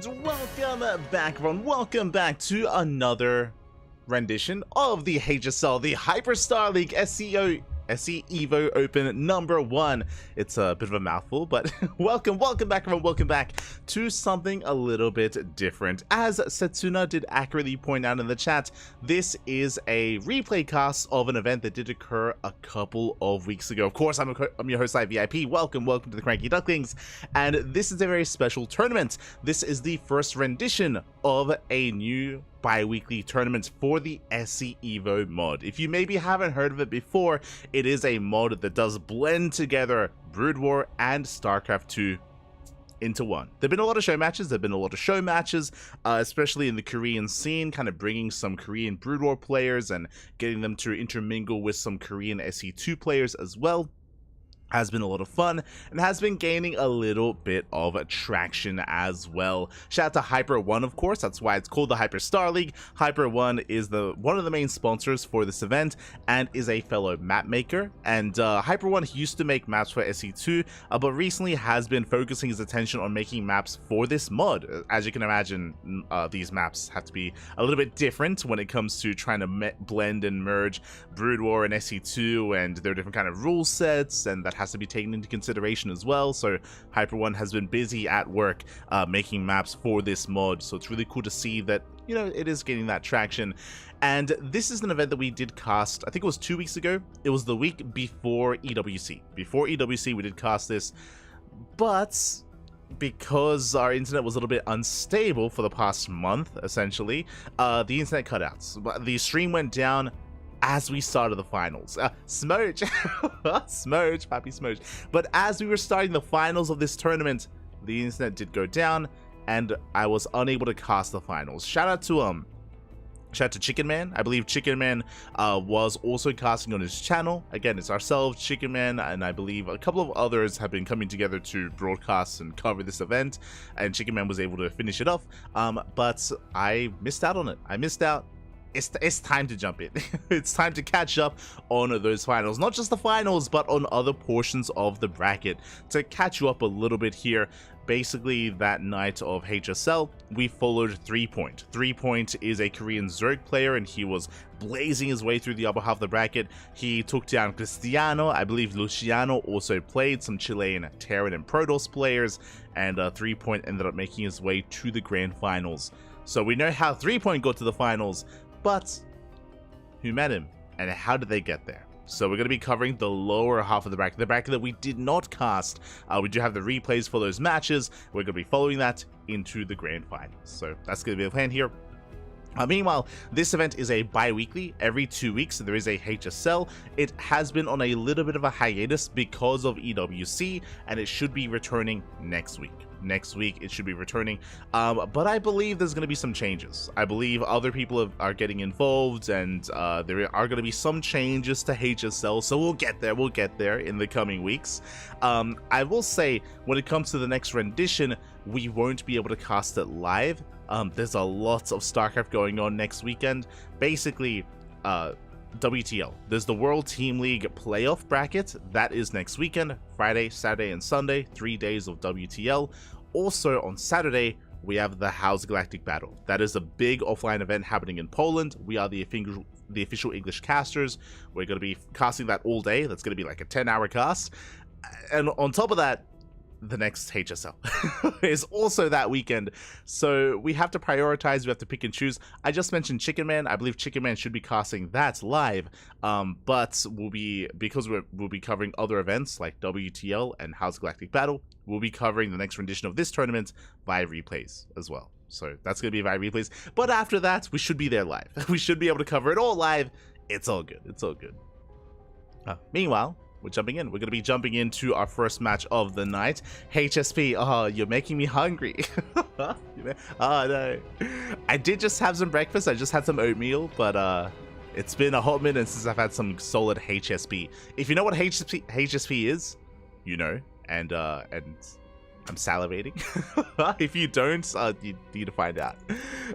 And welcome back, everyone. Welcome back to another rendition of the HSL, the HyperStarLeague SE Evo Open number 1. It's a bit of a mouthful, but welcome back, everyone. Welcome back to something a little bit different. As Setsuna did accurately point out in the chat, this is a replay cast of an event that did occur a couple of weeks ago. Of course, I'm your host, VIP. Welcome to the CranKy Ducklings, and this is a very special tournament. This is the first rendition of a new bi-weekly tournament for the SE Evo mod. If you maybe haven't heard of it before, it is a mod that does blend together Brood War and StarCraft 2 into one. There have been a lot of show matches, especially in the Korean scene, kind of bringing some Korean Brood War players and getting them to intermingle with some Korean SE2 players as well. Has been a lot of fun and has been gaining a little bit of traction as well. Shout out to Hyper One, of course. That's why it's called the HyperStarLeague. Hyper One is one of the main sponsors for this event and is a fellow map maker. And Hyper One used to make maps for SE2, but recently has been focusing his attention on making maps for this mod. As you can imagine, these maps have to be a little bit different when it comes to trying to blend and merge Brood War and SE2, and there are different kind of rule sets, and that has to be taken into consideration as well. So Hyper One has been busy at work making maps for this mod, so it's really cool to see that, you know, it is getting that traction. And this is an event that we did cast, I think it was 2 weeks ago. It was the week before EWC. Before EWC we did cast this, but because our internet was a little bit unstable for the past month, essentially, the internet cut out. The stream went down as we started the finals. Smoge! Smoge, Pappy Smoge. But as we were starting the finals of this tournament, the internet did go down, and I was unable to cast the finals. Shout out to Chicken Man. I believe Chicken Man was also casting on his channel. Again, it's ourselves, Chicken Man, and I believe a couple of others have been coming together to broadcast and cover this event, and Chicken Man was able to finish it off. But I missed out on it. I missed out. It's time to jump in. It's time to catch up on those finals. Not just the finals, but on other portions of the bracket. To catch you up a little bit here, basically that night of HSL, we followed 3Point. 3Point is a Korean Zerg player, and he was blazing his way through the upper half of the bracket. He took down Cristiano. I believe Luciano also played some Chilean Terran and Protoss players, and 3Point ended up making his way to the grand finals. So we know how 3Point got to the finals, but who met him and how did they get there? So we're going to be covering the lower half of the bracket that we did not cast. We do have the replays for those matches. We're going to be following that into the grand finals. So that's going to be the plan here. Meanwhile, this event is a bi-weekly, every 2 weeks. So there is a HSL. It has been on a little bit of a hiatus because of EWC, and it should be returning next week. Next week it should be returning, but I believe there's going to be some changes. I believe other people are getting involved, and there are going to be some changes to HSL, so we'll get there in the coming weeks. I will say, when it comes to the next rendition, we won't be able to cast it live. There's a lot of StarCraft going on next weekend. Basically, WTL. There's the World Team League playoff bracket. That is next weekend, Friday, Saturday, and Sunday, 3 days of WTL. Also on Saturday, we have the House Galactic Battle. That is a big offline event happening in Poland. We are the official English casters. We're going to be casting that all day. That's going to be like a 10-hour cast. And on top of that, the next HSL is also that weekend, so we have to prioritize. We have to pick and choose. I just mentioned Chicken Man. I believe Chicken Man should be casting that live, but we'll be covering other events like WTL and House Galactic Battle. We'll be covering the next rendition of this tournament via replays as well. So that's going to be via replays, but after that we should be there live. We should be able to cover it all live. It's all good. It's all good. Meanwhile, we're jumping in. We're going to be jumping into our first match of the night. HSP, oh, you're making me hungry. Oh, no. I did just have some breakfast. I just had some oatmeal, but it's been a hot minute since I've had some solid HSP. If you know what HSP is, you know, and I'm salivating. If you don't, you need to find out.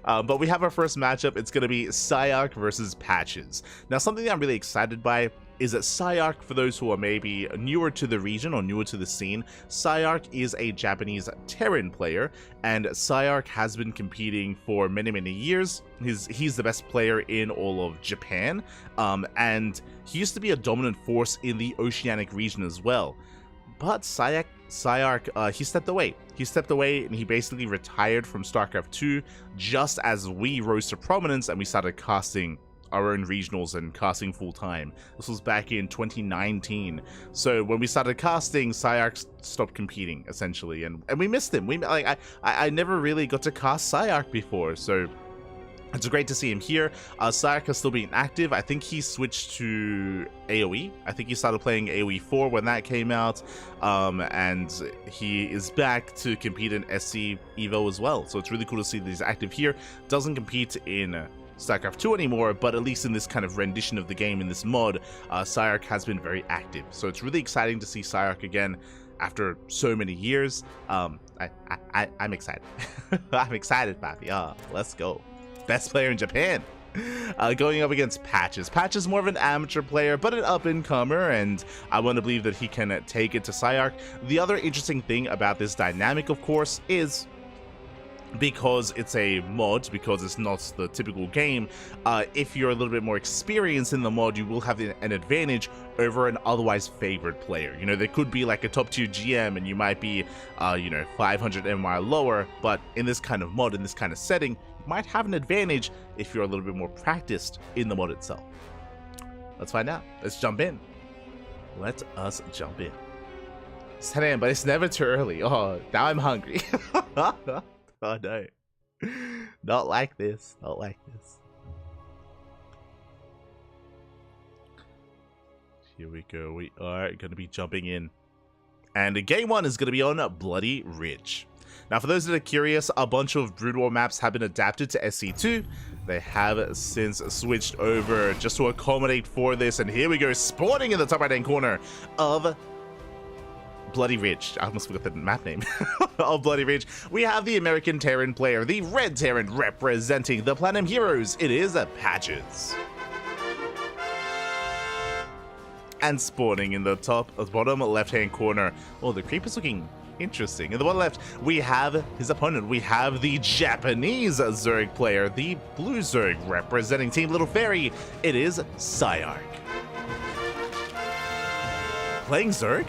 But we have our first matchup. It's going to be Psyark versus Patches. Now, something that I'm really excited by is that Psyark, for those who are maybe newer to the region or newer to the scene, Psyark is a Japanese Terran player, and Psyark has been competing for many years. He's the best player in all of Japan, and he used to be a dominant force in the Oceanic region as well. But Psyark, he stepped away. He stepped away and he basically retired from StarCraft 2 just as we rose to prominence and we started casting our own regionals and casting full-time. This was back in 2019. So when we started casting, Psyark stopped competing, essentially, and we missed him. I never really got to cast Psyark before, so it's great to see him here. Psyark has still been active. I think he switched to AoE. I think he started playing AoE 4 when that came out, and he is back to compete in SC Evo as well. So it's really cool to see that he's active here. Doesn't compete in StarCraft 2 anymore, but at least in this kind of rendition of the game, in this mod, Psyark has been very active. So it's really exciting to see Psyark again after so many years. I'm excited. I'm excited, Papi. Let's go. Best player in Japan. Going up against Patches. Patches more of an amateur player, but an up-and-comer, and I want to believe that he can take it to Psyark. The other interesting thing about this dynamic, of course, is because it's a mod, because it's not the typical game, if you're a little bit more experienced in the mod, you will have an advantage over an otherwise favored player. You know, there could be like a top tier GM and you might be, 500 MR lower, but in this kind of mod, in this kind of setting, you might have an advantage if you're a little bit more practiced in the mod itself. Let's find out. Let's jump in. Let us jump in. It's 10 AM, but it's never too early. Oh, now I'm hungry. Oh no, not like this, not like this. Here we go, we are going to be jumping in. And game one is going to be on Bloody Ridge. Now for those that are curious, a bunch of Brood War maps have been adapted to SC2. They have since switched over just to accommodate for this. And here we go, spawning in the top right hand corner of Bloody Ridge. I almost forgot the map name of Bloody Ridge. We have the American Terran player, the Red Terran, representing the Platinum Heroes. It is Patches. And spawning in the bottom left-hand corner. Oh, the creep is looking interesting. In the bottom left, we have his opponent. We have the Japanese Zerg player, the Blue Zerg, representing Team Little Fairy. It is Psyark. Playing Zerg?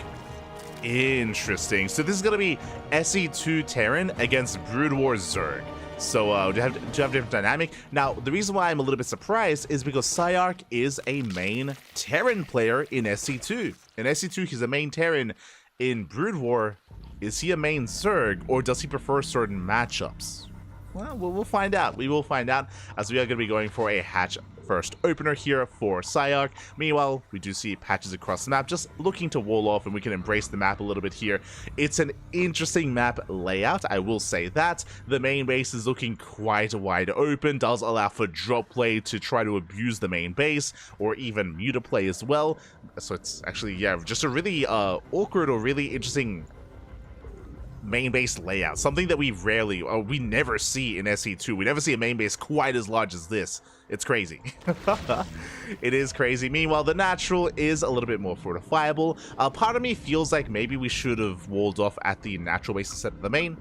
Interesting. So this is going to be SE2 Terran against Brood War Zerg. So do you have a different dynamic? Now, the reason why I'm a little bit surprised is because Psyark is a main Terran player in SE2. In SE2, he's a main Terran. In Brood War, is he a main Zerg, or does he prefer certain matchups? Well, we'll find out. We will find out, as we are going to be going for a hatch first opener here for Psyark. Meanwhile, we do see Patches across the map, just looking to wall off, and we can embrace the map a little bit here. It's an interesting map layout, I will say that. The main base is looking quite wide open, does allow for drop play to try to abuse the main base, or even muta play as well. So it's actually, yeah, just a really awkward or really interesting main base layout. Something that we rarely, or we never see in SE2. We never see a main base quite as large as this. It's crazy. It is crazy. Meanwhile, the natural is a little bit more fortifiable. Part of me feels like maybe we should have walled off at the natural base instead of the main.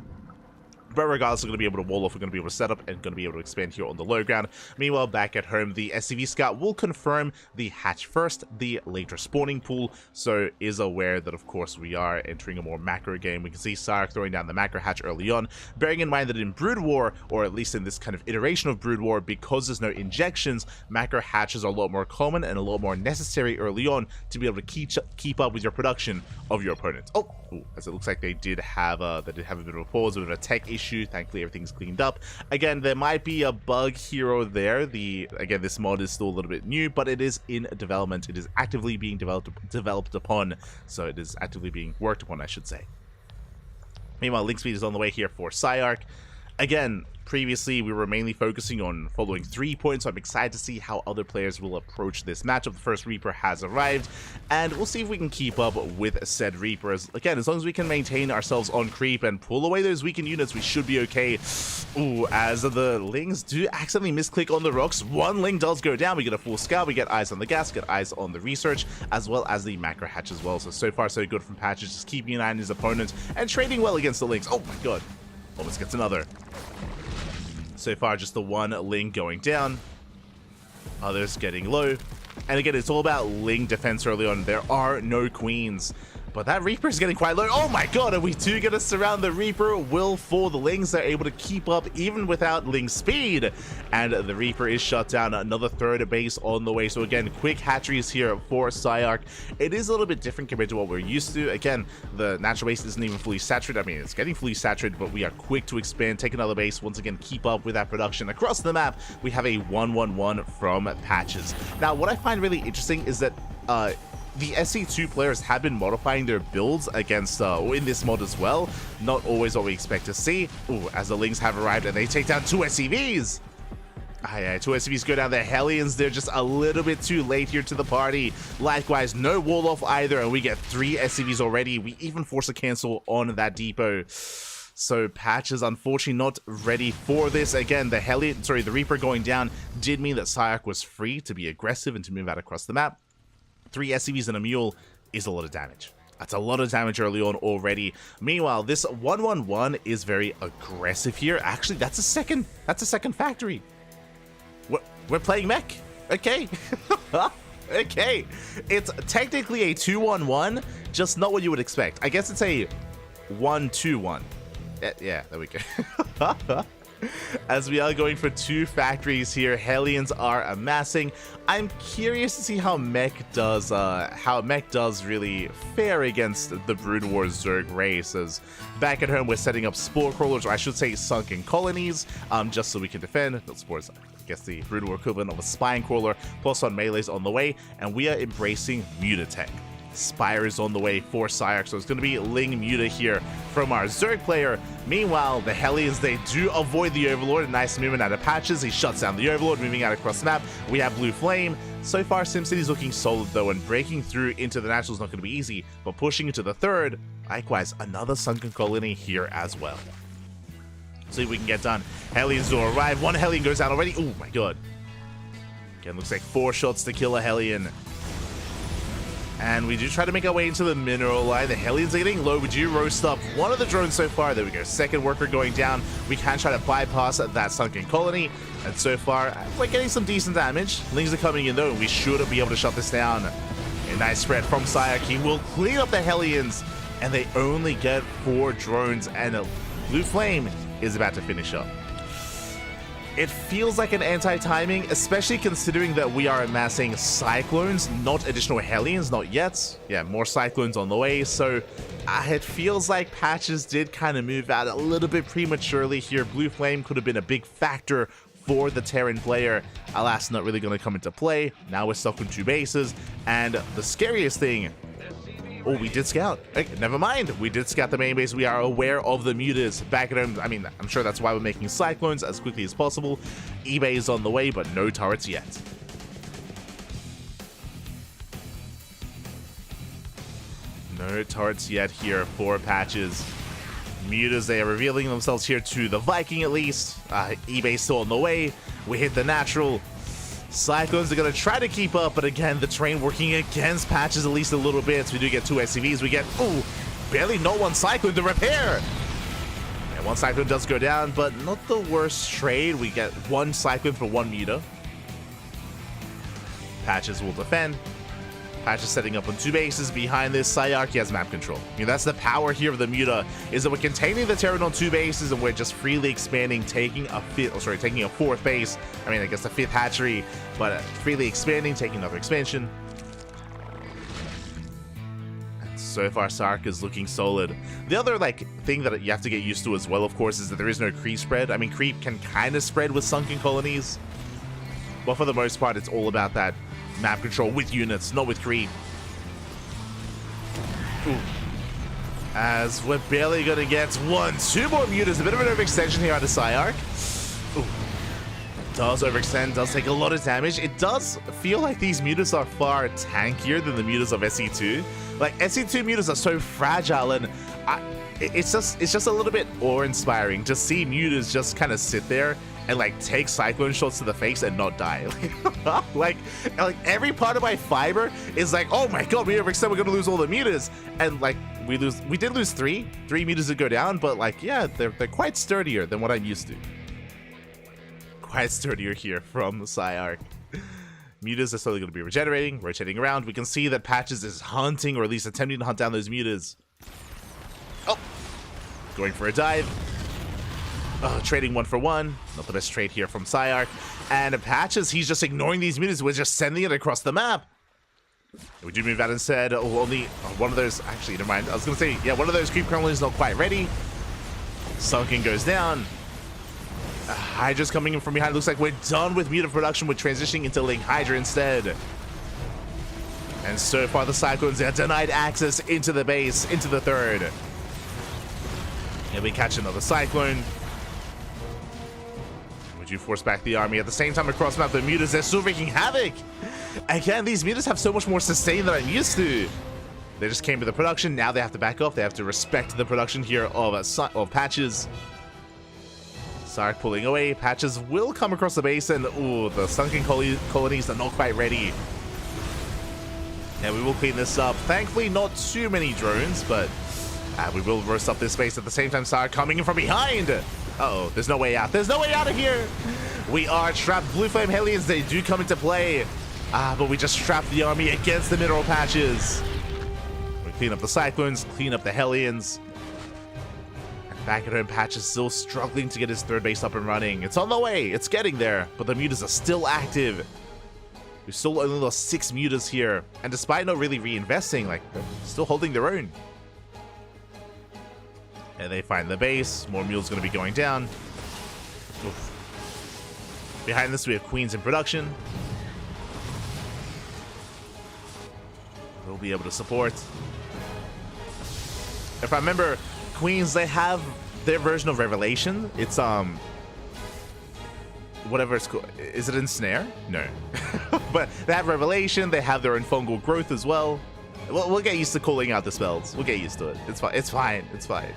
But regardless, we're going to be able to wall off, we're going to be able to set up, and going to be able to expand here on the low ground. Meanwhile, back at home, the SCV Scout will confirm the hatch first, the later spawning pool, so is aware that, of course, we are entering a more macro game. We can see Psyark throwing down the macro hatch early on, bearing in mind that in Brood War, or at least in this kind of iteration of Brood War, because there's no injections, macro hatches are a lot more common and a lot more necessary early on to be able to keep up with your production of your opponent. Oh, as it looks like they did have a bit of a pause, a bit of a tech issue. Thankfully, everything's cleaned up. Again, there might be a bug here or there. Again, this mod is still a little bit new, but it is in development. It is actively being developed upon. So it is actively being worked upon, I should say. Meanwhile, link speed is on the way here for Psyark. Again, previously we were mainly focusing on following 3 points, so I'm excited to see how other players will approach this matchup. The first Reaper has arrived, and we'll see if we can keep up with said Reaper. Again, as long as we can maintain ourselves on creep and pull away those weakened units, we should be okay. Ooh, as the Lings do accidentally misclick on the rocks, one Ling does go down. We get a full scout, we get eyes on the gas, get eyes on the research, as well as the macro hatch as well. So far so good from Patches, just keeping an eye on his opponent and trading well against the Lings. Oh my god, almost gets another. So far, just the one Ling going down, others getting low. And again, it's all about Ling defense early on. There are no queens. But that Reaper is getting quite low. Oh my god, are we too going to surround the Reaper? Will for the Lings. They're able to keep up even without Ling speed. And the Reaper is shut down. Another third base on the way. So again, quick hatcheries here for Psyarch. It is a little bit different compared to what we're used to. Again, the natural base isn't even fully saturated. I mean, it's getting fully saturated, but we are quick to expand, take another base, once again, keep up with that production. Across the map, we have a 1-1-1 from Patches. Now, what I find really interesting is that the SC2 players have been modifying their builds against in this mod as well. Not always what we expect to see. Ooh, as the Lings have arrived and they take down 2 SCVs. Aye, 2 SCVs go down. The Hellions, they're just a little bit too late here to the party. Likewise, no wall off either, and we get 3 SCVs already. We even force a cancel on that depot. So Patches unfortunately not ready for this. Again, the Reaper going down did mean that Psyarch was free to be aggressive and to move out across the map. 3 SCVs and a mule is a lot of damage. That's a lot of damage early on already. Meanwhile, this 1-1-1 is very aggressive here. Actually, that's a second factory. We're playing mech. Okay. Okay. It's technically a 2-1-1, just not what you would expect. I guess it's a 1-2-1. Yeah, there we go. As we are going for 2 factories here, Hellions are amassing. I'm curious to see how mech does really fare against the Brood War Zerg race. As back at home, we're setting up spore crawlers, or I should say sunken colonies, just so we can defend. The spores, I guess the Brood War equivalent of a spine crawler, plus on melees on the way, and we are embracing Mutatech. Spire is on the way for Psyarch, so it's going to be Ling Muta here from our Zerg player. Meanwhile, the Hellions, they do avoid the Overlord. A nice movement out of Patches. He shuts down the Overlord, moving out across the map. We have Blue Flame. So far, SimCity's looking solid, though, and breaking through into the natural is not going to be easy, but pushing into the third, likewise, another sunken colony here as well. See if we can get done. Hellions will arrive. 1 Hellion goes down already. Oh my god. Again, looks like 4 shots to kill a Hellion. And we do try to make our way into the mineral line. The Hellions are getting low. We do roast up one of the drones so far. There we go. Second worker going down. We can try to bypass that sunken colony. And so far, we're getting some decent damage. Lings are coming in though, and we should be able to shut this down. A nice spread from Psyarch. He will clean up the Hellions, and they only get 4 drones, and a Blue Flame is about to finish up. It feels like an anti-timing, especially considering that we are amassing Cyclones, not additional Hellions, not yet. Yeah, more Cyclones on the way, so it feels like Patches did kind of move out a little bit prematurely here. Blue Flame could have been a big factor for the Terran player. Alas, not really going to come into play. Now we're stuck on 2 bases, and the scariest thing... Oh, we did scout. Hey, never mind. We did scout the main base. We are aware of the mutas back at home. I mean, I'm sure that's why we're making Cyclones as quickly as possible. eBay is on the way, but no turrets yet. No turrets yet here for Patches. Mutas, they are revealing themselves here to the Viking at least. eBay still on the way. We hit the natural. Cyclones are going to try to keep up, but again, the terrain working against Patches at least a little bit. So we do get 2 SCVs. We get, ooh, barely not 1 Cyclone to repair. And 1 Cyclone does go down, but not the worst trade. We get 1 Cyclone for 1 Muta. Patches will defend. Patches setting up on 2 bases. Behind this, Psyarch, he has map control. I mean, that's the power here of the Muta, is that we're containing the Terran on 2 bases, and we're just freely expanding, taking a 4th base. I mean, I guess the 5th hatchery, but freely expanding, taking another expansion. And so far, Psyarch is looking solid. The other, thing that you have to get used to as well, of course, is that there is no creep spread. I mean, creep can kind of spread with sunken colonies, but for the most part, it's all about that map control with units, not with creep. Ooh. As we're barely gonna get two more mutas. A bit of an overextension here out of Psyark. Ooh. Does overextend, does take a lot of damage. It does feel like these mutas are far tankier than the mutas of SE2. Like, SE2 mutas are so fragile, and it's just a little bit awe-inspiring to see mutas just kind of sit there and like take cyclone shots to the face and not die. like every part of my fiber is like, oh my god, we overextend, we're gonna lose all the mutas. And like we did lose three mutas that go down, but like, yeah, they're quite sturdier than what I'm used to. Quite sturdier here from Psyark. Mutas are slowly going to be regenerating, rotating around. We can see that Patches is hunting, or at least attempting to hunt down those mutas. Oh! Going for a dive. Oh, trading 1 for 1. Not the best trade here from Psyark. And Patches, he's just ignoring these mutas. We're just sending it across the map. We do move out instead. Only one of those... Actually, never mind. I was going to say, yeah, one of those creep colonies is not quite ready. Sunken goes down. Hydra's coming in from behind. Looks like we're done with muta production. We're transitioning into Link Hydra instead. And so far, the Cyclones are denied access into the base, into the third. And we catch another Cyclone. Would you force back the army? At the same time, across map, the mutas, they're still wreaking havoc. Again, these mutas have so much more sustain than I'm used to. They just came to the production. Now they have to back off. They have to respect the production here of Patches. Sark pulling away. Patches will come across the base, and ooh, the sunken colonies are not quite ready. And we will clean this up. Thankfully, not too many drones, but we will roast up this base. At the same time, Sark coming in from behind. Uh-oh, there's no way out. There's no way out of here. We are trapped. Blue Flame Hellions, they do come into play. But we just trapped the army against the mineral patches. We clean up the Cyclones, clean up the Hellions. Back at home, Patch is still struggling to get his third base up and running. It's on the way. It's getting there. But the mutas are still active. We've still only lost 6 mutas here. And despite not really reinvesting, like, they're still holding their own. And they find the base. More mules going to be going down. Oof. Behind this, we have Queens in production. We'll be able to support. If I remember... Queens, they have their version of Revelation. It's whatever it's called. Is it Ensnare? No. But they have Revelation. They have their own fungal growth as well. We'll get used to calling out the spells. We'll get used to it. It's fine. It's fine. It's fine.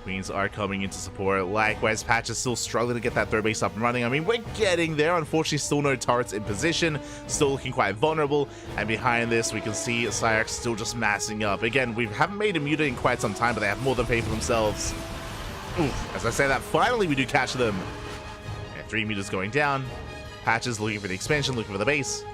Queens are coming into support. Likewise, Patch is still struggling to get that third base up and running. I mean, we're getting there. Unfortunately, still no turrets in position. Still looking quite vulnerable. And behind this, we can see Psyark still just massing up. Again, we haven't made a muta in quite some time, but they have more than faith for themselves. Oof. As I say that, finally we do catch them. And 3 mutas going down. Patch is looking for the expansion, looking for the base.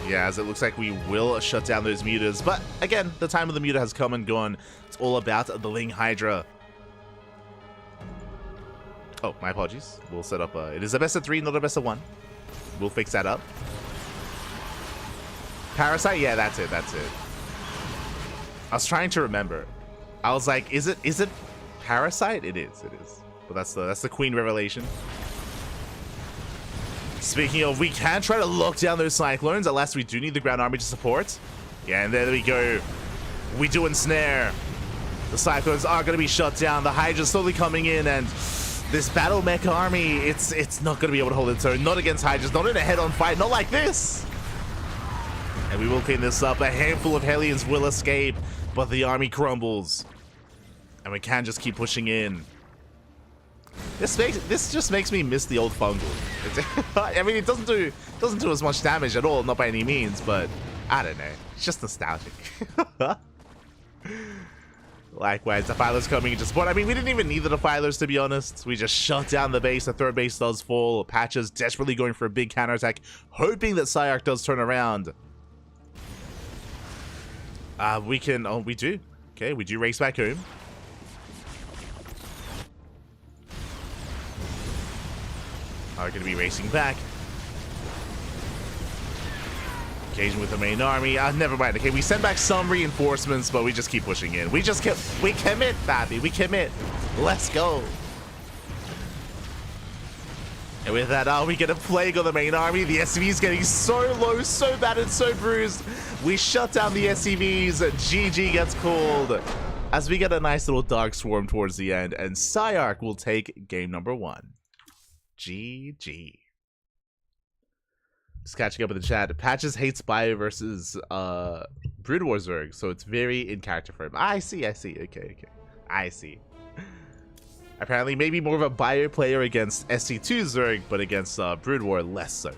Yeah, as it looks like we will shut down those mutas. But again, the time of the muta has come and gone. It's all about the Ling Hydra. Oh, my apologies. We'll set up it is a best of 3, not a best of 1. We'll fix that up. Parasite? Yeah, that's it. That's it. I was trying to remember. I was like, is it Parasite? It is. It is. But that's the Queen Revelation. Speaking of, we can try to lock down those Cyclones. At last, we do need the ground army to support. Yeah, and there we go. We do ensnare. The Cyclones are going to be shut down. The Hydra's slowly coming in, and this battle mech army, it's not going to be able to hold its own. Not against Hydras, not in a head-on fight, not like this. And we will clean this up. A handful of Hellions will escape, but the army crumbles. And we can just keep pushing in. This just makes me miss the old fungal. I mean, it doesn't do as much damage at all, not by any means, but I don't know. It's just nostalgic. Likewise, Defilers coming into support. I mean, we didn't even need the Defilers, to be honest. We just shut down the base. The third base does fall. Patches desperately going for a big counterattack, hoping that Psyark does turn around. We do. Okay, we do race back home. Are going to be racing back. Engaging with the main army. Never mind. Okay, we send back some reinforcements, but we just keep pushing in. We commit, Babby. We commit. Let's go. And with that, we get a plague on the main army. The SCV's getting so low, so battered, so bruised. We shut down the SCVs. GG gets called as we get a nice little dark swarm towards the end, and Psyarch will take game number 1. GG. Just catching up with the chat. Patches hates Bio versus Brood War Zerg, so it's very in character for him. I see. Okay. I see. Apparently, maybe more of a Bio player against SC2 Zerg, but against Brood War, less so.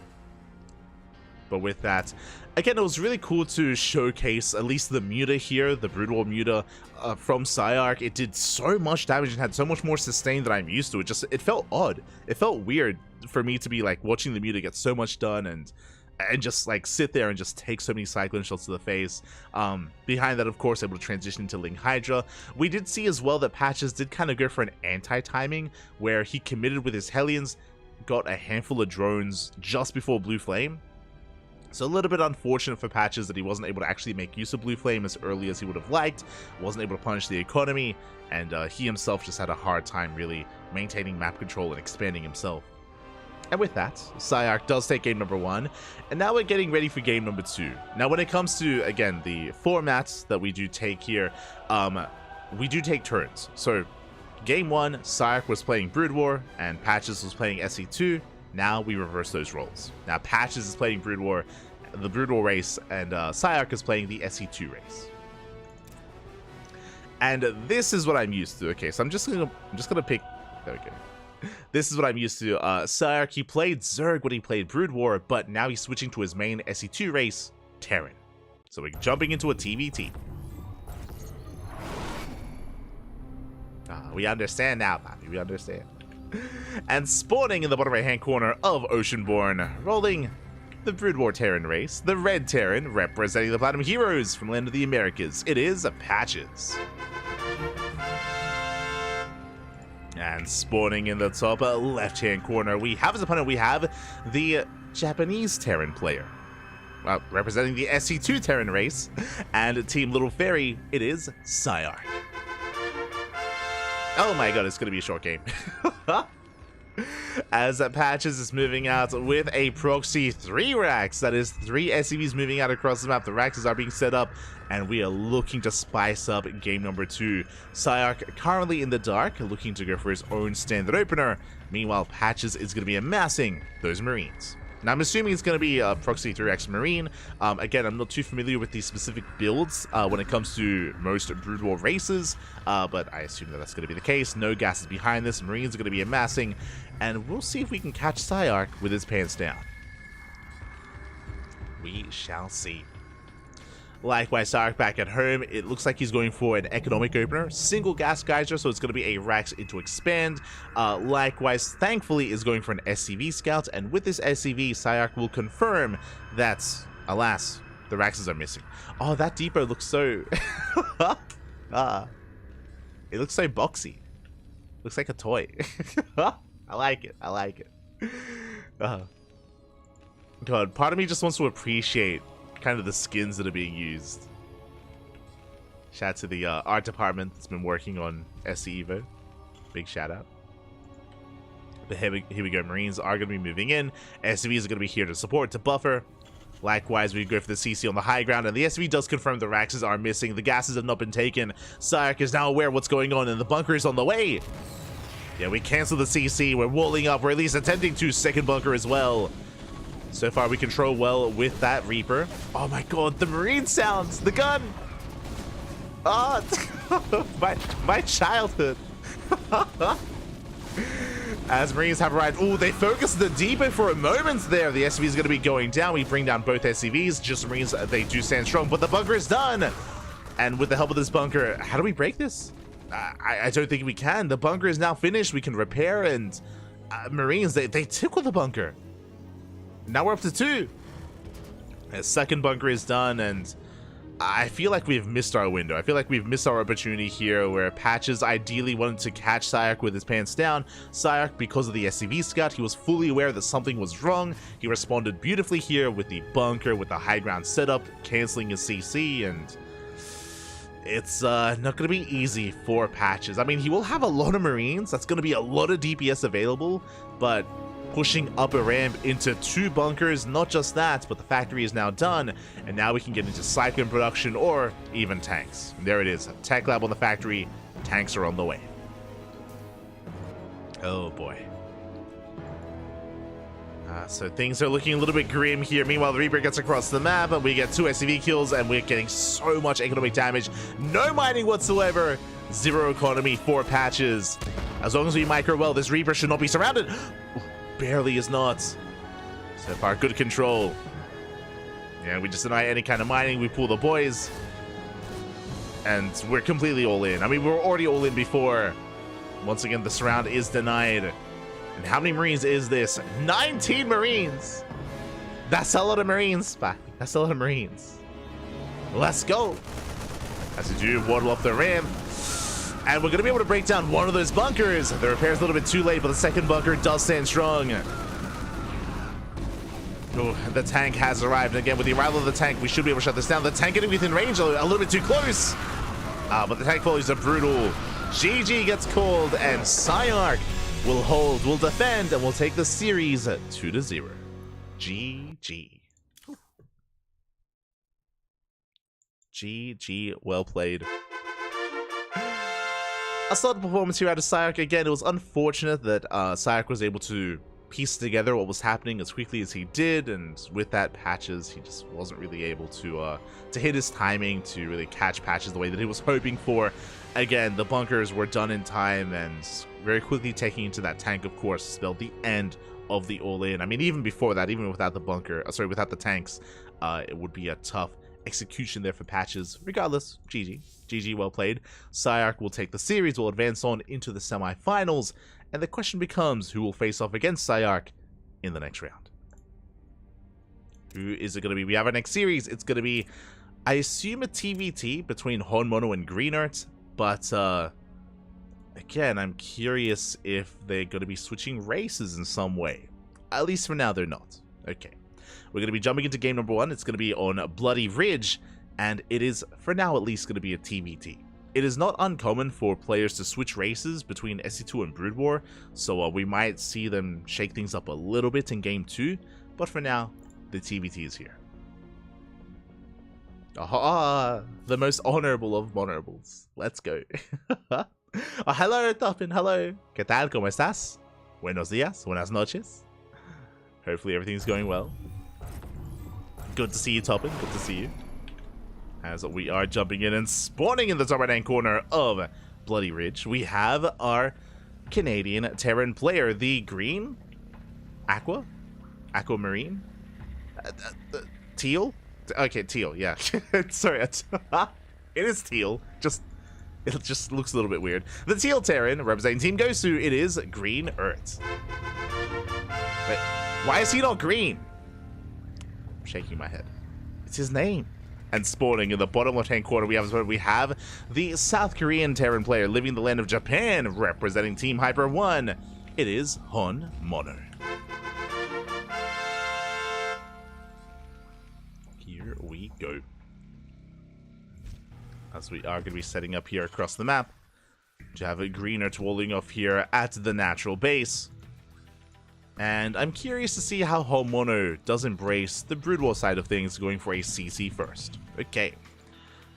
But with that, again, it was really cool to showcase at least the Muta here, the Brood War Muta from Psyarch. It did so much damage and had so much more sustain than I'm used to. It felt odd. It felt weird for me to be like watching the Muta get so much done and just like sit there and just take so many cyclone shots to the face. Behind that, of course, able to transition to Ling Hydra. We did see as well that Patches did kind of go for an anti-timing where he committed with his Hellions, got a handful of drones just before Blue Flame. So a little bit unfortunate for Patches that he wasn't able to actually make use of Blue Flame as early as he would have liked, wasn't able to punish the economy, and he himself just had a hard time really maintaining map control and expanding himself. And with that, Psyarch does take game number 1, and now we're getting ready for game number 2. Now when it comes to, again, the formats that we do take here, we do take turns. So game 1, Psyarch was playing Brood War, and Patches was playing SC2. Now we reverse those roles. Now Patches is playing Brood War, the Brood War race, and Psyarch is playing the SC2 race. And this is what I'm used to. Okay, so I'm just gonna pick. There we go. This is what I'm used to. Psyarch, he played Zerg when he played Brood War, but now he's switching to his main SC2 race, Terran. So we're jumping into a TVT. We understand now, Bobby. We understand. And spawning in the bottom right hand corner of Oceanborn, rolling the Brood War Terran race, the Red Terran, representing the Platinum Heroes from Land of the Americas. It is Patches. And spawning in the top left hand corner, we have as opponent, we have the Japanese Terran player. Representing the SC2 Terran race, and Team Little Fairy, it is Psyarch. Oh my god, it's going to be a short game. As Patches is moving out with a proxy 3 racks. That is 3 SCVs moving out across the map. The racks are being set up, and we are looking to spice up game number 2. Psyarch currently in the dark, looking to go for his own standard opener. Meanwhile, Patches is going to be amassing those Marines. Now, I'm assuming it's going to be a Proxy 3X Marine. Again, I'm not too familiar with the specific builds when it comes to most Brood War races, but I assume that that's going to be the case. No gas is behind this. Marines are going to be amassing, and we'll see if we can catch Psyarch with his pants down. We shall see. Likewise, Psyarch back at home, it looks like he's going for an economic opener, single gas geyser, so it's going to be a Rax into expand. Likewise, thankfully, is going for an SCV scout, and with this SCV, Psyarch will confirm that, alas, the Raxes are missing. Oh, that depot looks so... it looks so boxy. Looks like a toy. I like it. I like it. God, part of me just wants to appreciate kind of the skins that are being used. Shout out to the art department that's been working on SC Evo. Big shout out. But here we go. Marines are going to be moving in. SCVs are going to be here to support, to buffer. Likewise, we go for the CC on the high ground, and the SV does confirm the Raxes are missing. The gases have not been taken. Psyarch is now aware of what's going on, and the bunker is on the way. Yeah, we cancel the CC. We're walling up. We're at least attempting to second bunker as well. So far, we control well with that Reaper. Oh my god, the Marine sounds! The gun! Oh, my childhood. As Marines have arrived. Oh, they focused the depot for a moment there. The SCV is going to be going down. We bring down both SCVs. Just Marines, they do stand strong, but the bunker is done. And with the help of this bunker, how do we break this? I don't think we can. The bunker is now finished. We can repair, and Marines, they tickle the bunker. Now we're up to 2. The second bunker is done, and I feel like we've missed our window. I feel like we've missed our opportunity here, where Patches ideally wanted to catch Psyarch with his pants down. Psyarch, because of the SCV scout, he was fully aware that something was wrong. He responded beautifully here with the bunker, with the high ground setup, canceling his CC, and it's not going to be easy for Patches. I mean, he will have a lot of Marines. That's going to be a lot of DPS available, but pushing up a ramp into 2 bunkers. Not just that, but the factory is now done, and now we can get into cyclone production or even tanks. And there it is, tech lab on the factory, tanks are on the way. Oh boy. So things are looking a little bit grim here. Meanwhile, the Reaper gets across the map, and we get 2 SCV kills, and we're getting so much economic damage. No mining whatsoever. 0 economy, 4 patches. As long as we micro well, this Reaper should not be surrounded. Barely is not. So far, good control. Yeah, we just deny any kind of mining. We pull the boys. And we're completely all in. I mean, we were already all in before. Once again, the surround is denied. And how many Marines is this? 19 Marines! That's a lot of Marines, Spy. That's a lot of Marines. Let's go. As we do, waddle up the ramp. And we're going to be able to break down one of those bunkers. The repair's a little bit too late, but the second bunker does stand strong. Oh, the tank has arrived. And again, with the arrival of the tank, we should be able to shut this down. The tank getting within range a little bit too close. But the tank volleys are brutal. GG gets called, and Psyarch will hold, will defend, and will take the series 2-0. GG. GG, well played. A solid performance here out of Psyarch. Again, it was unfortunate that Psyarch was able to piece together what was happening as quickly as he did, and with that patches, he just wasn't really able to hit his timing to really catch patches the way that he was hoping for. Again, the bunkers were done in time, and very quickly taking into that tank, of course, spelled the end of the all-in. I mean, even before that, even without the bunker, without the tanks, it would be a tough execution there for patches. Regardless, GG. GG, well played. Psyarch will take the series, will advance on into the semi-finals, and the question becomes, who will face off against Psyarch in the next round? Who is it going to be? We have our next series. It's going to be, I assume, a TVT between Honmono and Greenert, but again, I'm curious if they're going to be switching races in some way. At least for now, they're not. Okay. We're going to be jumping into game number 1. It's going to be on Bloody Ridge, and it is, for now at least, going to be a TVT. It is not uncommon for players to switch races between SC2 and Brood War, so we might see them shake things up a little bit in game 2, but for now, the TVT is here. Aha! The most honorable of honorables. Let's go. Oh, hello, Toppin. Hello. ¿Qué tal? ¿Cómo estás? Buenos días. Buenas noches. Hopefully everything's going well. Good to see you, Toppin. Good to see you. As we are jumping in and spawning in the top right-hand corner of Bloody Ridge, we have our Canadian Terran player, the green aquamarine, teal. Okay, teal. Yeah, sorry, it is teal. It just looks a little bit weird. The teal Terran representing Team Gosu. It is Green Earth. Wait, why is he not green? I'm shaking my head. It's his name. And spawning in the bottom left-hand corner, we have the South Korean Terran player living in the land of Japan, representing Team Hyper 1. It is Honmono. Here we go. As we are going to be setting up here across the map to have a Greener walling off here at the natural base. And I'm curious to see how Honmono does embrace the Brood War side of things, going for a CC first. Okay.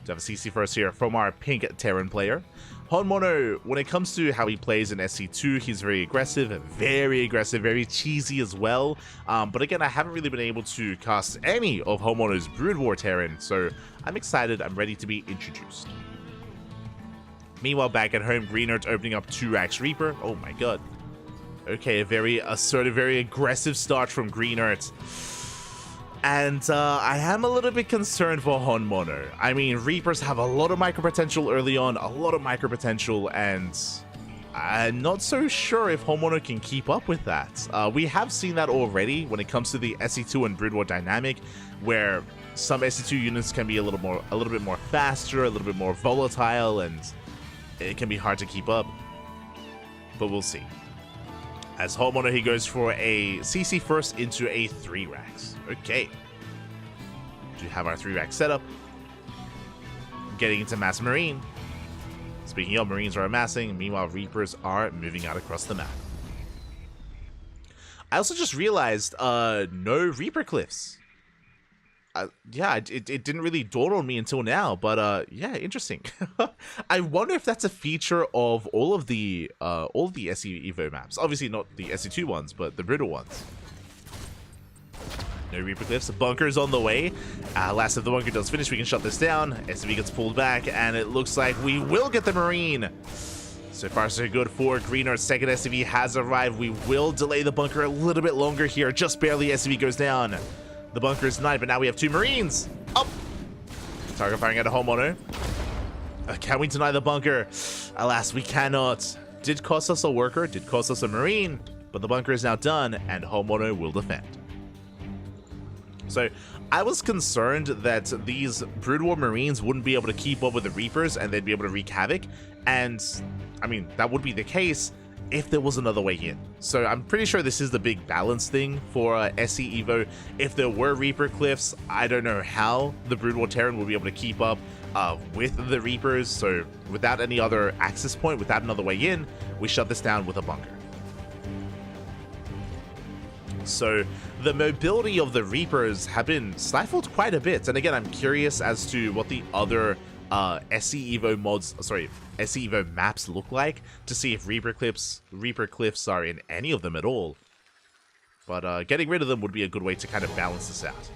To have a CC first here from our pink Terran player. Honmono, when it comes to how he plays in SC2, he's very aggressive, very cheesy as well. But again, I haven't really been able to cast any of Honmono's Brood War Terran, so I'm excited, I'm ready to be introduced. Meanwhile, back at home, Greenert opening up 2-Rax Reaper. Oh my god. Okay, a very assertive, very aggressive start from Greenert. And I am a little bit concerned for Honmono. I mean, Reapers have a lot of micro potential early on, and I'm not so sure if Honmono can keep up with that. We have seen that already when it comes to the SC2 and Brood War dynamic, where some SC2 units can be a little bit more faster, a little bit more volatile, and it can be hard to keep up. But we'll see. As Honmono, he goes for a CC first into a 3-Rax. Okay. We have our 3-Rax setup. Getting into Mass Marine. Speaking of, Marines are amassing. Meanwhile, Reapers are moving out across the map. I also just realized, no Reaper Cliffs. Yeah, it didn't really dawn on me until now, but yeah, interesting. I wonder if that's a feature of all of the SE Evo maps. Obviously not the SE2 ones, but the Brutal ones. No Reaper Cliffs. Bunker's on the way. Last if the bunker does finish, we can shut this down. SCV gets pulled back, and it looks like we will get the Marine. So far, so good for Green. Our second SCV has arrived. We will delay the bunker a little bit longer here. Just barely, SCV goes down. The bunker is denied, but now we have 2 Marines. Up! Target firing at a homeowner. Can we deny the bunker? Alas, we cannot. Did cost us a worker, did cost us a Marine, but the bunker is now done, and homeowner will defend. So, I was concerned that these Brood War Marines wouldn't be able to keep up with the Reapers, and they'd be able to wreak havoc, and, I mean, that would be the case if there was another way in. So I'm pretty sure this is the big balance thing for SE Evo. If there were Reaper Cliffs, I don't know how the Brood War Terran will be able to keep up with the Reapers. So without any other access point, without another way in, we shut this down with a bunker. So the mobility of the Reapers have been stifled quite a bit. And again, I'm curious as to what the other SE Evo mods, sorry, SE Evo maps look like, to see if Reaper Cliffs are in any of them at all. But getting rid of them would be a good way to kind of balance this out.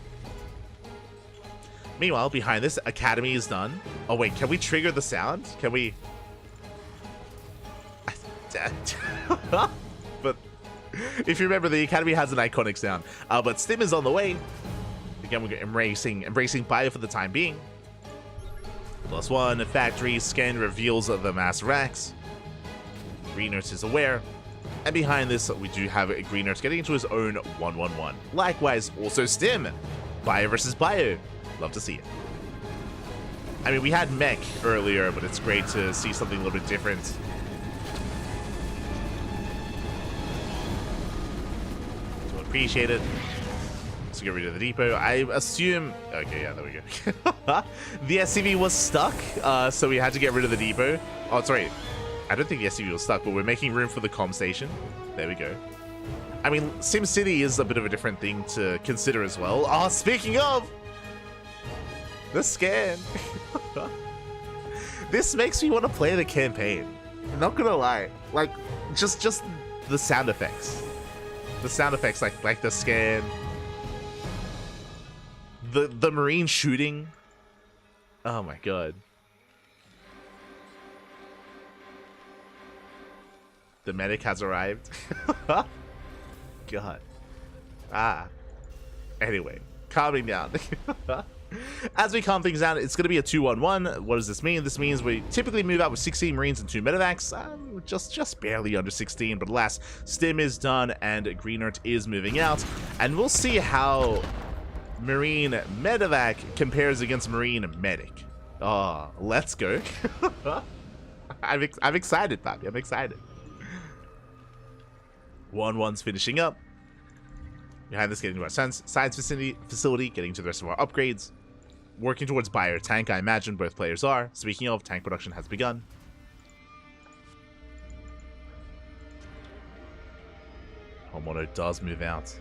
Meanwhile, behind this, Academy is done. Oh wait, can we trigger the sound? Can we? But if you remember, the Academy has an iconic sound. But Stim is on the way. Again, we're embracing Bio for the time being. +1, factory scan reveals the mass racks. Green Nurse is aware. And behind this, we do have Green Nurse getting into his own 1-1-1. Likewise, also Stim. Bio versus Bio. Love to see it. I mean, we had Mech earlier, but it's great to see something a little bit different. So appreciate it. To get rid of the depot. I assume... Okay, yeah, there we go. The SCV was stuck, so we had to get rid of the depot. Oh, sorry. I don't think the SCV was stuck, but we're making room for the comm station. There we go. I mean, SimCity is a bit of a different thing to consider as well. Oh, speaking of... The scan. This makes me want to play the campaign. I'm not gonna lie. Like, just the sound effects. The sound effects, like the scan... The Marine shooting. Oh my god. The medic has arrived. God. Anyway, calming down. As we calm things down, it's going to be a 2-1-1. What does this mean? This means we typically move out with 16 Marines and 2 medevacs. Just barely under 16, but alas, Stim is done and Green Earth is moving out. And we'll see how Marine medevac compares against Marine medic. Oh, let's go. I'm excited, Bobby. I'm excited. 1-1's finishing up. Behind this, getting to our science facility, getting to the rest of our upgrades. Working towards buyer tank, I imagine both players are. Speaking of, tank production has begun. Homeowner does move out.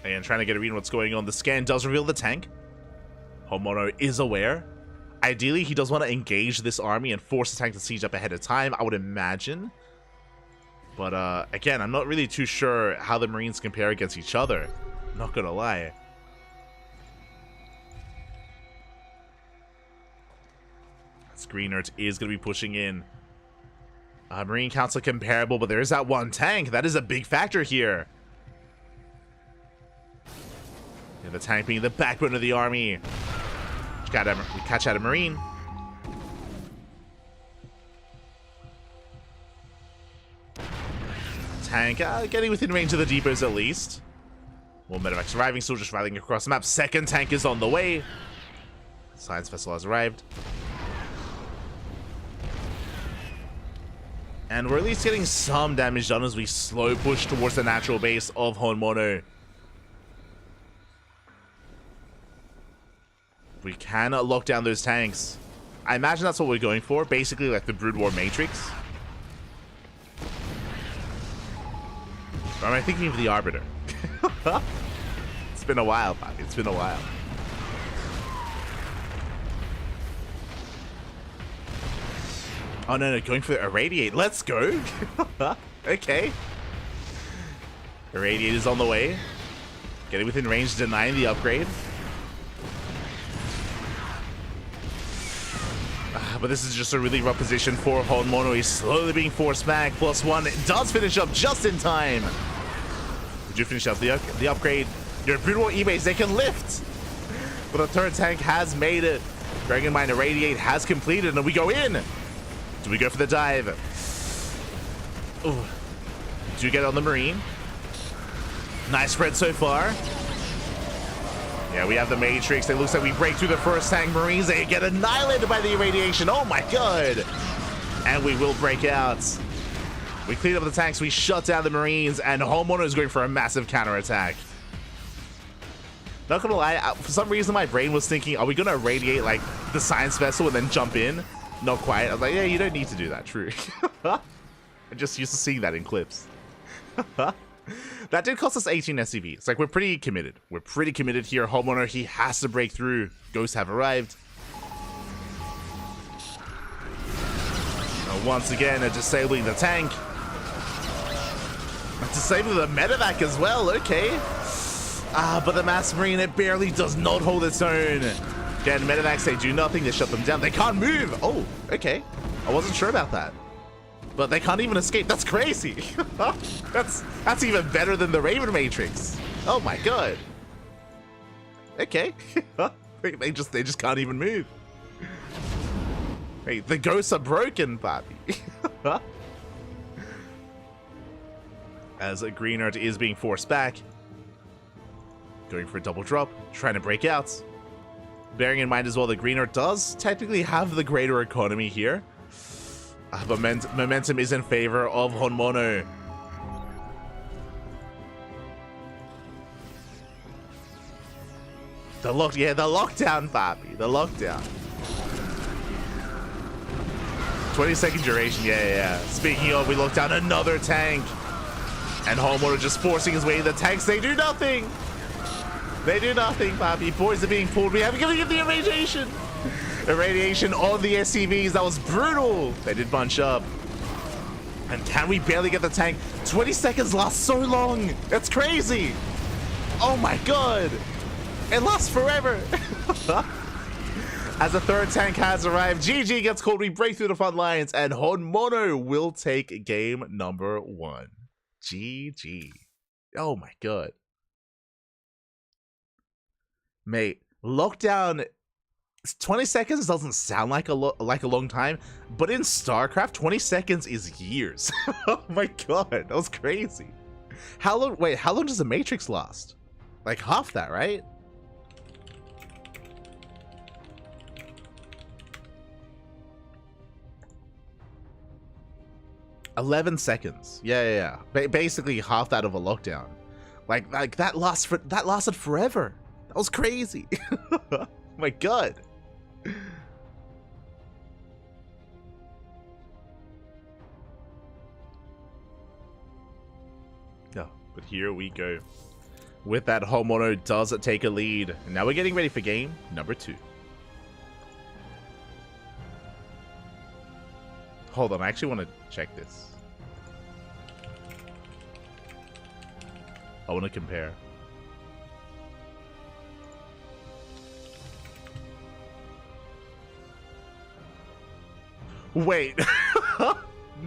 And trying to get a read on what's going on. The scan does reveal the tank. Homeowner is aware. Ideally, he does want to engage this army and force the tank to siege up ahead of time, I would imagine. But again, I'm not really too sure how the Marines compare against each other. Not gonna lie. Green Earth is going to be pushing in. Marine counts are comparable, but there is that one tank. That is a big factor here. And the tank being the backbone of the army. We catch out a Marine. Tank getting within range of the depots at least. More medevacs arriving, still just rallying across the map. Second tank is on the way. Science vessel has arrived. And we're at least getting some damage done as we slow push towards the natural base of Honmono. We cannot lock down those tanks. I imagine that's what we're going for. Basically, like the Brood War Matrix. Or am I thinking of the Arbiter? It's been a while, Bobby. It's been a while. Oh, no, going for the Irradiate. Let's go. Okay. Irradiate is on the way. Getting within range, denying the upgrade. But this is just a really rough position for Honmono. He's slowly being forced back. +1. It does finish up just in time. Did you finish up the upgrade? Your Brood War E-base, they can lift. But the third tank has made it. Bearing in mind, Irradiate has completed, and we go in. Do we go for the dive? Ooh. Do you get on the Marine? Nice spread so far. Yeah, we have the Matrix. It looks like we break through the first tank. Marines, they get annihilated by the irradiation. Oh my god. And we will break out. We clean up the tanks. We shut down the Marines. And Homeowner is going for a massive counterattack. Not gonna lie, for some reason my brain was thinking, are we gonna irradiate like the science vessel and then jump in? Not quite. I was like, yeah, you don't need to do that. True. I'm just used to seeing that in clips. That did cost us 18 SCV. It's like we're pretty committed. We're pretty committed here. Homeowner, he has to break through. Ghosts have arrived. Once again, disabling the tank. Disabling the medevac as well. Okay. But the Mass Marine, it barely does not hold its own. Again, medevacs, they do nothing. They shut them down. They can't move. Oh, okay. I wasn't sure about that. But they can't even escape. That's crazy. That's even better than the Raven Matrix. Oh my god. Okay. they just can't even move. Hey, the ghosts are broken, Bobby. As a Green Earth is being forced back. Going for a double drop. Trying to break out. Bearing in mind as well, the Green Earth does technically have the greater economy here. But momentum is in favor of Honmono. The lockdown, Bobby. The lockdown. 20-second duration, yeah. Speaking of, we locked down another tank. And Honmono just forcing his way in the tanks. They do nothing. They do nothing, Bobby. Boys are being pulled. We haven't given him the irradiation. Irradiation on the SCVs. That was brutal. They did bunch up. And can we barely get the tank? 20 seconds lasts so long. That's crazy. Oh my god. It lasts forever. As the third tank has arrived, GG gets called. We break through the front lines. And Honmono will take game number 1. GG. Oh my god. Mate, lockdown, 20 seconds doesn't sound like a long time, but in StarCraft, 20 seconds is years. Oh my god, that was crazy. How long does the Matrix last? Like half that, right? $11 seconds. Yeah. Basically half that of a lockdown. Like that lasted forever. That was crazy. Oh my god. Yeah, but here we go. With that, Honmono does take a lead. And now we're getting ready for game number 2. Hold on, I actually want to check this. I want to compare. Wait.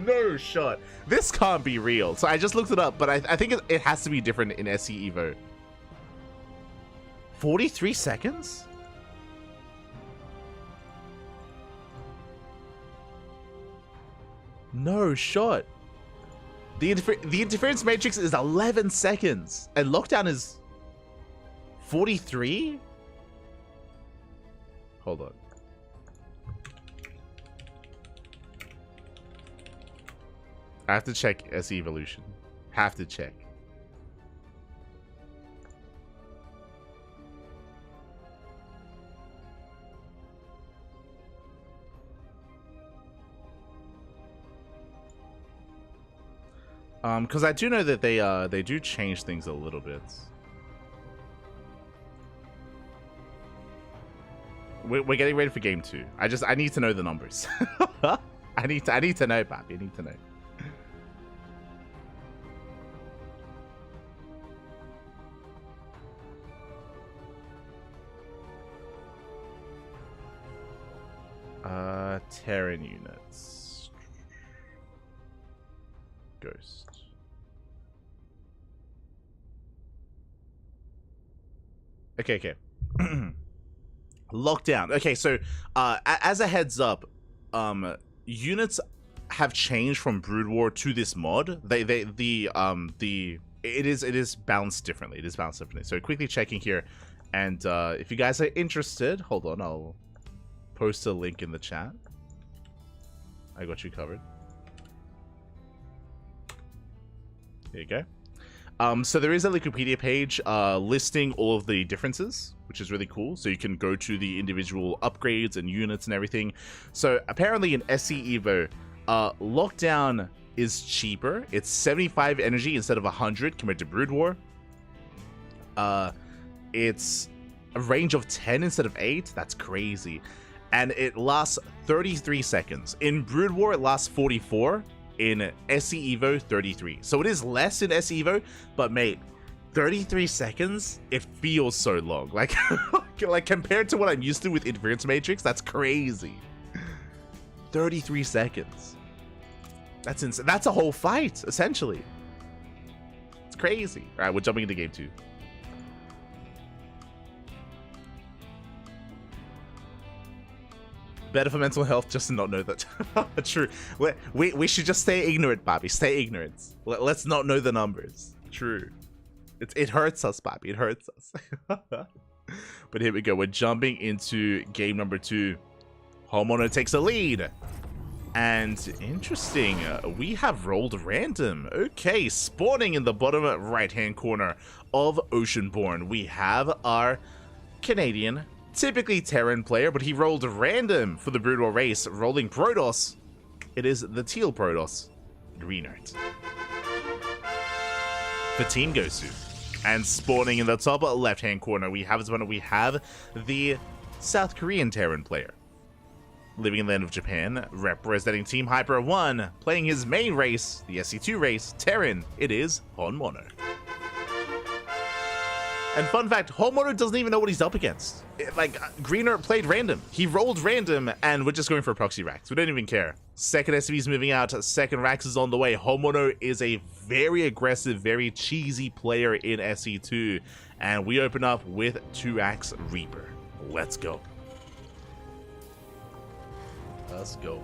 No shot. This can't be real. So I just looked it up, but I think it has to be different in SC Evo. 43 seconds? No shot. The interference matrix is 11 seconds, and lockdown is 43? Hold on. I have to check SE Evolution. Have to check. Because I do know that they do change things a little bit. We're getting ready for game 2. I need to know the numbers. I need to know, Bobby. I need to know. Terran units. Ghost. Okay. Lockdown. Okay, so as a heads up, units have changed from Brood War to this mod. It is balanced differently. It is balanced differently. So quickly checking here, and if you guys are interested, hold on, I'll post a link in the chat. I got you covered. There you go. So there is a Wikipedia page listing all of the differences, which is really cool. So you can go to the individual upgrades and units and everything. So apparently in SC Evo, Lockdown is cheaper. It's 75 energy instead of 100 compared to Brood War. It's a range of 10 instead of 8. That's crazy. And it lasts 33 seconds. In Brood War, it lasts 44. In SC Evo, 33. So it is less in SC Evo, but mate, 33 seconds, it feels so long. Like, like compared to what I'm used to with Interference Matrix, that's crazy. 33 seconds. That's insane. That's a whole fight, essentially. It's crazy. All right, we're jumping into game 2. Better for mental health just to not know that. True. We should just stay ignorant, Bobby. Stay ignorant. Let's not know the numbers. True. It hurts us, Bobby. It hurts us. But here we go. We're jumping into game number 2. Homeowner takes a lead. And interesting, we have rolled random. Okay, spawning in the bottom right-hand corner of Oceanborn, we have our Canadian, typically Terran player, but he rolled random for the Brood War race, rolling Protoss. It is the Teal Protoss, Greenert. For Team Gosu. And spawning in the top left-hand corner, we have the South Korean Terran player. Living in the land of Japan, representing Team Hyper 1, playing his main race, the SC2 race, Terran, it is Honmono. And fun fact, Honmono doesn't even know what he's up against. Greener played random. He rolled random, and we're just going for proxy racks. We don't even care. Second SCV's moving out, second racks is on the way. Honmono is a very aggressive, very cheesy player in SC2, and we open up with 2-Axe Reaper. Let's go. Let's go.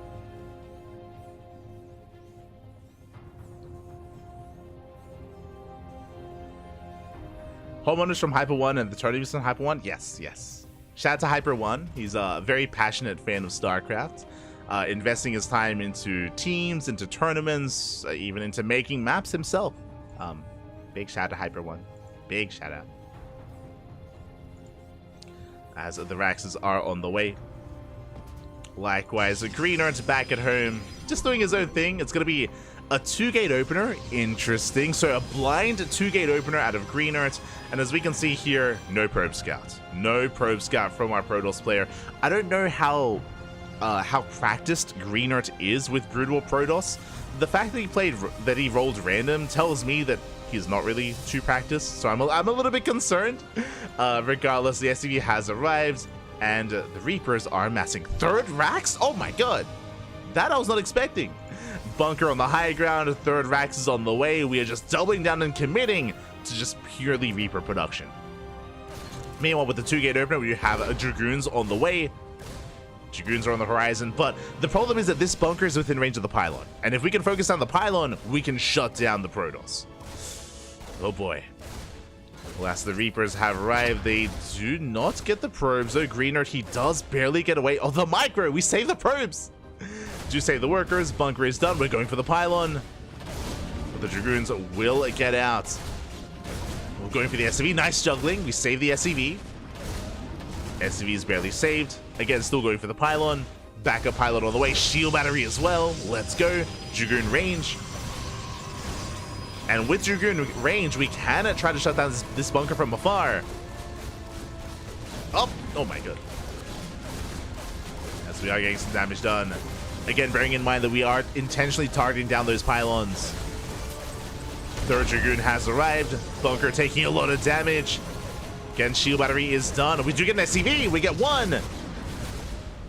Homeowners from Hyper 1 and the tournaments from Hyper 1? Yes, yes. Shout out to Hyper 1. He's a very passionate fan of StarCraft, investing his time into teams, into tournaments, even into making maps himself. Big shout out to Hyper 1. Big shout out. As the Raxes are on the way. Likewise, Greener's back at home, just doing his own thing. It's going to be a 2-gate opener. Interesting. So a blind 2-gate opener out of Greenert. And as we can see here, no Probe Scout. No Probe Scout from our Protoss player. I don't know how practiced Greenert is with Brood War Protoss. The fact that he rolled random tells me that he's not really too practiced. So I'm a little bit concerned. Regardless, the SCV has arrived. And the Reapers are amassing 3rd racks? Oh my god. That I was not expecting. Bunker on the high ground, 3rd racks is on the way. We are just doubling down and committing to just purely Reaper production. Meanwhile, with the 2-gate opener, we have Dragoons on the way. Dragoons are on the horizon, but the problem is that this bunker is within range of the pylon. And if we can focus on the pylon, we can shut down the Protoss. Oh boy. Alas, the Reapers have arrived. They do not get the probes. Oh, Greenert, he does barely get away. Oh, the micro! We save the probes! Do save the workers. Bunker is done. We're going for the pylon. But the Dragoons will get out. We're going for the SCV. Nice juggling. We save the SCV. SCV is barely saved. Again, still going for the pylon. Backup pylon on the way. Shield battery as well. Let's go. Dragoon range. And with Dragoon range, we can try to shut down this bunker from afar. Oh my god. As we are getting some damage done. Again, bearing in mind that we are intentionally targeting down those pylons. Third Dragoon has arrived. Bunker taking a lot of damage. Again, shield battery is done. We do get an SCV. We get one.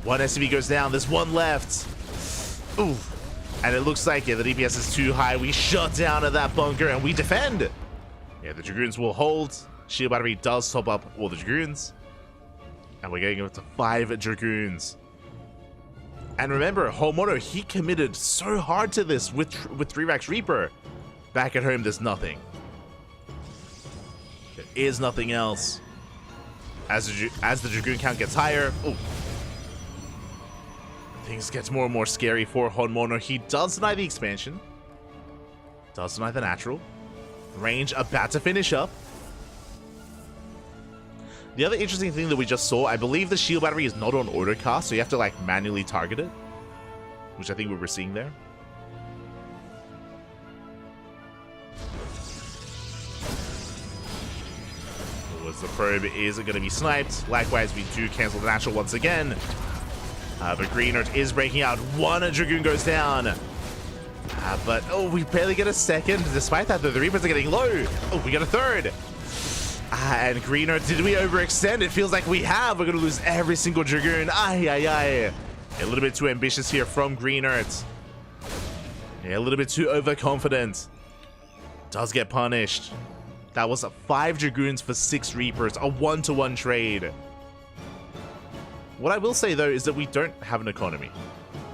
One SCV goes down. There's one left. Ooh. And it looks like, yeah, the DPS is too high. We shut down at that bunker and we defend. Yeah, the Dragoons will hold. Shield battery does top up all the Dragoons. And we're getting up to 5 Dragoons. And remember, Homono, he committed so hard to this with 3-Rax Reaper. Back at home, there's nothing. There is nothing else. As the Dragoon count gets higher, ooh, things get more and more scary for Homono. He does deny the expansion. Does deny the natural. Range about to finish up. The other interesting thing that we just saw, I believe the shield battery is not on auto cast, so you have to like manually target it, which I think we were seeing there. As the probe isn't going to be sniped. Likewise, we do cancel the natural once again. The green earth is breaking out. One Dragoon goes down. But, oh, we barely get a second. Despite that, though, the Reapers are getting low. Oh, we got a third. And green earth, did we overextend? It feels like we have. We're going to lose every single Dragoon. Ay, ay, ay. A little bit too ambitious here from green earth. Yeah, a little bit too overconfident. Does get punished. That was 5 Dragoons for 6 Reapers. A 1-to-1 trade. What I will say, though, is that we don't have an economy.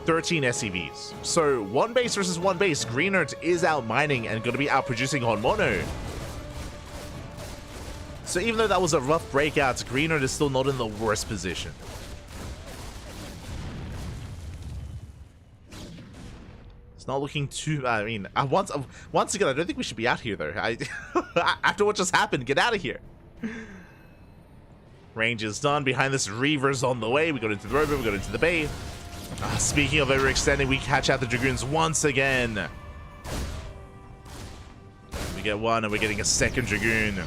13 SCVs. So, 1 base versus 1 base. Green earth is out mining and going to be outproducing Honmono. So even though that was a rough breakout, green earth is still not in the worst position. It's not looking too... I mean, once again, I don't think we should be out here, though. After what just happened, get out of here. Range is done. Behind this, Reaver's on the way. We got into the rover, we got into the bay. Speaking of overextending, we catch out the Dragoons once again. We get one, and we're getting a second Dragoon.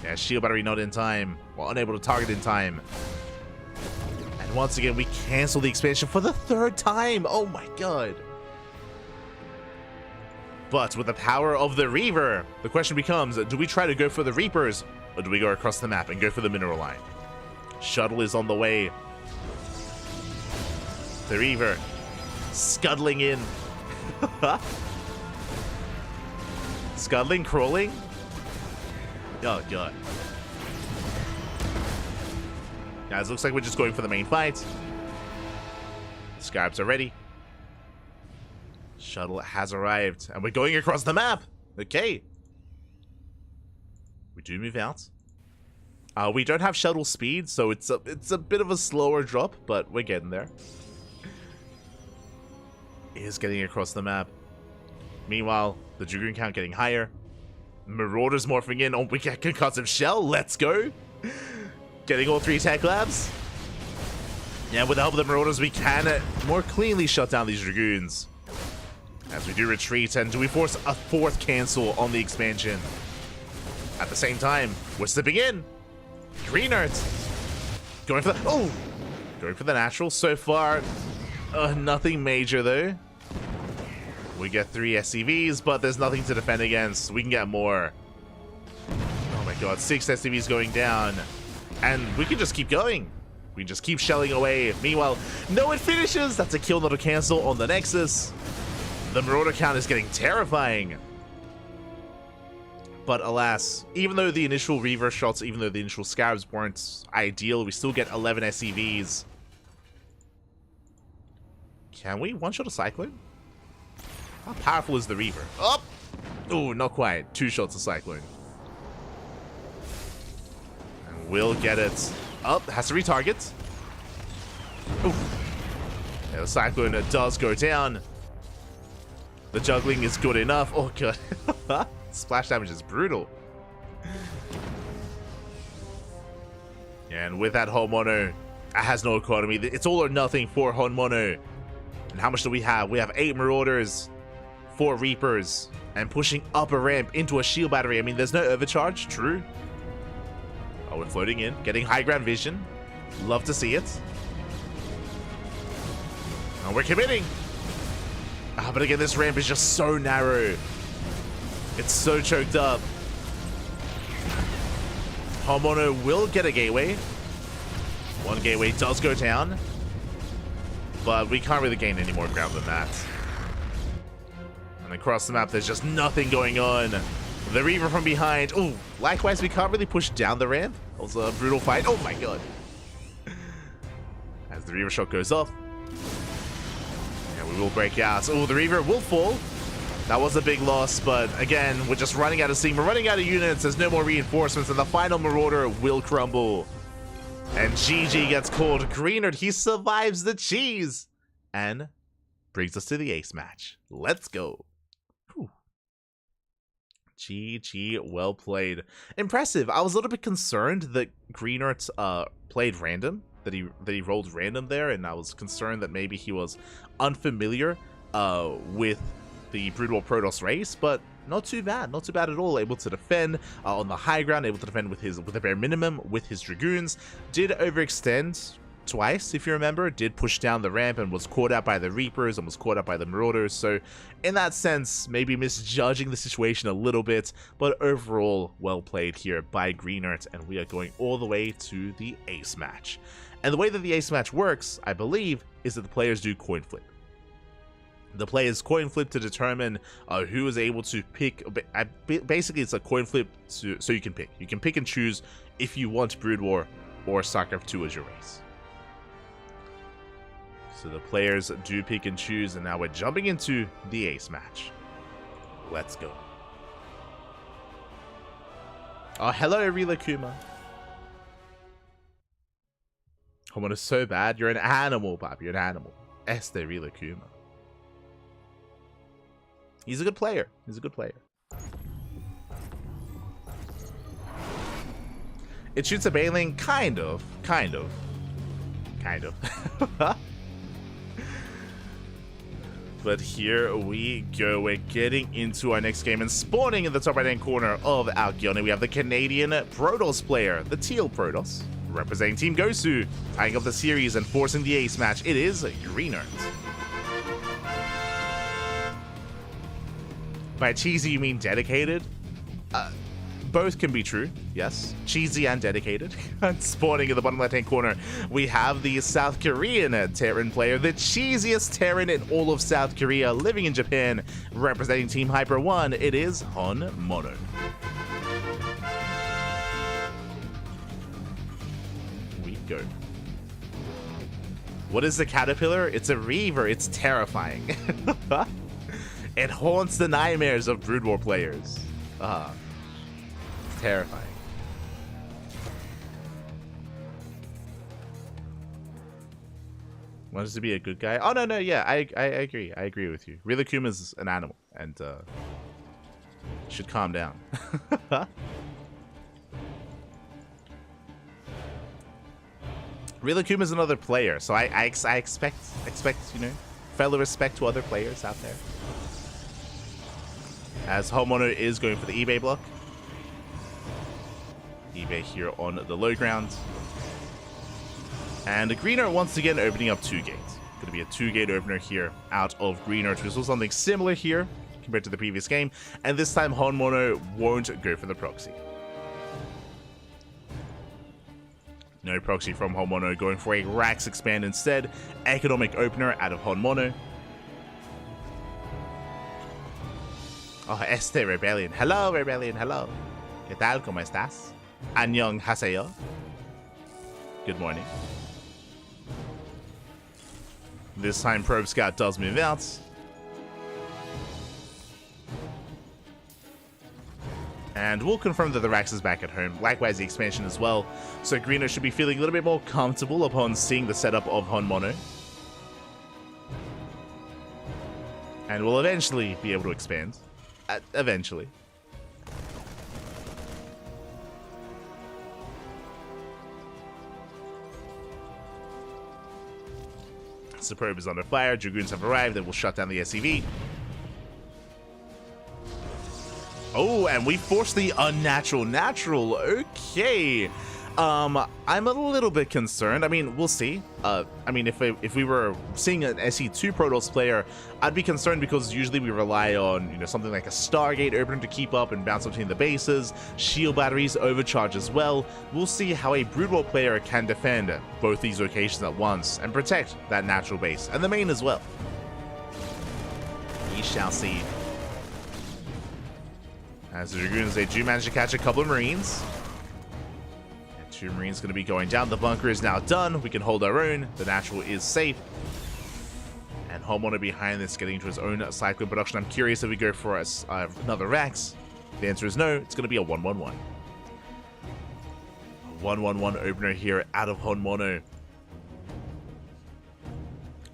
Yeah, shield battery not in time. We're unable to target in time. And once again, we cancel the expansion for the 3rd time. Oh my god. But with the power of the Reaver, the question becomes, do we try to go for the Reapers, or do we go across the map and go for the mineral line? Shuttle is on the way. The Reaver scuttling in. Scuttling, crawling. Oh god. Guys, looks like we're just going for the main fight. Scarabs are ready. Shuttle has arrived, and we're going across the map. Okay. We do move out. We don't have shuttle speed, so it's a bit of a slower drop, but we're getting there. It is getting across the map. Meanwhile, the Dragoon count getting higher. Marauders morphing in. Oh, we get concussive shell. Let's go. Getting all 3 tech labs. Yeah, with the help of the Marauders, we can more cleanly shut down these Dragoons. As we do retreat, and do we force a 4th cancel on the expansion? At the same time, we're slipping in. Green earth. Going for the... Oh! Going for the natural so far. Nothing major, though. We get 3 SCVs, but there's nothing to defend against. We can get more. Oh my god, 6 SCVs going down. And we can just keep going. We can just keep shelling away. Meanwhile, no, it finishes! That's a kill, not a cancel on the Nexus. The Marauder count is getting terrifying. But alas, even though the initial Reaver shots, even though the initial Scarabs weren't ideal, we still get 11 SCVs. Can we one-shot a Cyclone? How powerful is the Reaver? Oh! Oh, not quite. 2 shots of Cyclone. And we'll get it. Oh, has to retarget. Oh. Yeah, the Cyclone does go down. The juggling is good enough. Oh, god. Splash damage is brutal. And with that Honmono, it has no economy. It's all or nothing for Honmono. And how much do we have? We have 8 Marauders, 4 Reapers and pushing up a ramp into a shield battery. I mean, there's no overcharge, true. Oh, we're floating in, getting high ground vision. Love to see it. And we're committing. But again, this ramp is just so narrow. It's so choked up. Homono will get a gateway. One gateway does go down. But we can't really gain any more ground than that. And across the map, there's just nothing going on. The Reaver from behind. Oh, likewise, we can't really push down the ramp. That was a brutal fight. Oh my god. As the Reaver shot goes off. And we will break out. Oh, the Reaver will fall. That was a big loss, but again, we're just running out of steam. We're running out of units. There's no more reinforcements, and the final Marauder will crumble. And GG gets called. Greenard, he survives the cheese. And brings us to the ace match. Let's go. Whew. GG, well played. Impressive. I was a little bit concerned that Greenard played random. That he rolled random there, and I was concerned that maybe he was unfamiliar with the Brood War Protoss race, but not too bad at all. Able to defend on the high ground, able to defend with the bare minimum with his Dragoons. Did overextend twice, if you remember. Did push down the ramp and was caught out by the Reapers and was caught out by the Marauders. So in that sense, maybe misjudging the situation a little bit, but overall well played here by Greenert, and we are going all the way to the ace match. And the way that the ace match works, I believe, is that the players do coin flip. The players coin flip to determine who is able to pick. Basically, it's a coin flip so you can pick. You can pick and choose if you want Brood War or StarCraft 2 as your race. So the players do pick and choose, and now we're jumping into the ace match. Let's go. Oh, hello, Rila Kuma. Homo is so bad. You're an animal, Bob. You're an animal. Este Rila Kuma. He's a good player. He's a good player. It shoots a Baneling, kind of. But here we go. We're getting into our next game, and spawning in the top right-hand corner of Alkione, we have the Canadian Protoss player, the Teal Protoss, representing Team Gosu, tying up the series and forcing the ace match. It is Greenert. By cheesy, you mean dedicated? Both can be true, yes. Cheesy and dedicated. And spawning in the bottom left-hand corner, we have the South Korean Terran player, the cheesiest Terran in all of South Korea, living in Japan, representing Team Hyper 1. It is Hon Mono. We go. What is the caterpillar? It's a Reaver. It's terrifying. It haunts the nightmares of Brood War players. It's terrifying. Wants to be a good guy? Oh, no, yeah, I agree. I agree with you. Rilakuma is an animal, and should calm down. Rilakuma is another player, so I expect, you know, fellow respect to other players out there. As Homeowner is going for the eBay block. eBay here on the low ground. And the Greener once again opening up 2 gates. Going to be a 2-gate opener here out of Greener. We saw something similar here compared to the previous game. And this time Honmono won't go for the proxy. No proxy from Honmono, going for a Rax expand instead. Economic opener out of Honmono. Oh, este Rebellion. Hello, Rebellion. Hello. ¿Qué tal? ¿Cómo estás? Annyeong haseyo. Good morning. This time Probe Scout does move out. And we'll confirm that the Rax is back at home. Likewise, the expansion as well. So Greener should be feeling a little bit more comfortable upon seeing the setup of Honmono. And we'll eventually be able to expand. Eventually. So Probe is under fire. Dragoons have arrived. They will shut down the SCV. Oh, and we forced the unnatural natural. Okay. I'm a little bit concerned. I mean, we'll see. I mean, if we were seeing an SE2 Protoss player, I'd be concerned because usually we rely on, you know, something like a Stargate opener to keep up and bounce between the bases, shield batteries, overcharge as well. We'll see how a Brood War player can defend both these locations at once and protect that natural base and the main as well. We shall see. As the Dragoons, they do manage to catch a couple of Marines. Two Marines going to be going down. The bunker is now done. We can hold our own. The natural is safe. And Homeowner behind this getting into his own cyclone production. I'm curious if we go for another Rex. The answer is no. It's going to be a 1-1-1. A 1-1-1 opener here out of Honmono.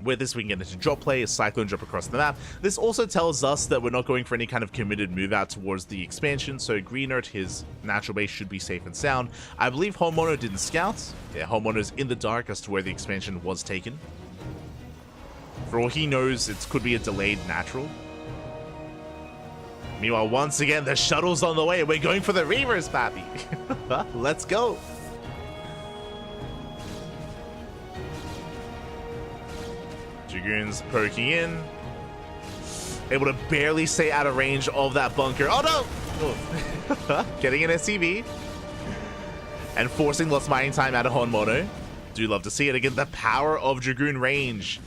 With this, we can get into drop play, a cyclone drop across the map. This also tells us that we're not going for any kind of committed move out towards the expansion, so Green Earth, his natural base, should be safe and sound. I believe Homemono didn't scout. Yeah, Homemono's in the dark as to where the expansion was taken. For all he knows, it could be a delayed natural. Meanwhile, once again, the shuttle's on the way. We're going for the Reavers, Pappy. Let's go. Dragoons poking in. Able to barely stay out of range of that bunker. Oh no! Oh. Getting an SCV. And forcing lost mining time out of Honmono. Do love to see it again. The power of Dragoon range.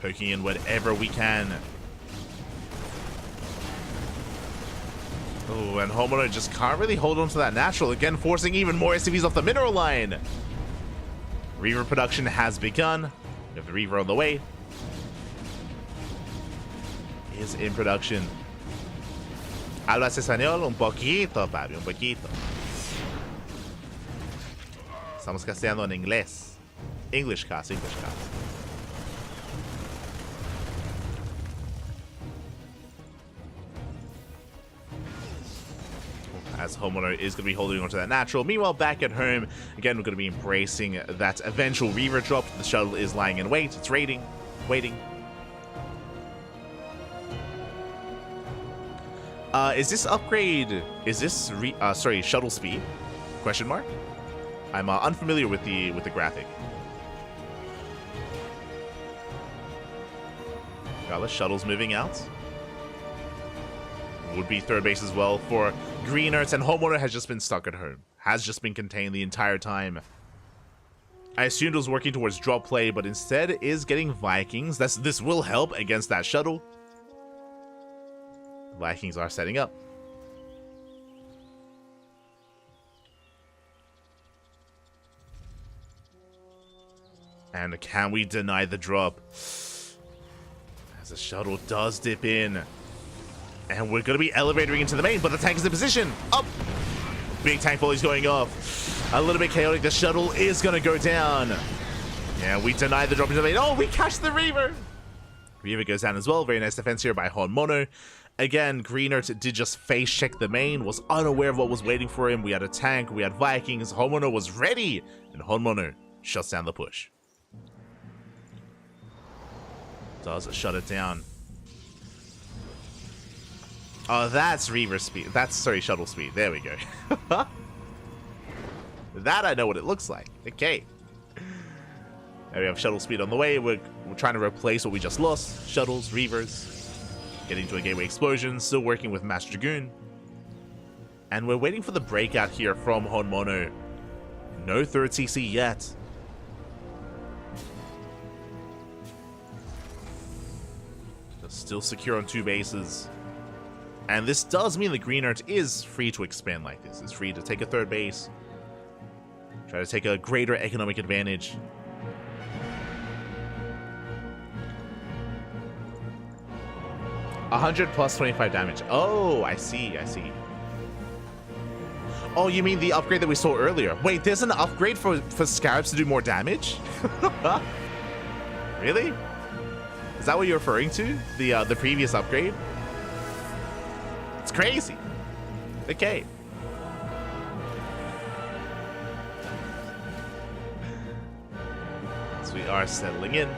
Poking in whatever we can. Oh, and Honmono just can't really hold on to that natural. Again, forcing even more SCVs off the mineral line. Reaver production has begun. We have the Reaver on the way. Is in production. Hablas español? Un poquito, papi, un poquito. Estamos casteando en inglés. English cast, English cast. As Homeowner is going to be holding onto that natural. Meanwhile, back at home, again, we're going to be embracing that eventual Reaver drop. The shuttle is lying in wait. It's waiting. Is this upgrade? Is this shuttle speed? Question mark. I'm unfamiliar with the graphic. Got the shuttles moving out. Would be third base as well for Green Earths, and Homeowner has just been stuck at home. Has just been contained the entire time. I assumed it was working towards drop play, but instead is getting Vikings. This will help against that shuttle. Vikings are setting up. And can we deny the drop? As the shuttle does dip in. And we're going to be elevating into the main, but the tank is in position. Up! Big tank volley's going off. A little bit chaotic. The shuttle is going to go down. Yeah, we deny the drop into the main. Oh, we catch the Reaver! Reaver goes down as well. Very nice defense here by Honmono. Again, Green Earth did just face check the main. Was unaware of what was waiting for him. We had a tank. We had Vikings. Honmono was ready. And Honmono shuts down the push. Does shut it down. Oh, that's Reaver speed. That's, sorry, shuttle speed. There we go. That I know what it looks like. Okay. There we have shuttle speed on the way. We're trying to replace what we just lost. Shuttles, Reavers. Getting to a gateway explosion. Still working with Mass Dragoon. And we're waiting for the breakout here from Honmono. No third CC yet. Still secure on two bases. And this does mean the Green Earth is free to expand like this. It's free to take a third base. Try to take a greater economic advantage. $100 plus 25 damage. Oh, I see. Oh, you mean the upgrade that we saw earlier? Wait, there's an upgrade for Scarabs to do more damage? Really? Is that what you're referring to? The previous upgrade? It's crazy. Okay. So we are settling in.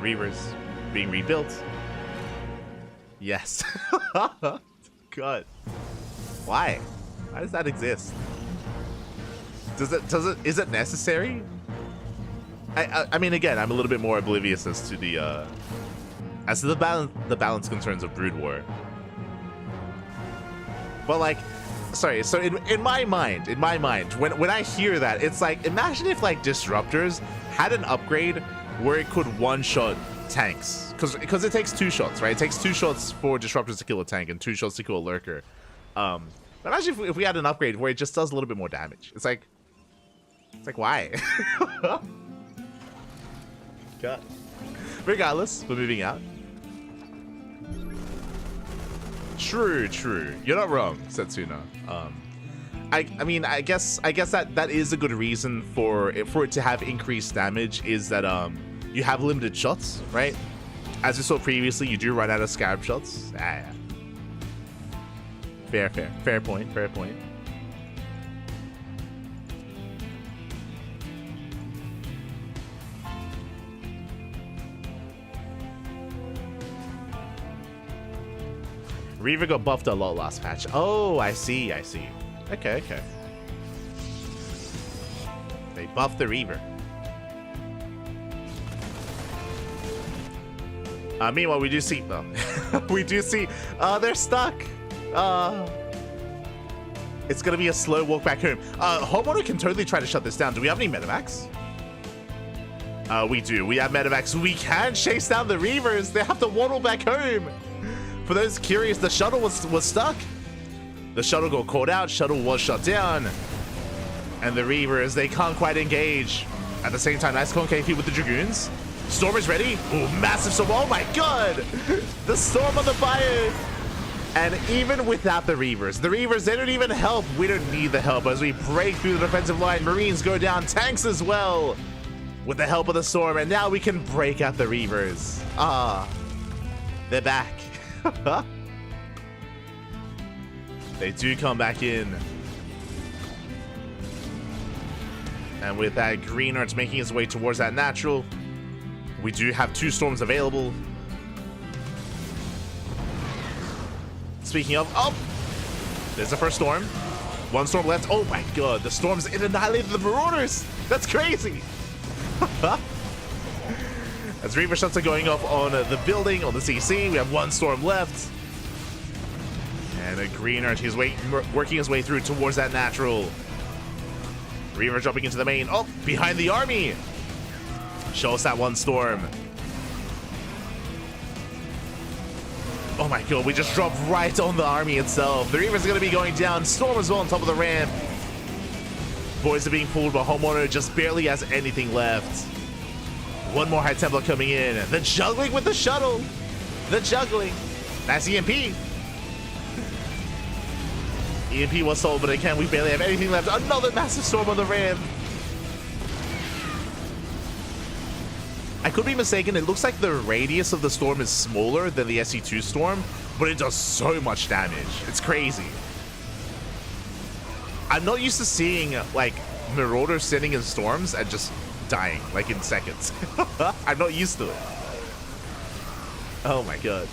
Reavers being rebuilt. Yes. God. Why? Why does that exist? Is it necessary? I mean, again, I'm a little bit more oblivious as to the balance concerns of Brood War. But like, sorry, so in my mind, when I hear that, it's like, imagine if like Disruptors had an upgrade where it could one-shot tanks, because it takes 2 shots, right? It takes 2 shots for Disruptors to kill a tank and 2 shots to kill a Lurker. But imagine if we had an upgrade where it just does a little bit more damage. It's like why? God. Regardless, we're moving out. True. You're not wrong, Setsuna. I mean, I guess that is a good reason for it to have increased damage, is that you have limited shots, right? As we saw previously, you do run out of Scarab shots. Yeah. Fair point. Reaver got buffed a lot last patch. Oh, I see. Okay. They buffed the Reaver. Meanwhile, we do see, though. They're stuck. It's gonna be a slow walk back home. Homeowner can totally try to shut this down. Do we have any medevacs? We do. We have medevacs. We can chase down the Reavers. They have to waddle back home. For those curious, the shuttle was stuck. The shuttle got caught out. Shuttle was shut down. And the Reavers, they can't quite engage. At the same time, nice CranKy with the Dragoons. Storm is ready. Ooh, massive storm. Oh my god. The storm on the fire. And even without the Reavers, they don't even help. We don't need the help as we break through the defensive line. Marines go down. Tanks as well. With the help of the storm. And now we can break out the Reavers. They're back. They do come back in. And with that, Greenheart's making his way towards that natural. We do have 2 storms available. Speaking of, oh! There's the first storm. 1 storm left. Oh my god, the storms, it annihilated the Marauders! That's crazy! As Reaver shots are going off on the building, on the CC, we have 1 storm left. And a Greenheart, he's working his way through towards that natural. Reaver jumping into the main. Oh, behind the army. Show us that 1 storm. Oh my god, we just dropped right on the army itself. The Reaver's going to be going down. Storm as well on top of the ramp. Boys are being pulled, but Homeowner just barely has anything left. 1 more High Templar coming in. The juggling with the shuttle. The juggling. That's EMP. EMP was sold, but again, we barely have anything left. Another massive storm on the ramp. I could be mistaken. It looks like the radius of the storm is smaller than the SC2 storm, but it does so much damage. It's crazy. I'm not used to seeing, like, Marauders sitting in storms and just dying, like, in seconds. I'm not used to it. Oh my god.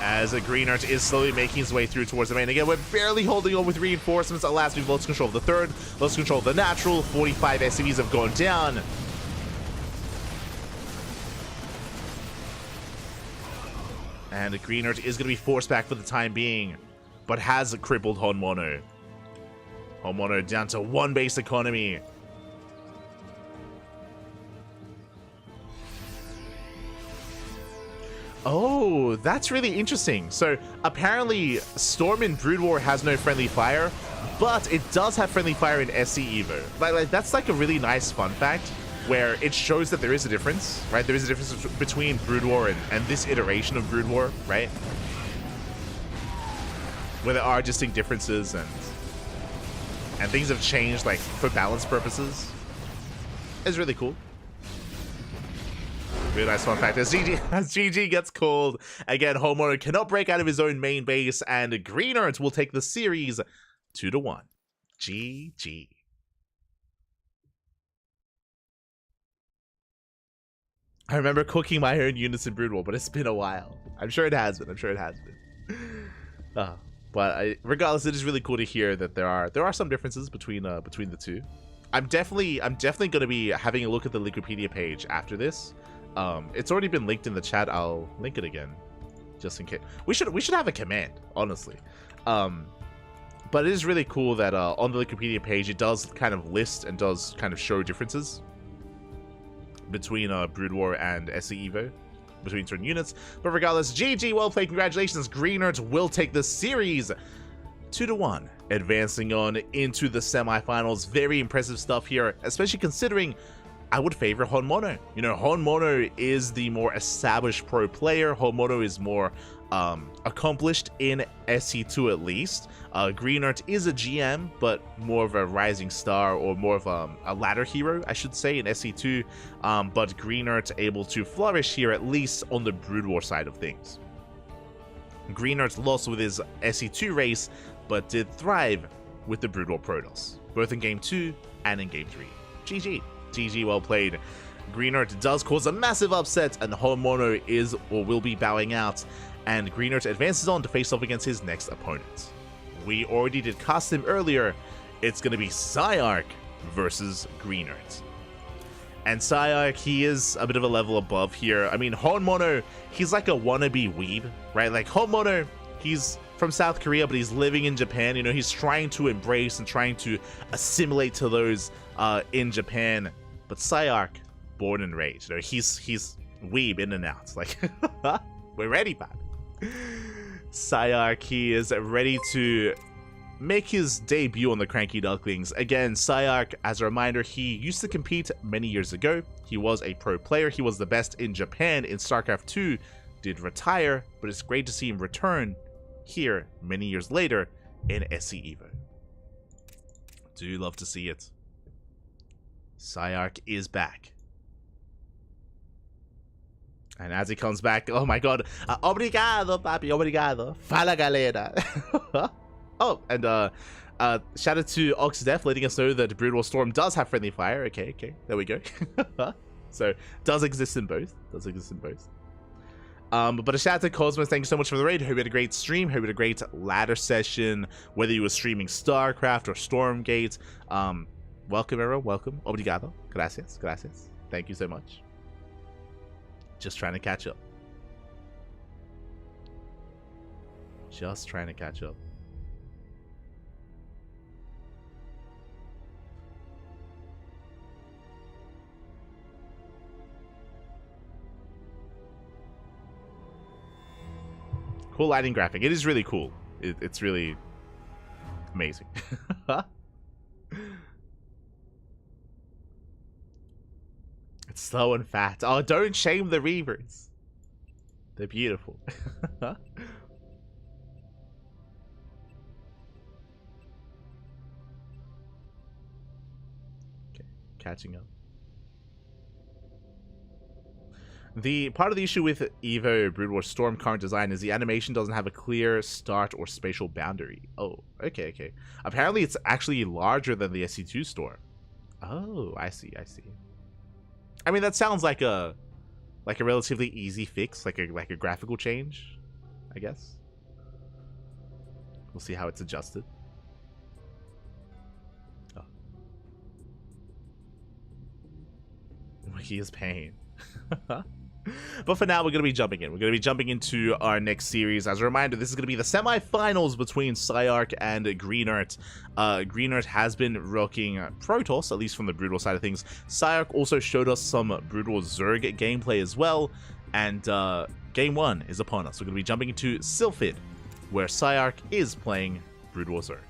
As a Greenheart is slowly making his way through towards the main. Again, we're barely holding on with reinforcements. Alas, we've lost control of the 3rd, lost control of the natural. 45 SCVs have gone down. And the Greenheart is going to be forced back for the time being, but has crippled Honmono. Honmono down to 1 base economy. Oh, that's really interesting. So apparently Storm in Brood War has no friendly fire, but it does have friendly fire in SC Evo. Like that's like a really nice fun fact where it shows that there is a difference, right? There is a difference between Brood War and this iteration of Brood War, right? Where there are distinct differences and things have changed, like, for balance purposes. It's really cool. Really nice fun fact. As GG gets called, again, Homeowner cannot break out of his own main base, and Greenheart will take the series 2-1. GG. I remember cooking my own units in Brood War, but it's been a while. I'm sure it has been. I'm sure it has been. Regardless, it is really cool to hear that there are some differences between the two. I'm definitely going to be having a look at the Wikipedia page after this. It's already been linked in the chat. I'll link it again, just in case. We should have a command, honestly. But it is really cool that on the Wikipedia page it does kind of list and does kind of show differences between Brood War and SE Evo, between certain units. But regardless, GG, well played, congratulations. Greenert will take the series 2-1, advancing on into the semifinals. Very impressive stuff here, especially considering I would favor Honmono. You know, Honmono is the more established pro player. Honmono is more accomplished in SE2 at least. Greenert is a GM, but more of a rising star, or more of a ladder hero, I should say, in SE2. But Greenert able to flourish here, at least on the Brood War side of things. Greenert lost with his SE2 race, but did thrive with the Brood War Protoss, both in Game 2 and in Game 3. GG. GG, well played. Greenert does cause a massive upset, and Honmono is or will be bowing out, and Greenert advances on to face off against his next opponent. We already did cast him earlier. It's going to be Psyarch versus Greenert. And Psyarch, he is a bit of a level above here. I mean, Honmono, he's like a wannabe weeb, right? Like, Honmono, he's from South Korea, but he's living in Japan. You know, he's trying to embrace and trying to assimilate to those in Japan. But Psyarch, born and raised. You know, he's weeb in and out. Like, we're ready, man. Psyarch, he is ready to make his debut on the CranKy Ducklings. Again, Psyarch, as a reminder, he used to compete many years ago. He was a pro player. He was the best in Japan in StarCraft 2. Did retire, but it's great to see him return here many years later in SE Evo. Do love to see it. Psyarch is back. And as he comes back, oh my god, obrigado, papi, obrigado. Fala, galera. Oh, and shout out to Oxdef letting us know that Brood War Storm does have friendly fire. Okay, there we go. So, does exist in both. But a shout out to Cosmos, thank you so much for the raid. Hope you had a great stream, hope you had a great ladder session, whether you were streaming StarCraft or Stormgate. Welcome, everyone, welcome. Obrigado. Gracias. Thank you so much. Just trying to catch up. Cool lighting graphic. It is really cool. It's really amazing. It's slow and fat. Oh, don't shame the Reavers. They're beautiful. Okay, catching up. The part of the issue with Evo Brood War Storm current design is the animation doesn't have a clear start or spatial boundary. Oh, okay. Apparently it's actually larger than the SC2 Storm. Oh, I see. I mean, that sounds like a relatively easy fix, like a graphical change, I guess. We'll see how it's adjusted. Oh. He is pain. But for now, we're going to be jumping in. We're going to be jumping into our next series. As a reminder, this is going to be the semifinals between Psyarch and Greenert. Greenert has been rocking Protoss, at least from the Brood War side of things. Psyarch also showed us some Brood War Zerg gameplay as well. And Game 1 is upon us. We're going to be jumping into Sylphid, where Psyarch is playing Brood War Zerg.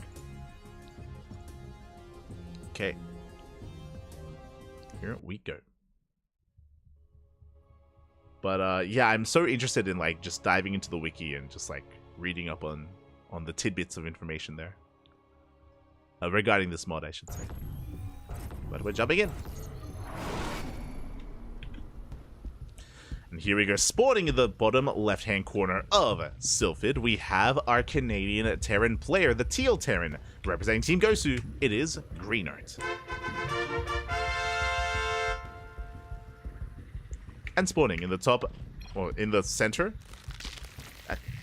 Okay. Here we go. But yeah, I'm so interested in like just diving into the wiki and just like reading up on the tidbits of information there regarding this mod, I should say. But we're jumping in. And here we go, spawning in the bottom left-hand corner of Sylphid, we have our Canadian Terran player, the Teal Terran. Representing Team Gosu, it is Greenert. and spawning in the top, or in the center,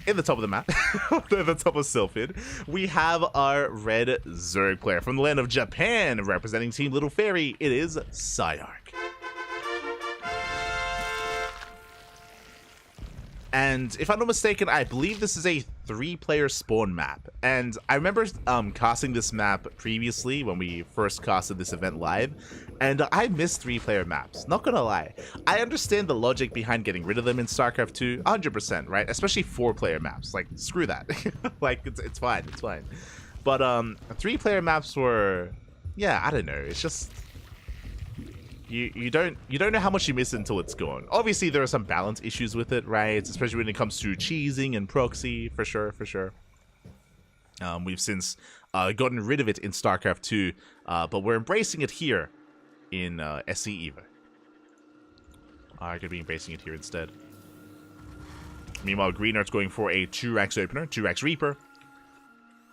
in the top of the map, at the top of Sylphid, we have our red Zerg player from the land of Japan, representing Team Little Fairy. It is Psyark. And if I'm not mistaken, I believe this is a 3-player spawn map. And I remember casting this map previously when we first casted this event live, and I miss 3-player maps, not gonna lie. I understand the logic behind getting rid of them in StarCraft 2, 100%, right? Especially 4-player maps, like, screw that. Like, it's fine, it's fine. But 3-player maps were, yeah, I don't know, it's just... You don't know how much you miss until it's gone. Obviously, there are some balance issues with it, right? Especially when it comes to cheesing and proxy, for sure, for sure. We've since gotten rid of it in StarCraft 2, but we're embracing it here in SC EVO. I could be embracing it here instead. Meanwhile, Greenart's going for a 2-Rax opener, 2-Rax Reaper.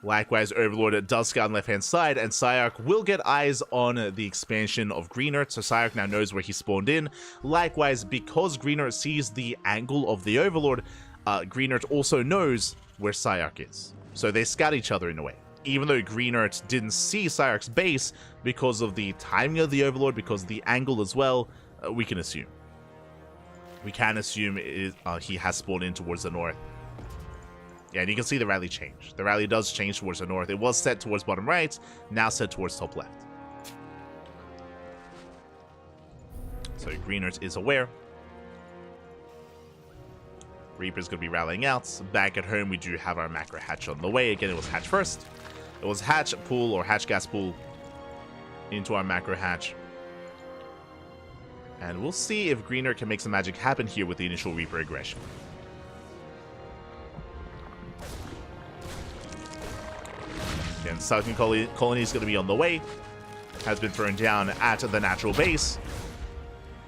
Likewise, Overlord does scout on the left-hand side, and Psyark will get eyes on the expansion of Greenart, so Psyark now knows where he spawned in. Likewise, because Greenart sees the angle of the Overlord, Greenart also knows where Psyark is. So they scout each other in a way. Even though Greenart didn't see Psyark's base because of the timing of the Overlord, because of the angle as well, we can assume. We can assume he has spawned in towards the north. Yeah, and you can see the rally change. The rally does change towards the north. It was set towards bottom right, now set towards top left. So Greenart is aware. Reaper's going to be rallying out. Back at home, we do have our macro hatch on the way. Again, it was hatch first. It was hatch pool or hatch gas pool into our macro hatch. And we'll see if Greenart can make some magic happen here with the initial Reaper aggression. Again, Sunken Colony is going to be on the way. Has been thrown down at the natural base.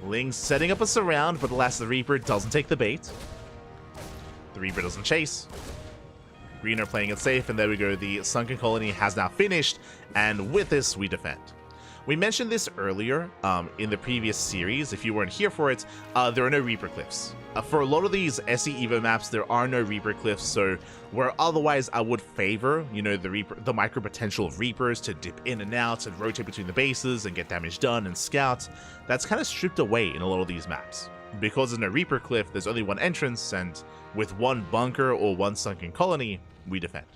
Ling's setting up a surround, but alas, the Reaper doesn't take the bait. The Reaper doesn't chase. Greenart playing it safe, and there we go. The Sunken Colony has now finished, and with this, we defend. We mentioned this earlier in the previous series. If you weren't here for it, there are no Reaper cliffs. For a lot of these SE Evo maps, there are no Reaper cliffs, so where otherwise I would favor, you know, the micro potential of Reapers to dip in and out and rotate between the bases and get damage done and scout, that's kind of stripped away in a lot of these maps. Because there's no Reaper cliff, there's only one entrance, and with one bunker or one Sunken Colony, we defend.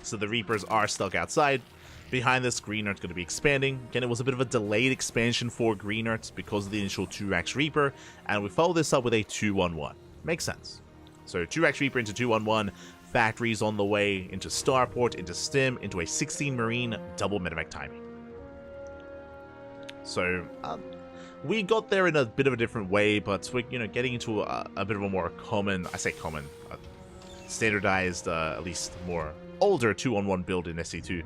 So the Reapers are stuck outside. Behind this, Greenart's going to be expanding. Again, it was a bit of a delayed expansion for Greenart because of the initial 2-Rax Reaper, and we follow this up with a 2-1-1. Makes sense. So 2-Rax Reaper into 2-1-1, factories on the way, into Starport, into Stim, into a 16 Marine, double medevac timing. So, we got there in a bit of a different way, but we're, you know, getting into a bit of a more common, I say common, standardized, at least more older 2-on-1 build in SC2.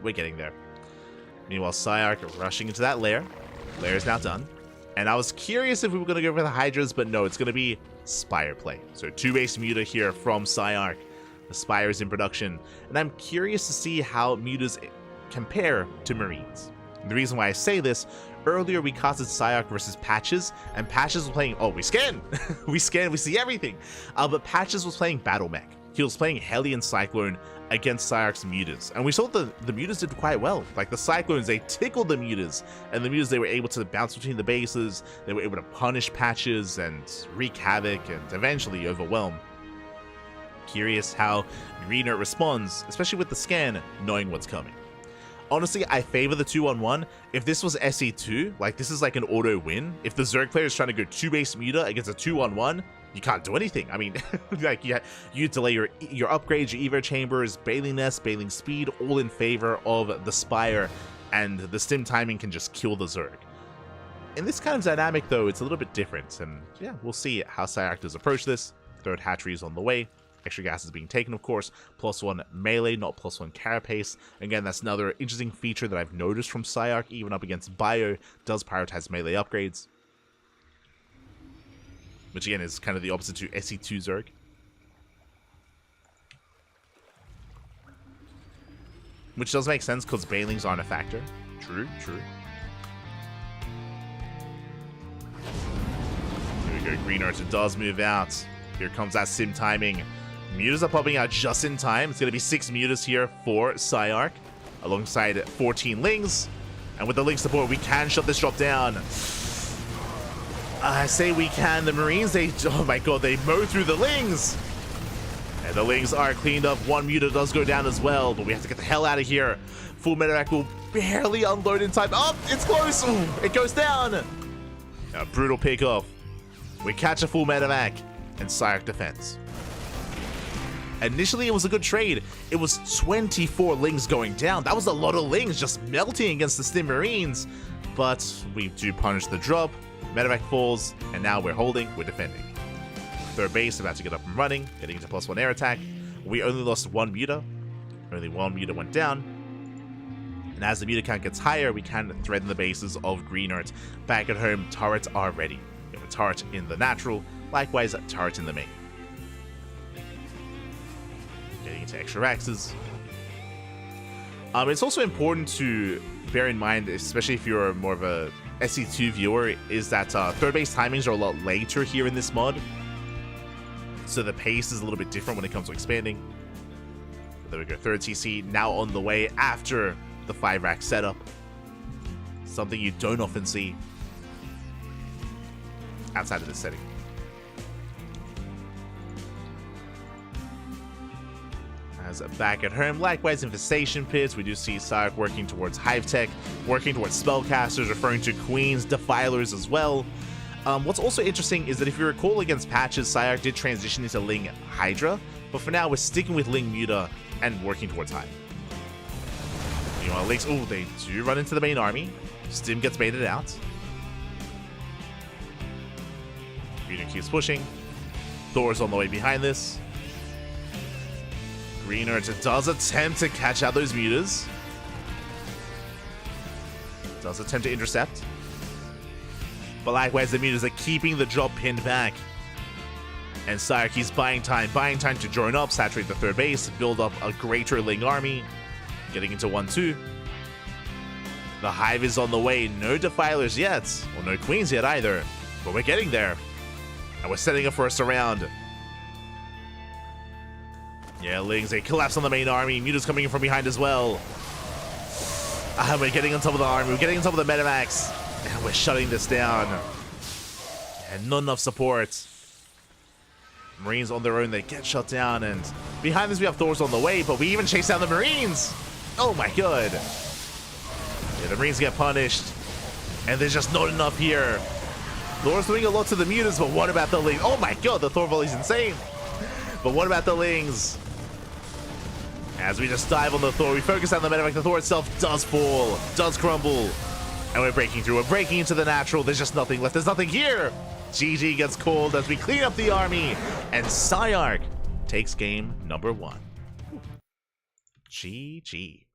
We're getting there. Meanwhile, Psyark rushing into that lair. Lair is now done. And I was curious if we were going to go for the Hydras, but no, it's going to be Spire play. So 2-base Muta here from Psyark. The Spire is in production. And I'm curious to see how Mutas compare to Marines. The reason why I say this, earlier we casted Psyark versus Patches, and Patches was playing, oh, we scan! we scan, we see everything! But Patches was playing Battle Mech. He was playing Hellion Cyclone against Psyark's Mutas. And we saw the Mutas did quite well. Like, the Cyclones, they tickled the Mutas. And the Mutas, they were able to bounce between the bases. They were able to punish Patches and wreak havoc and eventually overwhelm. Curious how Greenart responds, especially with the scan, knowing what's coming. Honestly, I favor the 2-on-1. If this was SE2, like, this is like an auto win. If the Zerg player is trying to go 2-base Muta against a 2-on-1, you can't do anything. I mean, like, you delay your upgrades, your Evo Chambers, Bailing Nest, Bailing Speed, all in favor of the Spire, and the Stim timing can just kill the Zerg. In this kind of dynamic, though, it's a little bit different, and yeah, we'll see how Psyark does approach this. Third hatchery is on the way. Extra gas is being taken, of course. +1 melee, not +1 carapace. Again, that's another interesting feature that I've noticed from Psyark, even up against Bio, does prioritize melee upgrades. Which again is kind of the opposite to SE2 Zerg. Which does make sense because Bailings aren't a factor. True, true. we go. Green Earth does move out. Here comes that sim timing. Mutas are popping out just in time. It's going to be 6 mutas here for Psyark, alongside 14 Lings. And with the Ling support, we can shut this drop down. I say we can. The Marines, oh my god, they mow through the Lings. And the Lings are cleaned up. 1 muta does go down as well, but we have to get the hell out of here. Full medevac will barely unload in time. Oh, it's close. Ooh, it goes down. A brutal pick off. We catch a full medevac, and Psyark defends. Initially, it was a good trade. It was 24 Lings going down. That was a lot of Lings just melting against the Stim Marines. But we do punish the drop. Medevac falls, and now we're holding, we're defending. Third base about to get up and running, getting into +1 air attack. We only lost 1 muta. Only 1 muta went down. And as the muta count gets higher, we can threaten the bases of Green Earth. Back at home, turrets are ready. We have a turret in the natural, likewise a turret in the main. Getting into extra axes. It's also important to bear in mind, especially if you're more of a SC2 viewer, is that third base timings are a lot later here in this mod. So the pace is a little bit different when it comes to expanding. But there we go, third TC now on the way after the 5-rack setup. Something you don't often see outside of this setting. As back at home, likewise Infestation Pits, we do see Psyark working towards Hive Tech, working towards Spellcasters, referring to Queens, Defilers as well. What's also interesting is that if you recall against patches, Psyark did transition into Ling Hydra, but for now we're sticking with Ling Muta and working towards Hive. Meanwhile, Lings, oh, they do run into the main army. Stim gets baited out. Muta keeps pushing. Thor's on the way behind this. Green Earth does attempt to catch out those mutas. Does attempt to intercept. But likewise, the mutas are keeping the drop pinned back. And Psyark keeps buying time to drone up, saturate the third base, build up a greater Ling army. Getting into 1-2. The Hive is on the way. No Defilers yet. Or no Queens yet either. But we're getting there. And we're setting up for a surround. Yeah, Lings, they collapse on the main army. Muta's coming in from behind as well. We're getting on top of the army. We're getting on top of the Medivacs. And we're shutting this down. And not enough support. Marines on their own, they get shut down. And behind this, we have Thor's on the way. But we even chase down the Marines. Oh my god. Yeah, the Marines get punished. And there's just not enough here. Thor's doing a lot to the Mutas, but what about the Lings? Oh my god, the Thor volley's insane. But what about the Lings? As we just dive on the Thor, we focus on the medevac. The Thor itself does fall, does crumble. And we're breaking through. We're breaking into the natural. There's just nothing left. There's nothing here. GG gets called as we clean up the army. And Psyark takes game number 1. GG.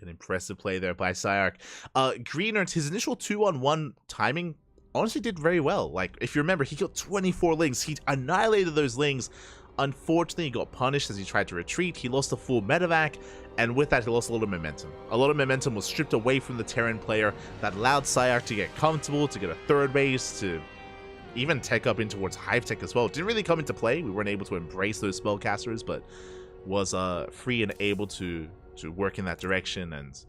An impressive play there by Psyark. Green Earth, his initial 2-on-1 timing honestly did very well. Like, if you remember, he killed 24 Lings. He annihilated those Lings. Unfortunately, he got punished as he tried to retreat. He lost a full medevac, and with that, he lost a lot of momentum. A lot of momentum was stripped away from the Terran player that allowed Psyark to get comfortable, to get a third base, to even tech up in towards Hive Tech as well. Didn't really come into play. We weren't able to embrace those spellcasters, but was free and able to work in that direction. And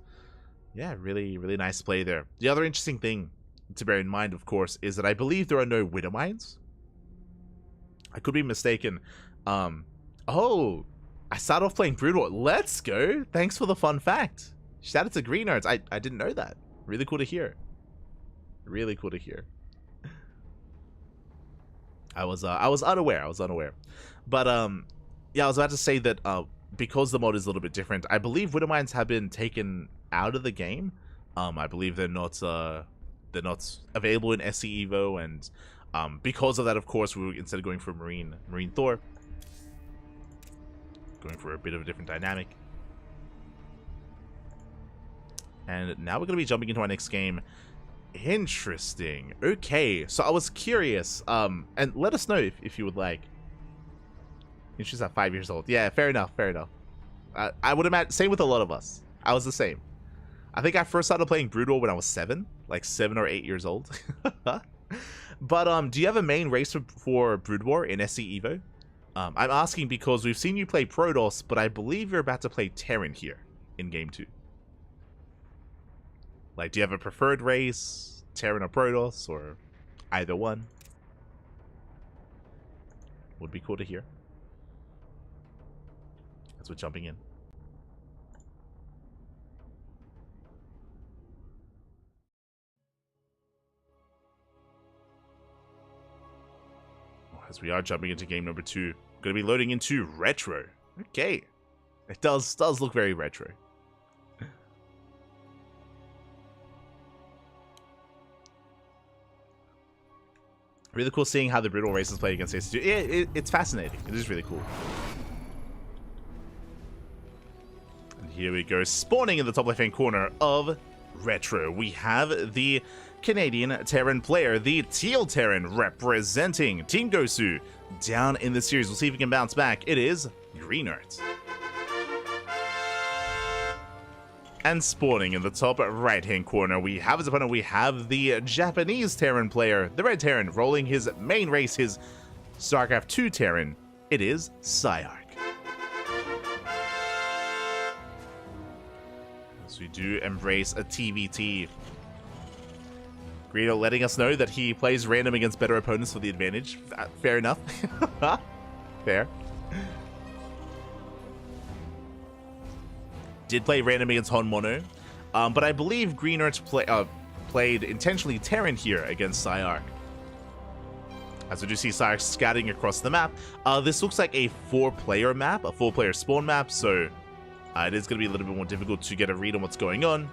yeah, really, really nice play there. The other interesting thing to bear in mind, of course, is that I believe there are no Widow Mines. I could be mistaken. Oh, I started off playing Brood War. Let's go. Thanks for the fun fact. Shout out to Green Earth. I didn't know that. Really cool to hear. Really cool to hear. I was unaware. But yeah, I was about to say that because the mod is a little bit different, I believe Widow Mines have been taken out of the game. I believe they're not available in SC Evo, and because of that, of course, we were, instead of going for Marine Thor, going for a bit of a different dynamic. And now we're going to be jumping into our next game. Interesting. Okay, so I was curious, and let us know if you would like. She's at 5 years old. Yeah, fair enough, fair enough. I would imagine, same with a lot of us. I was the same. I think I first started playing Brood War when I was 7, like 7 or 8 years old. But do you have a main race for Brood War in SC Evo? I'm asking because we've seen you play Protoss, but I believe you're about to play Terran here in Game 2. Like, do you have a preferred race, Terran or Protoss, or either one? Would be cool to hear. As we're jumping in. As we are jumping into game number 2, going to be loading into retro. Okay, it does look very retro. Really cool seeing how the brutal races play against AC2. Yeah, it's fascinating. It is really cool. And here we go, spawning in the top left-hand corner of retro. We have the Canadian Terran player, the Teal Terran, representing Team Gosu. Down in the series, we'll see if we can bounce back. It is Greenert. And spawning in the top right-hand corner, we have his opponent. We have the Japanese Terran player, the Red Terran, rolling his main race, his StarCraft 2 Terran. It is Psyarch. As we do embrace a TVT. Greedo letting us know that he plays random against better opponents for the advantage. Fair enough. Fair. Did play random against Hon Mono, but I believe Greenert played intentionally Terran here against Psyarch. As we do see Psyarch scouting across the map. This looks like a 4-player map, a 4-player spawn map, so it is going to be a little bit more difficult to get a read on what's going on.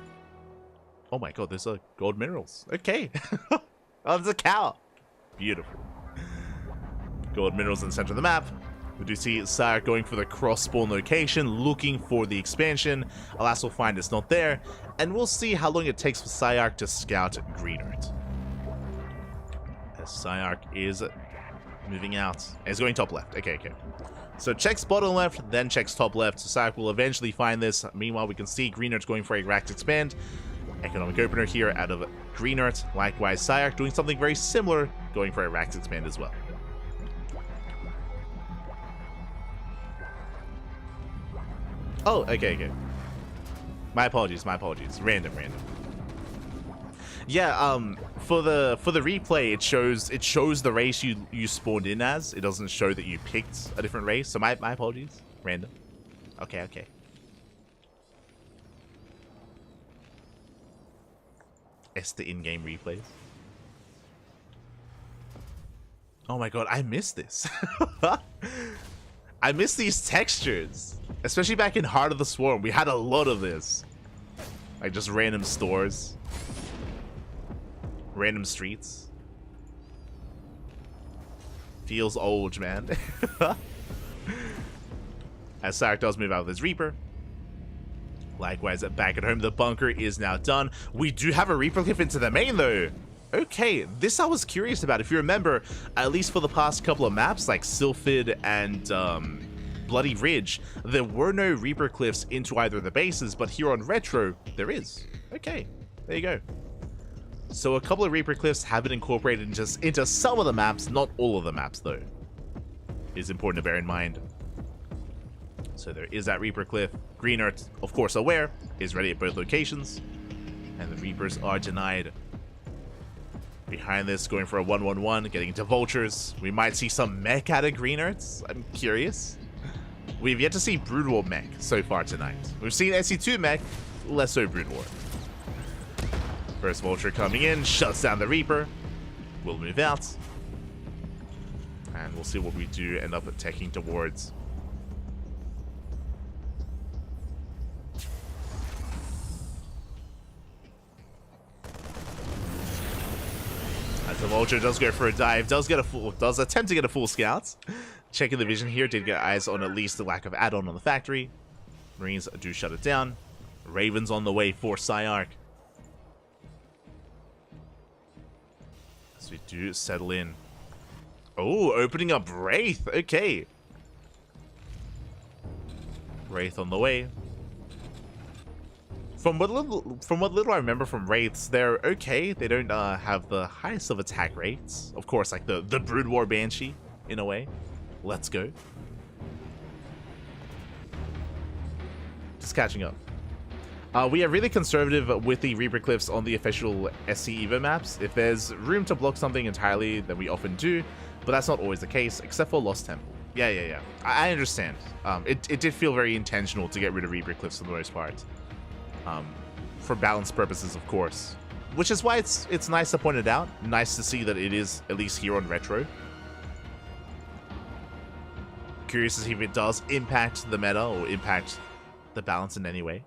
Oh my god, there's gold minerals. Okay. Oh, there's a cow. Beautiful. Gold minerals in the center of the map. We do see Psyarch going for the cross-spawn location, looking for the expansion. Alas, we'll find it's not there. And we'll see how long it takes for Psyarch to scout Greenert. As Psyarch is moving out. And he's going top left. Okay. So checks bottom left, then checks top left. So Psyarch will eventually find this. Meanwhile, we can see Greenert going for a racked expand. Economic opener here out of Greenert. Likewise, Psyarch doing something very similar, going for a racked expand as well. Oh, okay. My apologies. Random. Yeah, for the replay, it shows the race you spawned in as. It doesn't show that you picked a different race. So my apologies. Random. Okay. It's the in-game replays. Oh my god, I missed this. I miss these textures. Especially back in Heart of the Swarm. We had a lot of this. Like just random stores. Random streets. Feels old, man. As Psyarch does move out with his Reaper. Likewise, back at home, the bunker is now done. We do have a Reaper cliff into the main, though. Okay, this I was curious about. If you remember, at least for the past couple of maps, like Sylphid and Bloody Ridge, there were no Reaper cliffs into either of the bases, but here on Retro, there is. Okay, there you go. So a couple of Reaper cliffs have been incorporated into some of the maps, not all of the maps, though. It is important to bear in mind. So there is that Reaper cliff. Greenert, of course aware, is ready at both locations. And the Reapers are denied. Behind this, going for a 1-1-1, getting into Vultures. We might see some mech out of Greenerts. I'm curious. We've yet to see Brood War mech so far tonight. We've seen SC2 mech, less so Brood War. First Vulture coming in, shuts down the Reaper. We'll move out. And we'll see what we do end up attacking towards. As the Vulture does go for a dive, does attempt to get a full scout. Checking the vision here, did get eyes on at least the lack of add-on on the factory. Marines do shut it down. Ravens on the way for Psyarch. As we do settle in. Oh, opening up Wraith. Okay. Wraith on the way. from what little I remember from Wraiths, they're okay. They don't have the highest of attack rates. Of course, like the Brood War Banshee, in a way. Let's go. Just catching up. We are really conservative with the Reaper Cliffs on the official SC Evo maps. If there's room to block something entirely, then we often do, but that's not always the case, except for Lost Temple. Yeah. I understand. It did feel very intentional to get rid of Reaper Cliffs for the most part. For balance purposes, of course. Which is why it's nice to point it out. Nice to see that it is at least here on Retro. Curious to see if it does impact the meta or impact the balance in any way.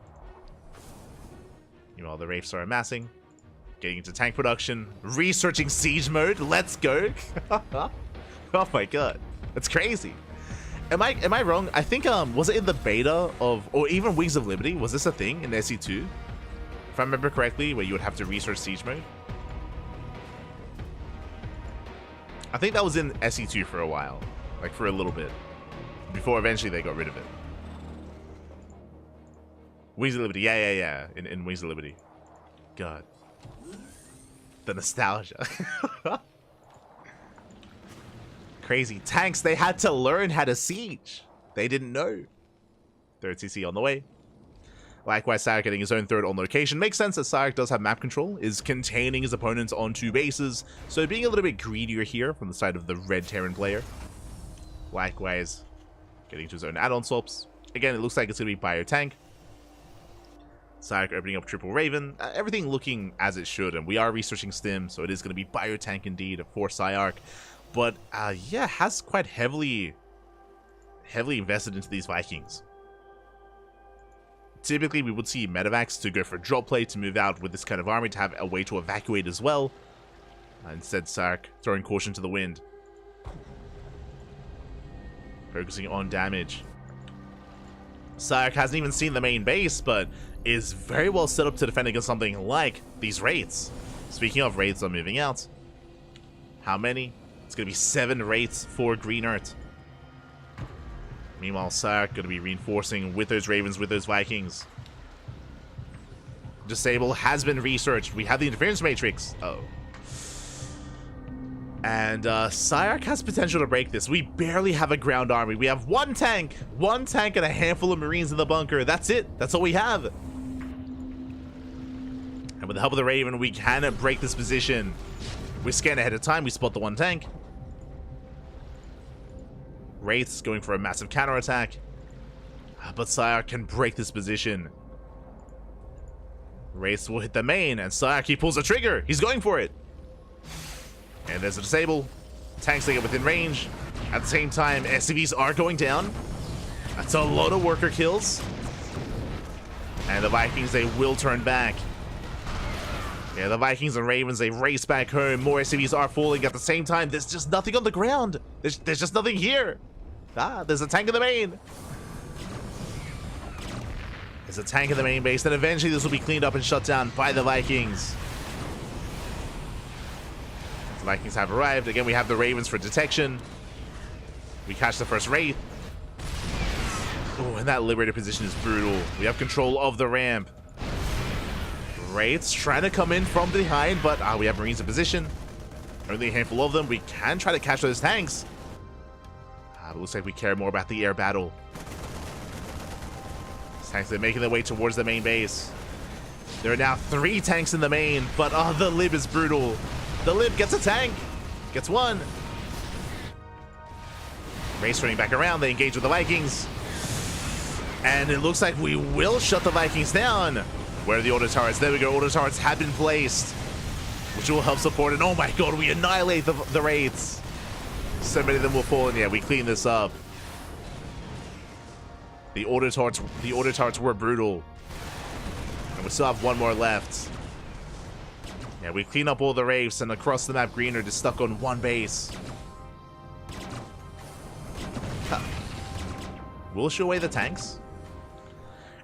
Meanwhile, the Wraiths are amassing, getting into tank production, researching siege mode. Let's go! Oh my god, that's crazy. Am I wrong? I think was it in the beta of, or even Wings of Liberty? Was this a thing in SE2? If I remember correctly, where you would have to research siege mode. I think that was in SE2 for a while, like for a little bit, before eventually they got rid of it. Wings of Liberty, yeah. In Wings of Liberty. God. The nostalgia. Crazy. Tanks, they had to learn how to siege. They didn't know. Third CC on the way. Likewise, Sarek getting his own third on location. Makes sense that Sarek does have map control, is containing his opponents on 2 bases, so being a little bit greedier here from the side of the red Terran player. Likewise, getting to his own add-on swaps. Again, it looks like it's going to be Bio Tank. Sarek opening up Triple Raven. Everything looking as it should, and we are researching Stim, so it is going to be Bio Tank indeed for Sarek. But yeah, has quite heavily invested into these Vikings. Typically, we would see Medivacs to go for drop play to move out with this kind of army to have a way to evacuate as well. Instead, Sarek throwing caution to the wind. Focusing on damage. Sarek hasn't even seen the main base, but is very well set up to defend against something like these Wraiths. Speaking of, Wraiths are moving out. How many? It's going to be 7 Wraiths for Green Earth. Meanwhile, Sarek going to be reinforcing with those Ravens, with those Vikings. Disable has been researched. We have the interference matrix. Oh. And Sarek has potential to break this. We barely have a ground army. We have one tank and a handful of Marines in the bunker. That's it. That's all we have. And with the help of the Raven, we can break this position. We scan ahead of time. We spot the one tank. Wraiths going for a massive counterattack. But Sarek can break this position. Wraiths will hit the main, and Sarek, he pulls the trigger. He's going for it. And there's a disable. Tanks they get within range. At the same time, SCVs are going down. That's a lot of worker kills. And the Vikings, they will turn back. Yeah, the Vikings and Ravens, they race back home. More SCVs are falling at the same time. There's just nothing on the ground. There's just nothing here. There's a tank in the main. There's a tank in the main base. Then eventually this will be cleaned up and shut down by the Vikings. The Vikings have arrived. Again, we have the Ravens for detection. We catch the first Wraith. Oh, and that liberated position is brutal. We have control of the ramp. Wraiths trying to come in from behind, but we have Marines in position. Only a handful of them. We can try to catch those tanks. But it looks like we care more about the air battle. These tanks are making their way towards the main base. There are now 3 tanks in the main, but the lib is brutal. The lib gets a tank. Gets one. Race running back around. They engage with the Vikings. And it looks like we will shut the Vikings down. Where are the auto turrets? There we go. Auto turrets have been placed, which will help support it. Oh my god, we annihilate the Wraiths. So many of them will fall in. Yeah, we clean this up. The auto turrets were brutal. And we still have one more left. Yeah, we clean up all the Wraiths, and across the map, Green are just stuck on one base. We'll show away the tanks.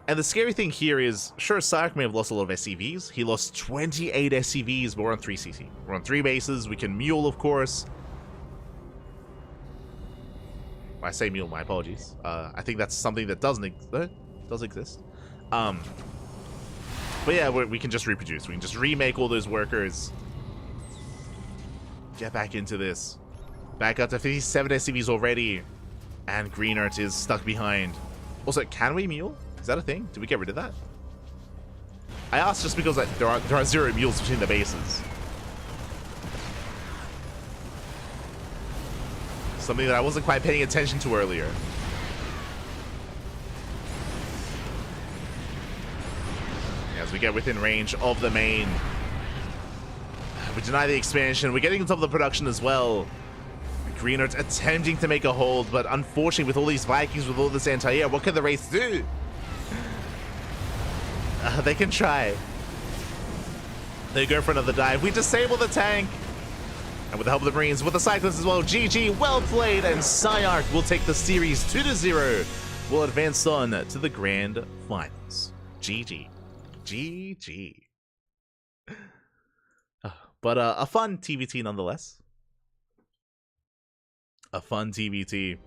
And the scary thing here is, sure, Sarek may have lost a lot of SCVs. He lost 28 SCVs, but we're on 3 CC. We're on 3 bases. We can mule, of course. I say mule, my apologies. I think that's something that does exist. But yeah, we can just reproduce. We can just remake all those workers. Get back into this. Back up to 57 SCVs already. And Green Earth is stuck behind. Also, can we mule? Is that a thing? Did we get rid of that? I asked just because there are 0 mules between the bases. Something that I wasn't quite paying attention to earlier. As we get within range of the main. We deny the expansion. We're getting on top of the production as well. Green Earth attempting to make a hold, but unfortunately with all these Vikings, with all this anti-air, what can the Wraiths do? They can try. They go for another dive. We disable the tank. And with the help of the Marines, with the Cyclists as well, GG, well played, and Psyarch will take the series 2-0. We'll advance on to the grand finals. GG. GG. But a fun TBT nonetheless. A fun TBT.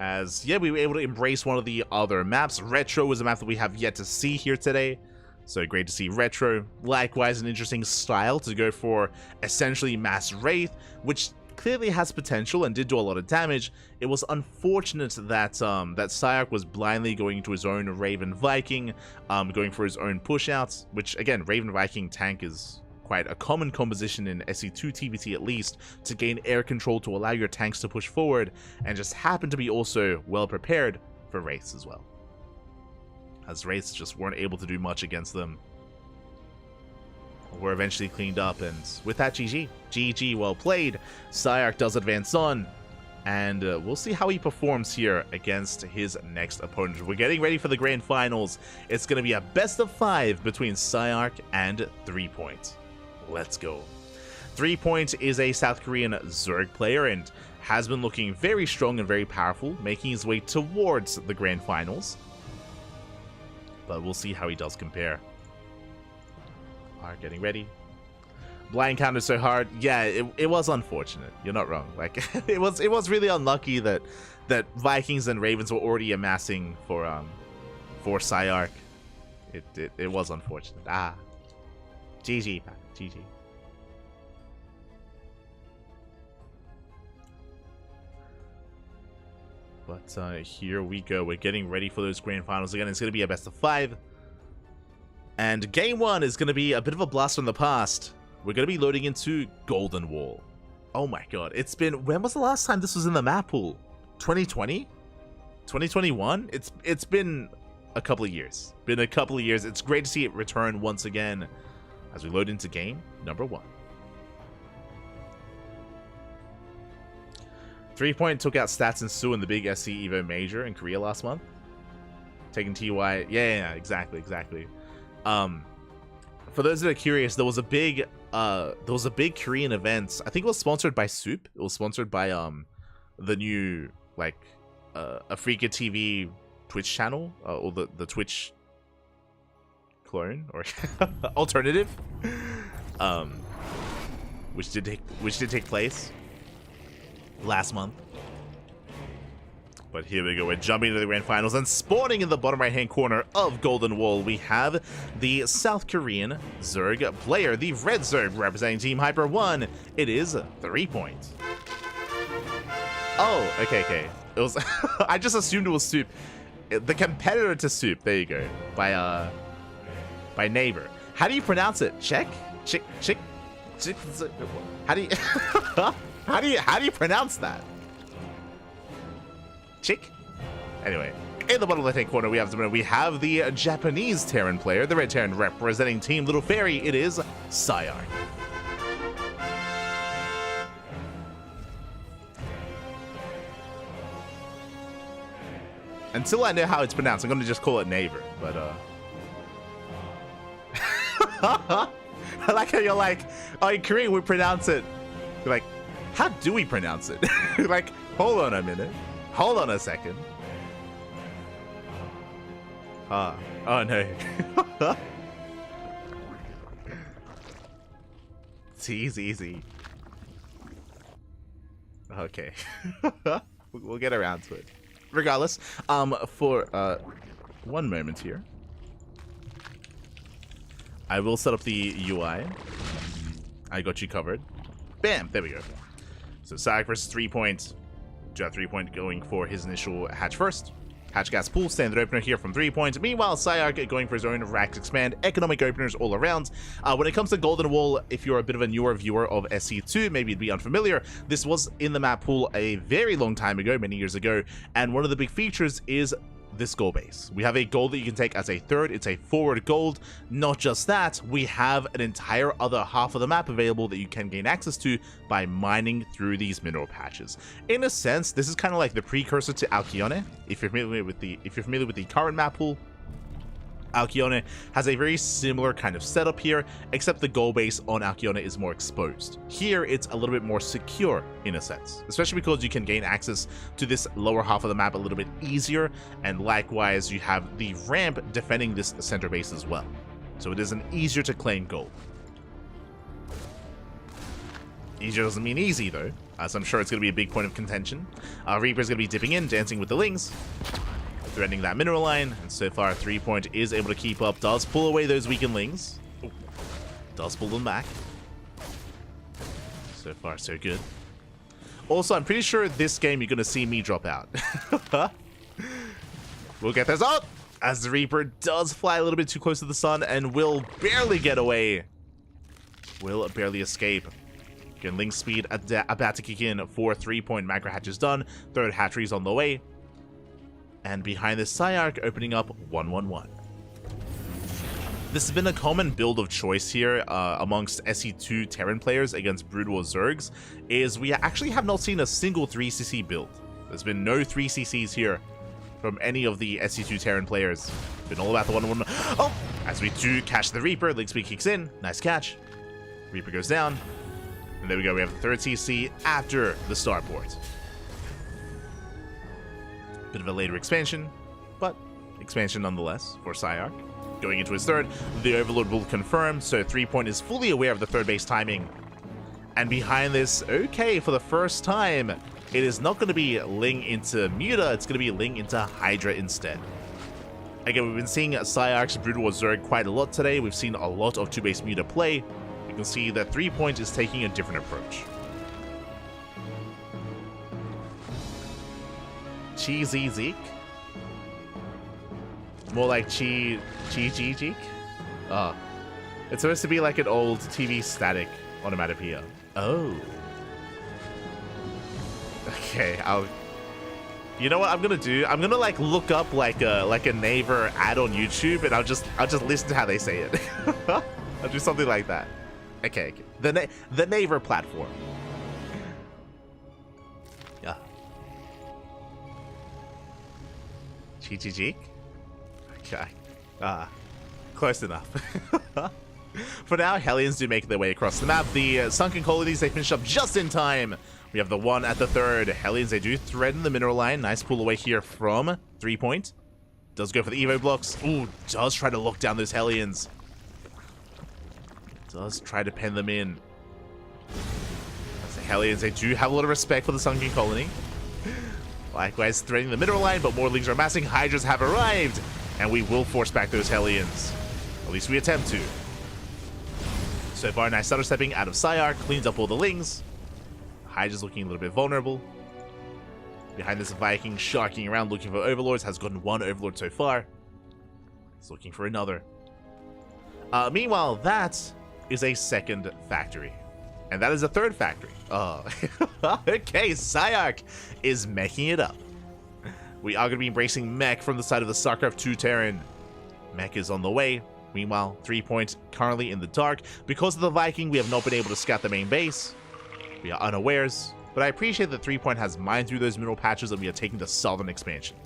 As, yeah, we were able to embrace one of the other maps. Retro was a map that we have yet to see here today. So great to see Retro. Likewise, an interesting style to go for essentially Mass Wraith, which clearly has potential and did do a lot of damage. It was unfortunate that that Psyarch was blindly going into his own Raven Viking, going for his own pushouts, which again, Raven Viking tank is quite a common composition in SE2 TBT at least, to gain air control to allow your tanks to push forward, and just happen to be also well prepared for Wraiths as well. As Wraiths just weren't able to do much against them. Were eventually cleaned up, and with that, GG. GG, well played. Psyarch does advance on, and we'll see how he performs here against his next opponent. We're getting ready for the grand finals. It's going to be a best of 5 between Psyarch and 3 Point. Let's go. 3 Point is a South Korean Zerg player and has been looking very strong and very powerful, making his way towards the grand finals. But we'll see how he does compare. Alright, getting ready. Blind counter so hard. Yeah, it was unfortunate. You're not wrong. Like it was really unlucky that Vikings and Ravens were already amassing for Psyarch. It was unfortunate. GG, GG. But here we go. We're getting ready for those grand finals again. It's going to be a best of 5. And game 1 is going to be a bit of a blast from the past. We're going to be loading into Golden Wall. Oh my god. It's been... When was the last time this was in the map pool? 2020? 2021? It's been a couple of years. It's great to see it return once again as we load into game number 1. 3 Point took out Stats and Sue in the big SC Evo Major in Korea last month. Taking TY. Yeah, exactly. For those that are curious, there was a big Korean event. I think it was sponsored by Soup. It was sponsored by the new Afrika TV Twitch channel, or the Twitch clone or alternative, which did take place last month. But here we go, we're jumping into the grand finals, and spawning in the bottom right hand corner of Golden Wall, we have the South Korean Zerg player, the Red Zerg representing Team Hyper 1. It is 3 Point. Oh, okay. It was I just assumed it was Soup. The competitor to Soup, there you go. By Neighbor. How do you pronounce it? Chick? How do you how do you pronounce that? Chick? Anyway, in the bottom left-hand corner, we have the Japanese Terran player, the Red Terran representing Team Little Fairy. It is Psyarch. Until I know how it's pronounced, I'm going to just call it Neighbor, but I like how you're like, oh, in Korean we pronounce it. You're like, how do we pronounce it? Like, hold on a minute. Hold on a second. Oh no. It's easy. Okay. We'll get around to it. Regardless, for one moment here. I will set up the UI. I got you covered. Bam! There we go. So Sayak versus 3-point. Jet 3-point going for his initial hatch first. Hatch gas pool, standard opener here from 3-point. Meanwhile, Sayak going for his own racks expand, economic openers all around. When it comes to Golden Wall, if you're a bit of a newer viewer of SC2, maybe you'd be unfamiliar. This was in the map pool a very long time ago, many years ago, and one of the big features is this gold base. We have a gold that you can take as a third. It's a forward gold. Not just that, we have an entire other half of the map available that you can gain access to by mining through these mineral patches. In a sense, this is kind of like the precursor to Alcyone. If you're familiar with the current map pool, Alcyone has a very similar kind of setup here, except the gold base on Alcyone is more exposed. Here, it's a little bit more secure in a sense, especially because you can gain access to this lower half of the map a little bit easier, and likewise, you have the ramp defending this center base as well. So it is an easier to claim gold. Easier doesn't mean easy though, as I'm sure it's going to be a big point of contention. Reaper's going to be dipping in, dancing with the Lings, threatening that mineral line, and so far 3-point is able to keep up, does pull away those weakened Lings. Ooh. Does pull them back. So far so good. Also, I'm pretty sure this game you're going to see me drop out. We'll get this up as the Reaper does fly a little bit too close to the sun and will barely get away. Will barely escape. Again, Ling speed about to kick in for 3-point. Macro hatch is done. Third hatchery's on the way. And behind this Sayak opening up 1-1-1. This has been a common build of choice here amongst SC2 Terran players against Brood War Zergs, is we actually have not seen a single 3cc build. There's been no 3cc's here from any of the SC2 Terran players. It's been all about the 1-1-1. Oh! As we do catch the Reaper, Ling speed kicks in. Nice catch. Reaper goes down. And there we go, we have the 3rd CC after the starport. Bit of a later expansion, but expansion nonetheless for Sayak. Going into his 3rd, the Overlord will confirm, so 3-point is fully aware of the 3rd base timing. And behind this, okay, for the first time, it is not going to be Ling into Muta, it's going to be Ling into Hydra instead. Again, we've been seeing Sayak's Brood War Zerg quite a lot today. We've seen a lot of 2-base Muta play. You can see that 3-point is taking a different approach. Cheesy Zeke? More like Chi-Ji-Jeek? Oh. It's supposed to be like an old TV static onomatopoeia. Oh. Okay, you know what I'm gonna do? I'm gonna like look up like a Naver ad on YouTube, and I'll just listen to how they say it. I'll do something like that. Okay. The Naver platform. Yeah. Chi-Ji-Jeek? Okay. Close enough. For now, Hellions do make their way across the map. The sunken colonies, they finish up just in time. We have the 1 at the 3rd. Hellions, they do threaten the mineral line. Nice pull away here from 3-point. Does go for the Evo blocks. Ooh, does try to lock down those Hellions. Does try to pen them in. As the Hellions, they do have a lot of respect for the sunken colony. Likewise, threatening the mineral line, but more Lings are amassing. Hydras have arrived, and we will force back those Hellions. At least we attempt to. So far, nice stutter stepping out of Sayak, cleans up all the Lings. Hydra's looking a little bit vulnerable. Behind this, Viking sharking around looking for Overlords, has gotten 1 Overlord so far. He's looking for another. Meanwhile, that is a 2nd factory. And that is a 3rd factory. Oh. Okay, Sayak is meching it up. We are going to be embracing mech from the side of the StarCraft 2 Terran. Mech is on the way. Meanwhile, 3-point currently in the dark. Because of the Viking, we have not been able to scout the main base. We are unawares. But I appreciate that 3-point has mined through those mineral patches and we are taking the southern expansion.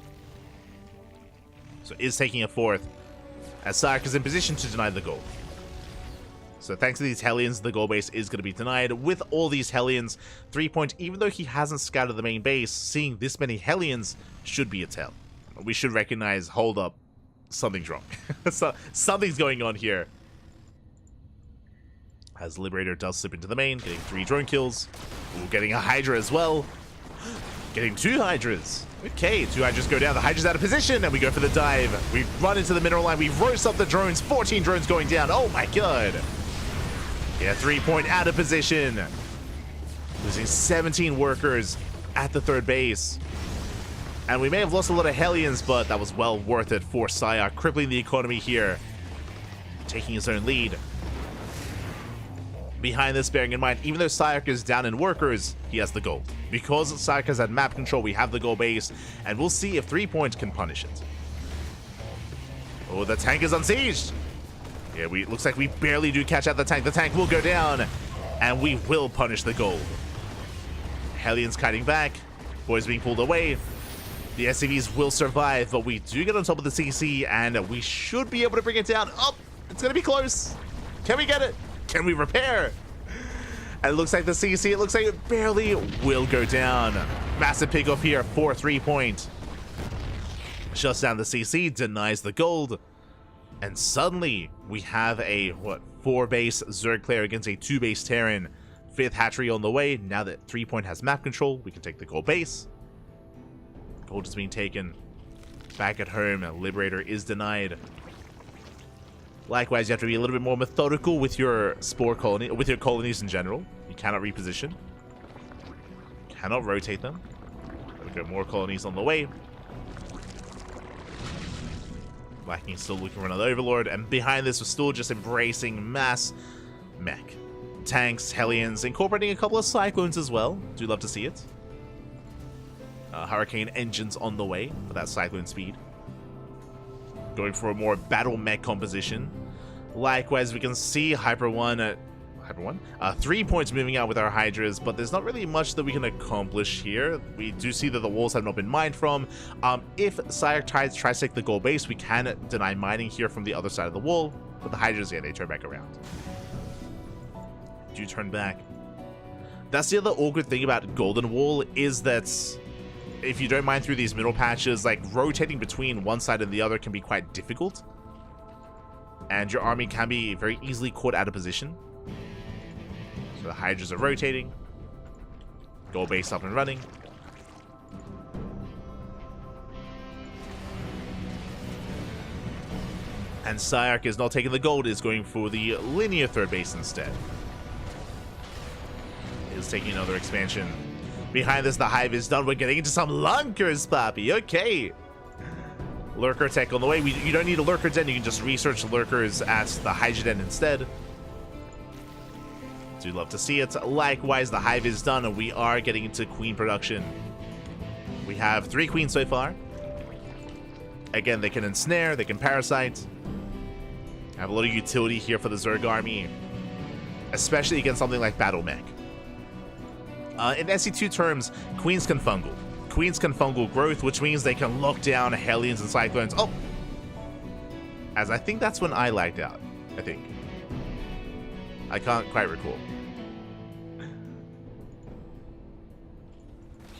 So is taking a 4th, as Sayak is in position to deny the gold. So thanks to these Hellions, the gold base is going to be denied. With all these Hellions, 3-point, even though he hasn't scouted the main base, seeing this many Hellions should be a tell. We should recognize, hold up, something's wrong. So, something's going on here. As Liberator does slip into the main, getting 3 drone kills. Ooh, getting a Hydra as well. Getting 2 Hydras. Okay, 2 Hydras go down. The Hydra's out of position, and we go for the dive. We run into the mineral line. We roast up the drones. 14 drones going down. Oh my god. Yeah, 3-point out of position. Losing 17 workers at the 3rd base. And we may have lost a lot of Hellions, but that was well worth it for Psyark, crippling the economy here. Taking his own lead. Behind this, bearing in mind, even though Psyark is down in workers, he has the gold. Because Psyark has had map control, we have the gold base, and we'll see if 3-point can punish it. Oh, the tank is unsieged. Yeah, looks like we barely do catch out the tank. The tank will go down, and we will punish the gold. Hellions kiting back. Boys being pulled away. The SCVs will survive, but we do get on top of the CC, and we should be able to bring it down. Oh, it's going to be close. Can we get it? Can we repair? And it looks like the CC, it looks like it barely will go down. Massive pick off here for 3-point. Shuts down the CC, denies the gold. And suddenly, we have a, 4-base Zerg player against a 2-base Terran. 5th hatchery on the way. Now that 3-point has map control, we can take the gold base. Gold is being taken. Back at home, Liberator is denied. Likewise, you have to be a little bit more methodical with your spore colony, with your colonies in general. You cannot reposition. Cannot rotate them. We've got more colonies on the way. Viking still looking for another Overlord, and behind this, we're still just embracing mass mech. Tanks, Hellions, incorporating a couple of Cyclones as well. Do love to see it. Hurricane engines on the way for that Cyclone speed. Going for a more battle mech composition. Likewise, we can see Hyper 3 points moving out with our Hydras, but there's not really much that we can accomplish here. We do see that the walls have not been mined from. If Psyark tries to take the gold base, we can deny mining here from the other side of the wall, but the Hydras, yeah, they turn back around. Do turn back. That's the other awkward thing about Golden Wall, is that if you don't mine through these middle patches, like rotating between one side and the other can be quite difficult. And your army can be very easily caught out of position. So the Hydras are rotating. Gold base up and running. And Psyark is not taking the gold, is going for the linear 3rd base instead. Is taking another expansion. Behind this, the hive is done. We're getting into some lunkers, Poppy. Okay. Lurker tech on the way. You don't need a lurker den. You can just research lurkers at the Hydra den instead. Do love to see it. Likewise, the hive is done, and we are getting into queen production. We have 3 queens so far. Again, they can ensnare. They can parasite. Have a lot of utility here for the Zerg army, especially against something like Battle Mech. In SC2 terms, queens can fungal. Queens can fungal growth, which means they can lock down Hellions and Cyclones. Oh! As I think that's when I lagged out, I think. I can't quite recall.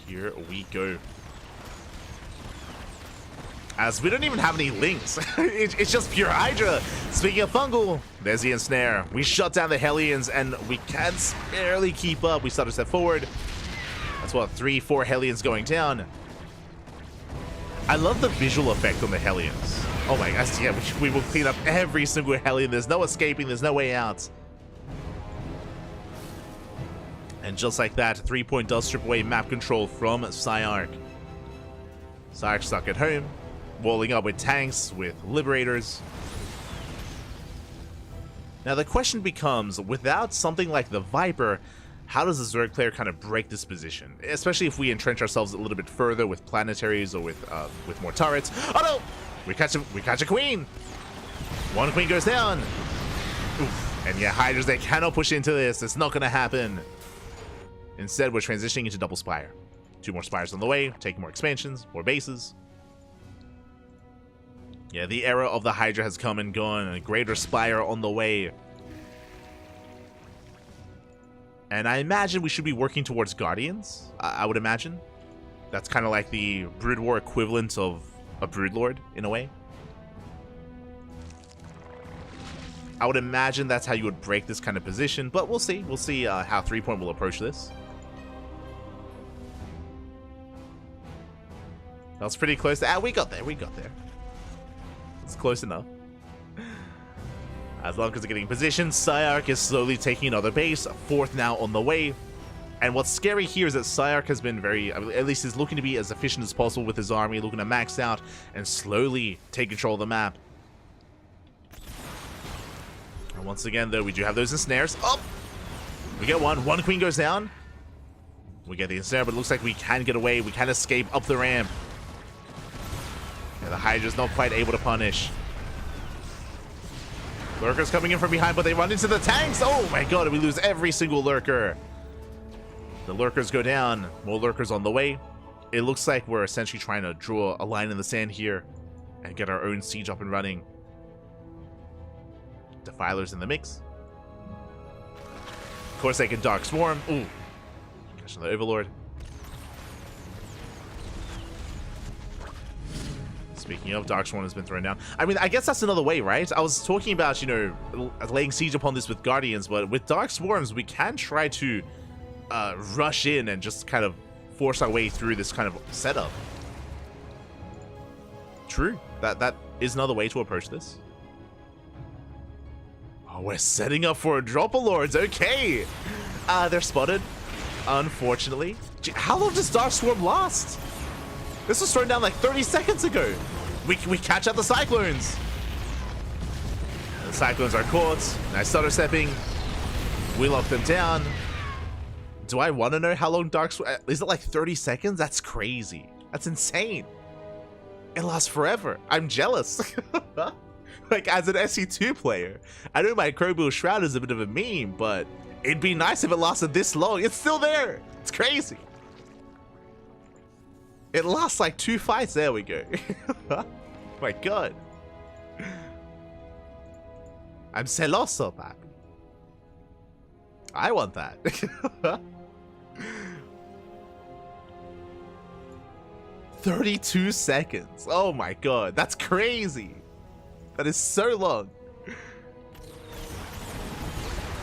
Here we go. As we don't even have any links. It's just pure Hydra. Speaking of fungal, there's the ensnare. We shut down the Hellions, and we can barely keep up. We start to step forward. That's what, 3, 4 Hellions going down. I love the visual effect on the Hellions. Oh my gosh, yeah, we will clean up every single Hellion. There's no escaping, there's no way out. And just like that, 3-point does strip away map control from Psyark. Psyark stuck at home. Walling up with tanks, with liberators. Now the question becomes, without something like the Viper, how does the Zerg player kind of break this position? Especially if we entrench ourselves a little bit further with planetaries or with more turrets. Oh no! We catch a queen! 1 queen goes down! Oof. And yeah, Hydras, they cannot push into this. It's not gonna happen. Instead, we're transitioning into double spire. 2 more spires on the way, taking more expansions, more bases. Yeah, the era of the Hydra has come and gone, and a greater spire on the way. And I imagine we should be working towards Guardians, I would imagine. That's kind of like the Brood War equivalent of a Broodlord, in a way. I would imagine that's how you would break this kind of position, but we'll see. We'll see how 3-point will approach this. That was pretty close. We got there. We got there. It's close enough. As long as they're getting positioned, Psyark is slowly taking another base. Fourth now on the way. And what's scary here is that Psyark has been at least he's looking to be as efficient as possible with his army, looking to max out and slowly take control of the map. And once again, though, we do have those ensnares. Oh! We get one. One queen goes down. We get the ensnare, but it looks like we can get away. We can escape up the ramp. Yeah, the Hydra's not quite able to punish. Lurkers coming in from behind, but they run into the tanks. Oh my god, we lose every single lurker. The lurkers go down. More lurkers on the way. It looks like we're essentially trying to draw a line in the sand here and get our own siege up and running. Defilers in the mix. Of course, they can Dark Swarm. Ooh. Catch the Overlord. Speaking of, Dark Swarm has been thrown down. I mean, I guess that's another way, right? I was talking about, you know, laying siege upon this with Guardians, but with Dark Swarms, we can try to rush in and just kind of force our way through this kind of setup. True. That is another way to approach this. Oh, we're setting up for a Dropalords. Okay. They're spotted, unfortunately. Gee, how long does Dark Swarm last? This was thrown down like 30 seconds ago. We catch out the Cyclones. The Cyclones are caught. Nice stutter stepping. We lock them down. Do I want to know how long Dark Swarm... Is it like 30 seconds? That's crazy. That's insane. It lasts forever. I'm jealous. Like, as an SE2 player, I know my Crowbill Shroud is a bit of a meme, but it'd be nice if it lasted this long. It's still there. It's crazy. It lasts like 2 fights. There we go. My god. I'm celoso, papi. I want that. 32 seconds. Oh my god. That's crazy. That is so long.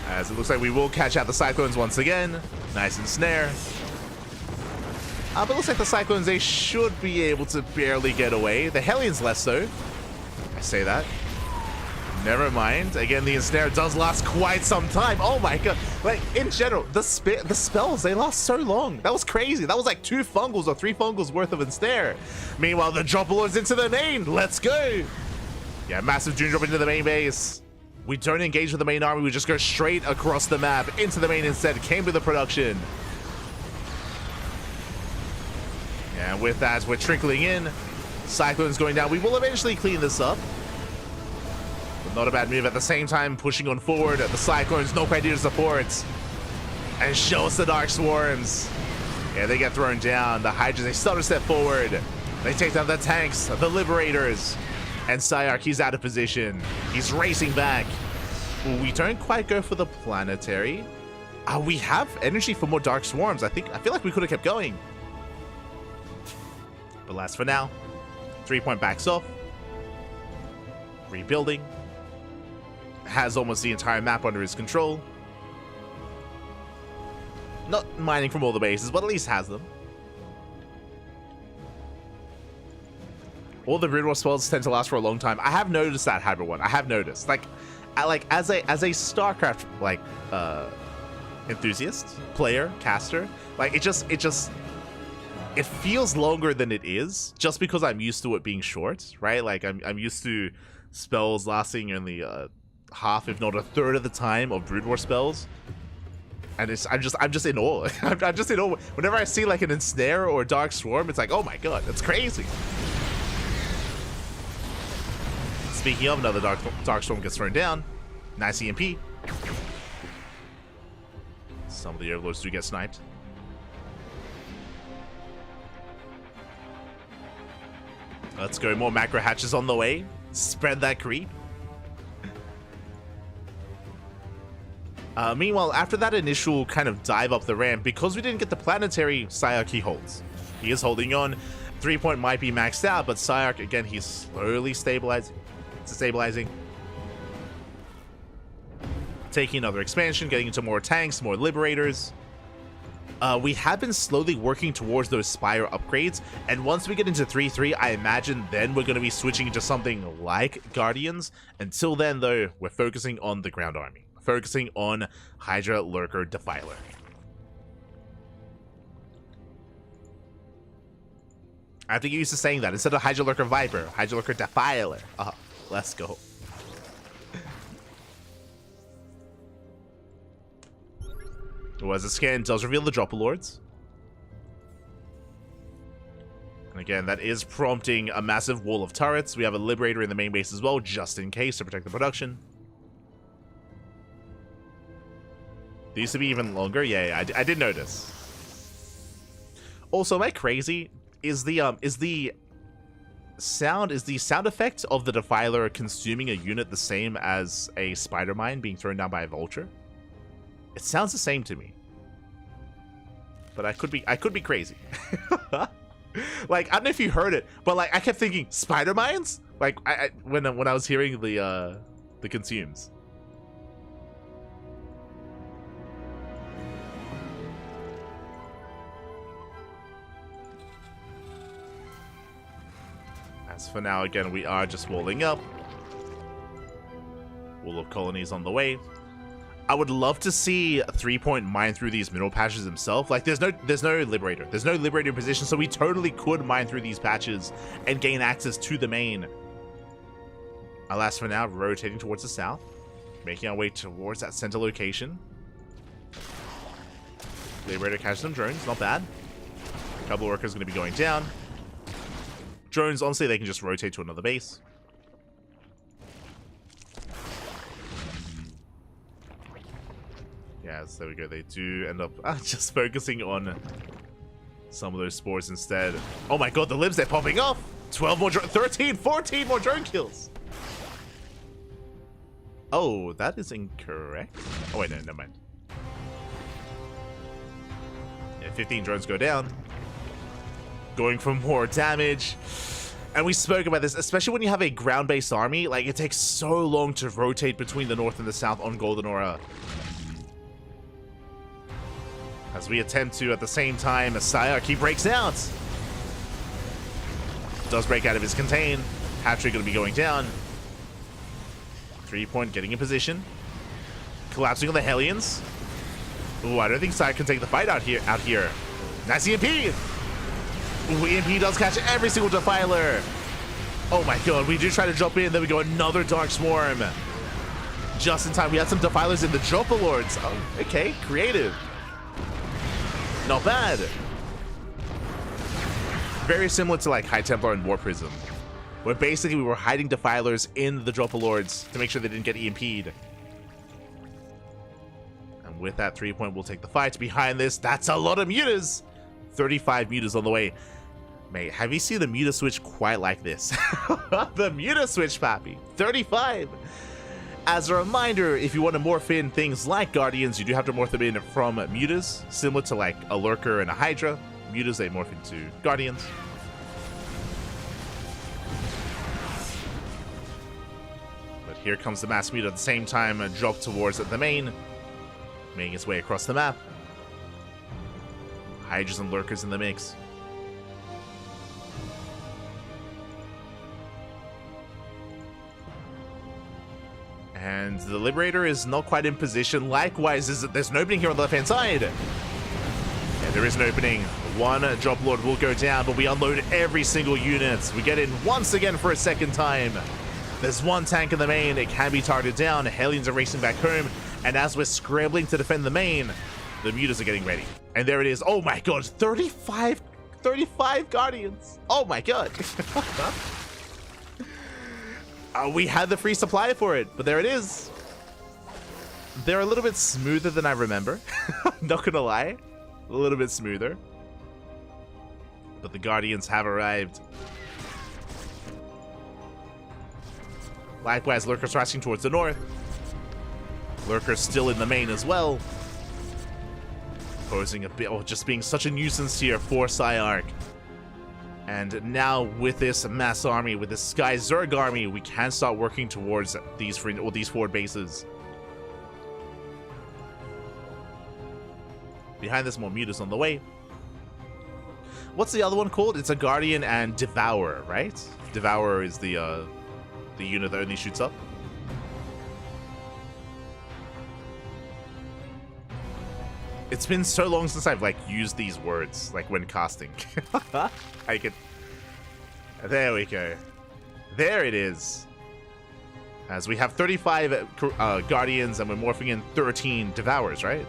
As it looks like we will catch out the Cyclones once again. Nice and snare. But it looks like the Cyclones, they should be able to barely get away. The Hellions less so. I say that. Never mind. Again, the ensnare does last quite some time. Oh my god. Like, in general, the spells, they last so long. That was crazy. That was like 2 fungals or 3 fungals worth of ensnare. Meanwhile, the Dropalords into the main. Let's go. Yeah, massive Dune Drop into the main base. We don't engage with the main army. We just go straight across the map into the main instead. Came with the production. And with that, we're trickling in. Cyclone's going down. We will eventually clean this up. But not a bad move at the same time. Pushing on forward. The Cyclones, no quite here to support. And show us the Dark Swarms. Yeah, they get thrown down. The Hydras, they stutter step forward. They take down the tanks, the Liberators. And Psyark, he's out of position. He's racing back. We don't quite go for the planetary. We have energy for more Dark Swarms. I feel like we could have kept going. But last for now. 3-point backs off. Rebuilding. Has almost the entire map under his control. Not mining from all the bases, but at least has them. All the Brood War spells tend to last for a long time. I have noticed that, Hybrid One. I have noticed. Like as a StarCraft enthusiast, player, caster, like it feels longer than it is, just because I'm used to it being short, right? Like I'm used to spells lasting only half, if not a third of the time of Brood War spells. And I'm just in awe. I'm just in awe. Whenever I see like an Ensnare or a Dark Swarm, it's like, oh my god, that's crazy. Speaking of, another Dark Storm gets thrown down. Nice EMP. Some of the Overlords do get sniped. Let's go. More macro hatches on the way. Spread that creep. Meanwhile, after that initial kind of dive up the ramp, because we didn't get the planetary, Psyark, he holds. He is holding on. 3-point might be maxed out, but Psyark, again, he's slowly stabilizing. Taking another expansion, getting into more tanks, more Liberators. We have been slowly working towards those Spire upgrades, and once we get into 3-3, I imagine then we're going to be switching into something like Guardians. Until then, though, we're focusing on the ground army. Focusing on Hydra, Lurker, Defiler. I have to get used to saying that. Instead of Hydra, Lurker, Viper, Hydra, Lurker, Defiler. Let's go. As the scan does reveal the Dropper Lords. And again, that is prompting a massive wall of turrets. We have a Liberator in the main base as well, just in case, to protect the production. These used to be even longer. Yeah, I did notice. Also, am I crazy? Is the sound effect of the Defiler consuming a unit the same as a Spider Mine being thrown down by a Vulture? It sounds the same to me, but I could be crazy. Like, I don't know if you heard it, but like I kept thinking Spider Mines. Like when I was hearing the consumes. As for now, again, we are just walling up. Wall of colonies on the way. I would love to see 3-point mine through these mineral patches himself. Like, there's no Liberator. There's no Liberator in position, so we totally could mine through these patches and gain access to the main. Alas, for now, rotating towards the south. Making our way towards that center location. Liberator catches some drones, not bad. A couple of workers going to be going down. Drones, honestly, they can just rotate to another base. Yes, there we go. They do end up just focusing on some of those spores instead. Oh my god, the libs, they're popping off! 12 more, 13, 14 more drone kills! Oh, that is incorrect. Oh wait, no, never mind. Yeah, 15 drones go down. Going for more damage. And we spoke about this, especially when you have a ground-based army. Like, it takes so long to rotate between the north and the south on Golden Aura. As we attempt to, at the same time, Sayarki breaks out. Does break out of his contain. Hatchery going to be going down. 3-point getting in position. Collapsing on the Hellions. Ooh, I don't think Sayarki can take the fight out here. Nice EMP! Ooh, EMP does catch every single Defiler. Oh my god, we do try to jump in, then we go another Dark Swarm. Just in time, we had some Defilers in the Dropper Lords. Oh, okay, creative. Not bad. Very similar to like High Templar and War Prism, where basically we were hiding Defilers in the Dropper Lords to make sure they didn't get EMP'd. And with that 3-point, we'll take the fight. Behind this, that's a lot of mutas. 35 mutas on the way. Mate, have you seen the muta switch quite like this? The muta switch, pappy. 35. As a reminder, if you want to morph in things like Guardians, you do have to morph them in from mutas, similar to like a Lurker and a Hydra. Mutas, they morph into Guardians. But here comes the mass muta at the same time, drop towards the main, making its way across the map. Hydras and Lurkers in the mix. And the Liberator is not quite in position. Likewise, there's an opening here on the left-hand side. Yeah, there is an opening. One Drop Lord will go down, but we unload every single unit. We get in once again for a second time. There's one tank in the main. It can be targeted down. Hellions are racing back home. And as we're scrambling to defend the main, the mutas are getting ready. And there it is. Oh my god, 35 Guardians. Oh my god. We had the free supply for it, but there it is. They're a little bit smoother than I remember. Not gonna lie. A little bit smoother. But the Guardians have arrived. Likewise, Lurker's rushing towards the north. Lurker's still in the main as well. Posing a bit, just being such a nuisance here for Sayark. And now with this mass army, with this Sky Zerg army, we can start working towards these forward bases. Behind this, more mutas on the way. What's the other one called? It's a Guardian and Devourer, right? Devourer is the unit that only shoots up. It's been so long since I've like used these words, like when casting. I could. There we go. There it is. As we have 35 Guardians and we're morphing in 13 Devourers, right?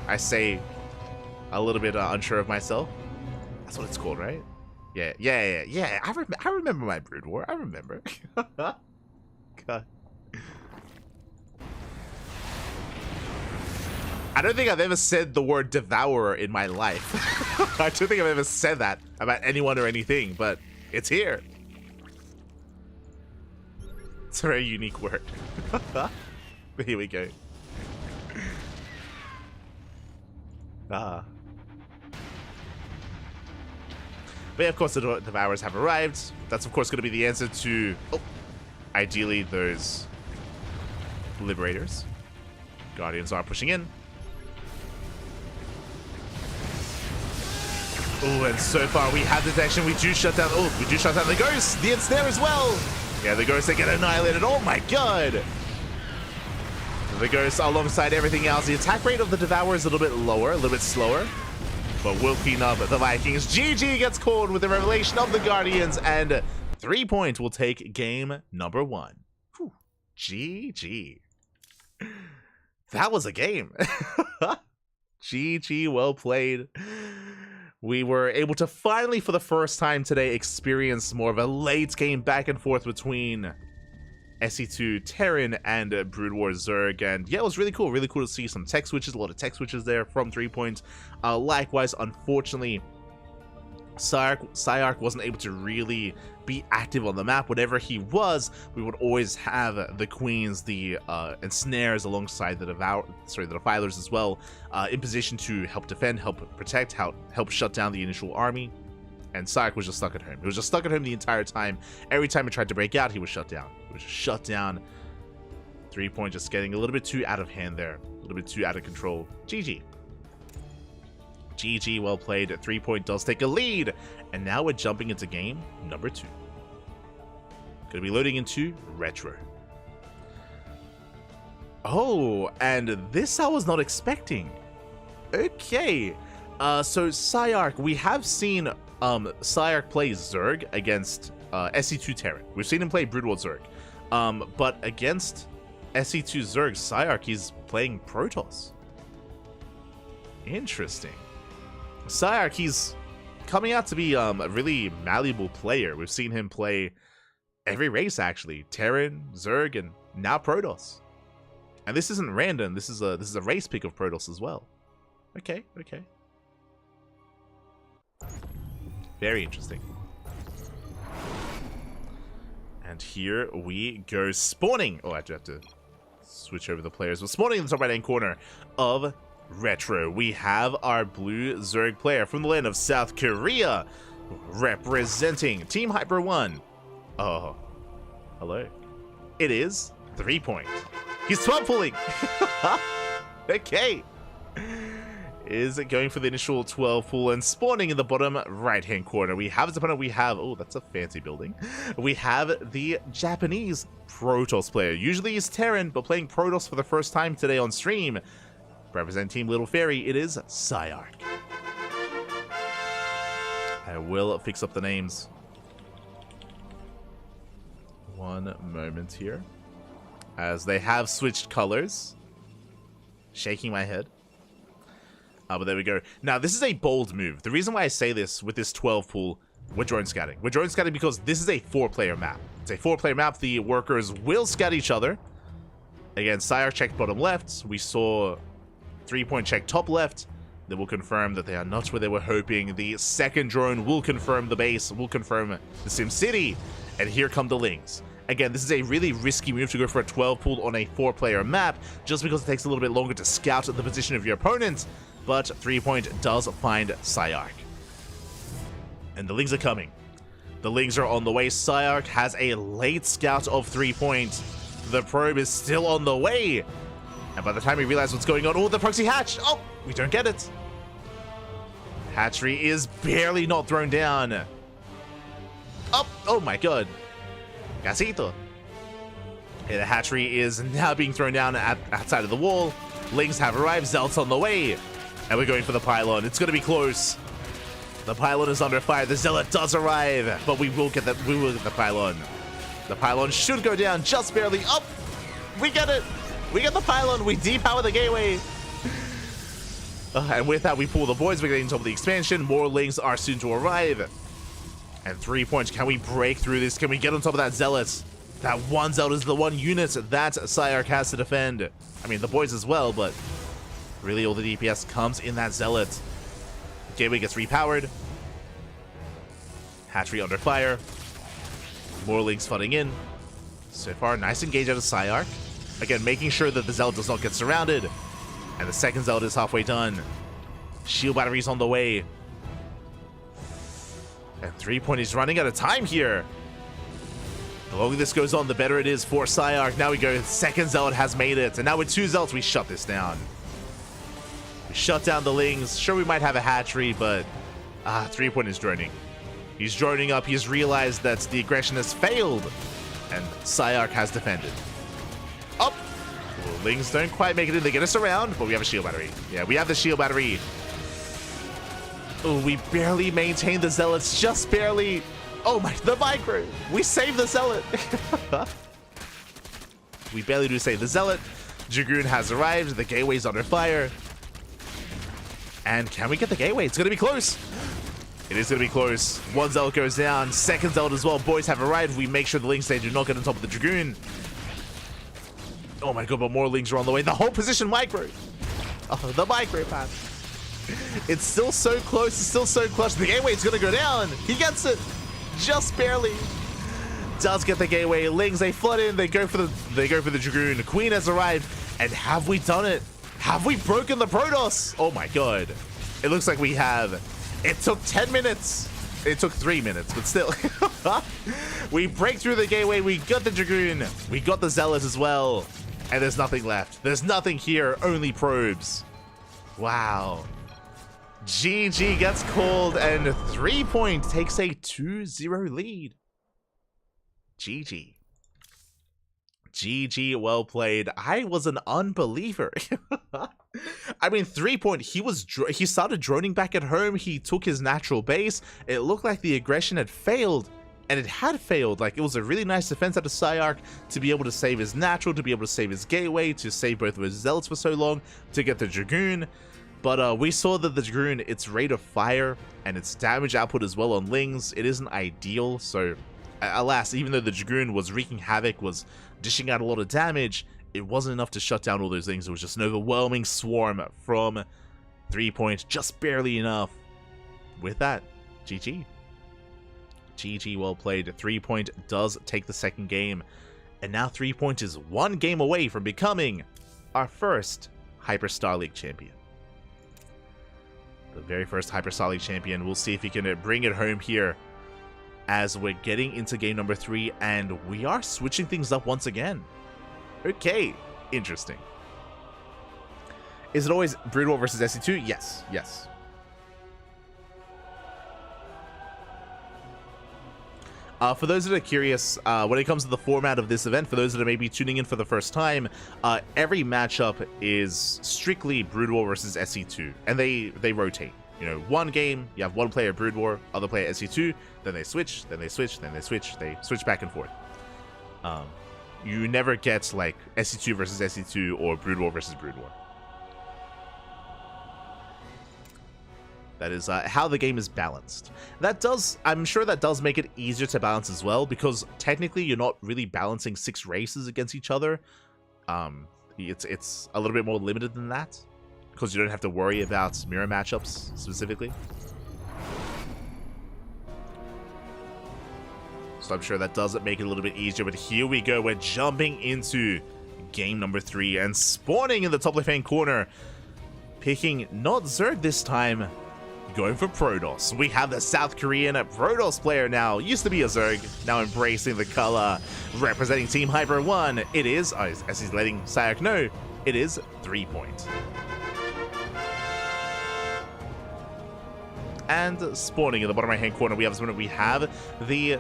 I say a little bit unsure of myself. That's what it's called, right? Yeah. I remember my Brood War. I remember. God. I don't think I've ever said the word Devourer in my life. I don't think I've ever said that about anyone or anything, but it's here. It's a very unique word. Here we go. But yeah, of course the Devourers have arrived. That's of course going to be the answer to, ideally, those Liberators. Guardians are pushing in. Oh, and so far we have detection. We do shut down. Oh, we do shut down the Ghost. The Ensnare as well. Yeah, the Ghosts, they get annihilated. Oh my god. The Ghosts alongside everything else. The attack rate of the Devourer is a little bit lower, a little bit slower. But we'll clean up the Vikings. GG gets called with the revelation of the Guardians. And 3 points will take game number 1. Whew. GG. That was a game. GG, well played. We were able to finally, for the first time today, experience more of a late game back and forth between SE2 Terran and Brood War Zerg. And yeah, it was really cool to see some tech switches, a lot of tech switches there from 3 points. Likewise, unfortunately, Psyarch wasn't able to really be active on the map. Whatever he was, we would always have the Queens, the Ensnares alongside the Defilers as well, in position to help defend, help protect, help shut down the initial army. And Psyarch was just stuck at home. He was just stuck at home the entire time. Every time he tried to break out, he was shut down. He was just shut down. 3 point just getting a little bit too out of hand there. A little bit too out of control. GG. GG, well played. 3 point does take a lead. And now we're jumping into game number 2. Gonna be loading into Retro. Oh, and this I was not expecting. Okay. So Psyarch, we have seen Psyarch play Zerg against SE2 Terran. We've seen him play Brood War Zerg. But against SE2 Zerg, Psyarch is playing Protoss. Interesting. Psyarch, he's coming out to be a really malleable player. We've seen him play every race, actually. Terran, Zerg, and now Protoss. And this isn't random. This is a race pick of Protoss as well. Okay. Very interesting. And here we go. Spawning. Oh, I do have to switch over the players. We're spawning in the top right-hand corner of Retro. We have our blue Zerg player from the land of South Korea, representing Team Hyper 1. Oh, hello. It is 3 point. He's 12 pulling. Okay. Is going for the initial 12 pull and spawning in the bottom right-hand corner. We have his opponent. We have, oh, that's a fancy building. We have the Japanese Protoss player. Usually he's Terran, but playing Protoss for the first time today on stream. Represent Team Little Fairy, it is Psyarch. I will fix up the names. One moment here. As they have switched colors. Shaking my head. But there we go. Now, this is a bold move. The reason why I say this with this 12 pool, we're drone scouting. We're drone scouting because this is a 4-player map. It's a 4-player map. The workers will scout each other. Again, Psyarch checked bottom left. We saw 3 point check top left. They will confirm that they are not where they were hoping. The second drone will confirm the base, will confirm the Sim City. And here come the Lings. Again, this is a really risky move to go for a 12 pool on a 4-player map, just because it takes a little bit longer to scout the position of your opponent. But 3 point does find Psyarch. And the Lings are coming. The Lings are on the way. Psyarch has a late scout of 3 point. The probe is still on the way. And by the time we realize what's going on, oh, the proxy hatch! Oh, we don't get it. Hatchery is barely not thrown down. Oh my god. Gasito. Okay, the hatchery is now being thrown down outside of the wall. Lings have arrived, Zelt's on the way. And we're going for the pylon. It's going to be close. The pylon is under fire. The Zealot does arrive, but we will get the pylon. The pylon should go down just barely. Oh, we get it. We get the pylon. We depower the gateway. And with that, we pull the boys. We're getting top of the expansion. More Lings are soon to arrive. And 3 points. Can we break through this? Can we get on top of that Zealot? That one Zealot is the one unit that Psyarch has to defend. I mean, the boys as well, but really all the DPS comes in that Zealot. Gateway gets repowered. Hatchery under fire. More Lings flooding in. So far, nice engage out of Psyarch. Again, making sure that the Zealot does not get surrounded. And the second Zealot is halfway done. Shield batteries on the way. And 3 point is running out of time here. The longer this goes on, the better it is for Psyarch. Now we go, second Zealot has made it. And now with 2 Zealots, we shut this down. We shut down the Lings. Sure, we might have a hatchery, but 3 point is droning. He's droning up. He's realized that the aggression has failed. And Psyarch has defended. Up. Well, Lings don't quite make it in. They get us around, but we have a shield battery. Yeah, we have the shield battery. Oh, we barely maintain the Zealots. Just barely. Oh my, the micro. We saved the Zealot. We barely do save the Zealot. Dragoon has arrived. The gateway's under fire. And can we get the gateway? It's going to be close. It is going to be close. One Zealot goes down. Second Zealot as well. Boys have arrived. We make sure the Lings, they do not get on top of the Dragoon. Oh my god, but more Lings are on the way. The whole position micro. Oh, the micro path. It's still so close. It's still so clutch. The gateway's going to go down. He gets it. Just barely. Does get the gateway. Lings, they flood in. They go for the Dragoon. Queen has arrived. And have we done it? Have we broken the Protoss? Oh my god. It looks like we have. It took 10 minutes. It took 3 minutes, but still. We break through the gateway. We got the Dragoon. We got the Zealot as well. And there's nothing left. There's nothing here. Only probes. Wow. GG gets called, and 3 point takes a 2-0 lead. GG. GG, well played. I was an unbeliever. I mean, 3 point, he started droning back at home. He took his natural base. It looked like the aggression had failed, and it had failed. Like, it was a really nice defense out of Psyarch to be able to save his natural, to be able to save his gateway, to save both of his Zealots for so long, to get the Dragoon. But we saw that the Dragoon, its rate of fire and its damage output as well on Lings, it isn't ideal. So, alas, even though the Dragoon was wreaking havoc, was dishing out a lot of damage, it wasn't enough to shut down all those things. It was just an overwhelming swarm from 3 point, just barely enough. With that, GG. GG, well played. 3 point does take the second game. And now 3 point is one game away from becoming our first HyperStarLeague champion. The very first HyperStarLeague champion. We'll see if he can bring it home here as we're getting into game number 3, and we are switching things up once again. Okay, interesting. Is it always Brood War versus SC2? Yes, yes. For those that are curious, when it comes to the format of this event, for those that are maybe tuning in for the first time, every matchup is strictly Brood War versus SC2, and they rotate. You know, one game, you have one player Brood War, other player SC2, then they switch, then they switch, then they switch back and forth. You never get, like, SC2 versus SC2 or Brood War versus Brood War. That is how the game is balanced. That does, I'm sure that does make it easier to balance as well, because technically you're not really balancing 6 races against each other. It's a little bit more limited than that, because you don't have to worry about mirror matchups specifically. So I'm sure that does make it a little bit easier, but here we go. We're jumping into game number 3 and spawning in the top left-hand corner, picking not Zerg this time, going for Protoss. We have the South Korean Protoss player now. Used to be a Zerg, now embracing the color, representing Team Hyper 1. It is, as he's letting Psyarch know, It is 3-point. And spawning in the bottom right-hand corner, we have the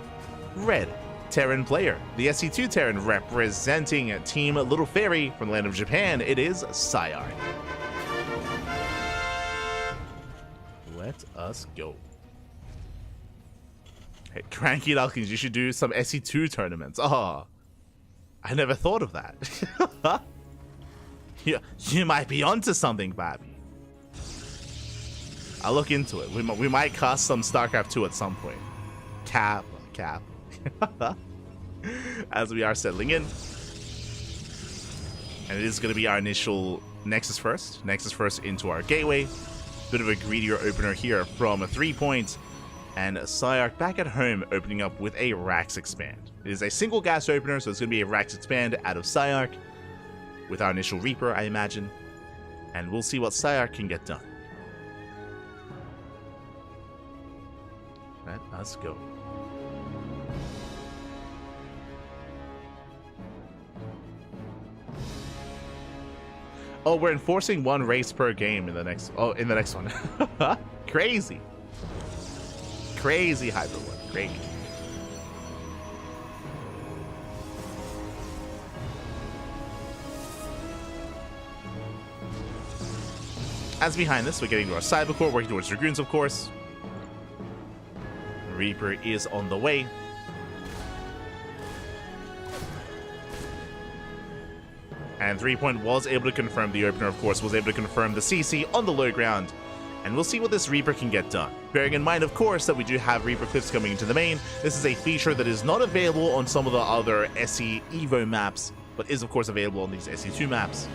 red Terran player, the SC2 Terran, representing Team Little Fairy from the land of Japan. It is Sayark. Let us go. Hey, CranKy Ducklings, you should do some SC2 tournaments. Oh, I never thought of that. You might be onto something, Bobby. I'll look into it. We might cast some StarCraft 2 at some point. Cap. As we are settling in. And it is going to be our initial Nexus first. Nexus first into our gateway. Bit of a greedier opener here from a 3-point. And Sayark back at home opening up with a Rax Expand. It is a single gas opener, so it's going to be a Rax Expand out of Sayark. With our initial Reaper, I imagine. And we'll see what Sayark can get done. Let us go. Oh, we're enforcing 1 race per game in the next one. Crazy. Crazy Hyper One. Great. As behind this, we're getting to our Cybercore, working towards Dragoons, of course. Reaper is on the way. And 3-point was able to confirm the opener, of course, was able to confirm the CC on the low ground. And we'll see what this Reaper can get done. Bearing in mind, of course, that we do have Reaper clips coming into the main. This is a feature that is not available on some of the other SE Evo maps, but is, of course, available on these SE2 maps.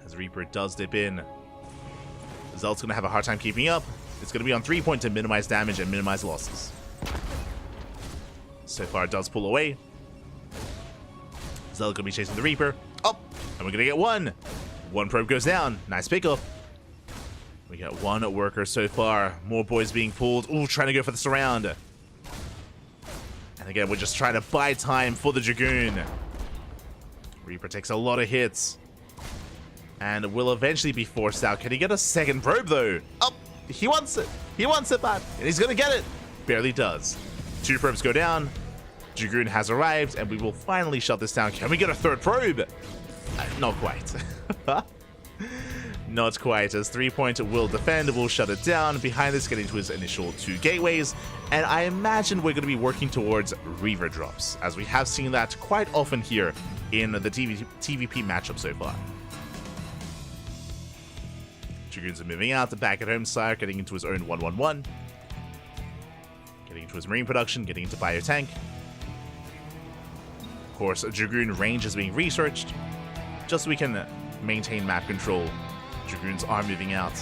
As Reaper does dip in, Zelt's going to have a hard time keeping up. It's going to be on 3-point to minimize damage and minimize losses. So far, it does pull away. Zelt going to be chasing the Reaper. Oh, and we're going to get 1. 1 probe goes down. Nice pickup. We got 1 worker so far. More boys being pulled. Ooh, trying to go for the surround. And again, we're just trying to buy time for the Dragoon. Reaper takes a lot of hits. And will eventually be forced out. Can he get a second probe, though? Oh, he wants it. He wants it, man. And he's going to get it. Barely does. 2 probes go down. Dragoon has arrived, and we will finally shut this down. Can we get a 3rd probe? Not quite. Not quite, as 3-point will defend, will shut it down. Behind this, getting to his initial 2 gateways. And I imagine we're going to be working towards Reaver drops, as we have seen that quite often here in the TVP matchup so far. Dragoons are moving out, the back at home side, getting into his own 1-1-1. Getting into his marine production, getting into biotank. Of course, Dragoon range is being researched, just so we can maintain map control. Dragoons are moving out.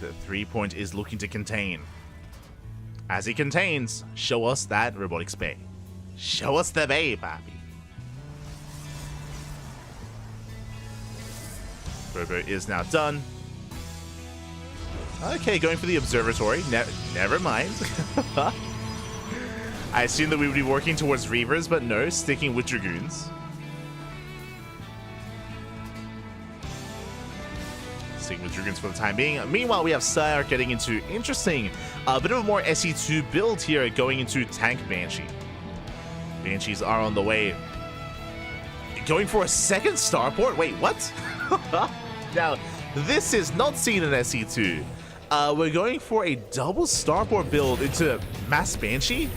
The 3-point is looking to contain. As he contains, show us that robotics bay. Show us the bay, papi. Robo is now done. Okay, going for the observatory. Never mind. I assumed that we would be working towards Reavers, but no, sticking with Dragoons. Sticking with Dragoons for the time being. Meanwhile, we have Sayark getting into interesting, a bit of a more SE2 build here, going into Tank Banshee. Banshees are on the way. Going for a 2nd starport? Wait, what? Now, this is not seen in SE2. We're going for a double starport build into Mass Banshee?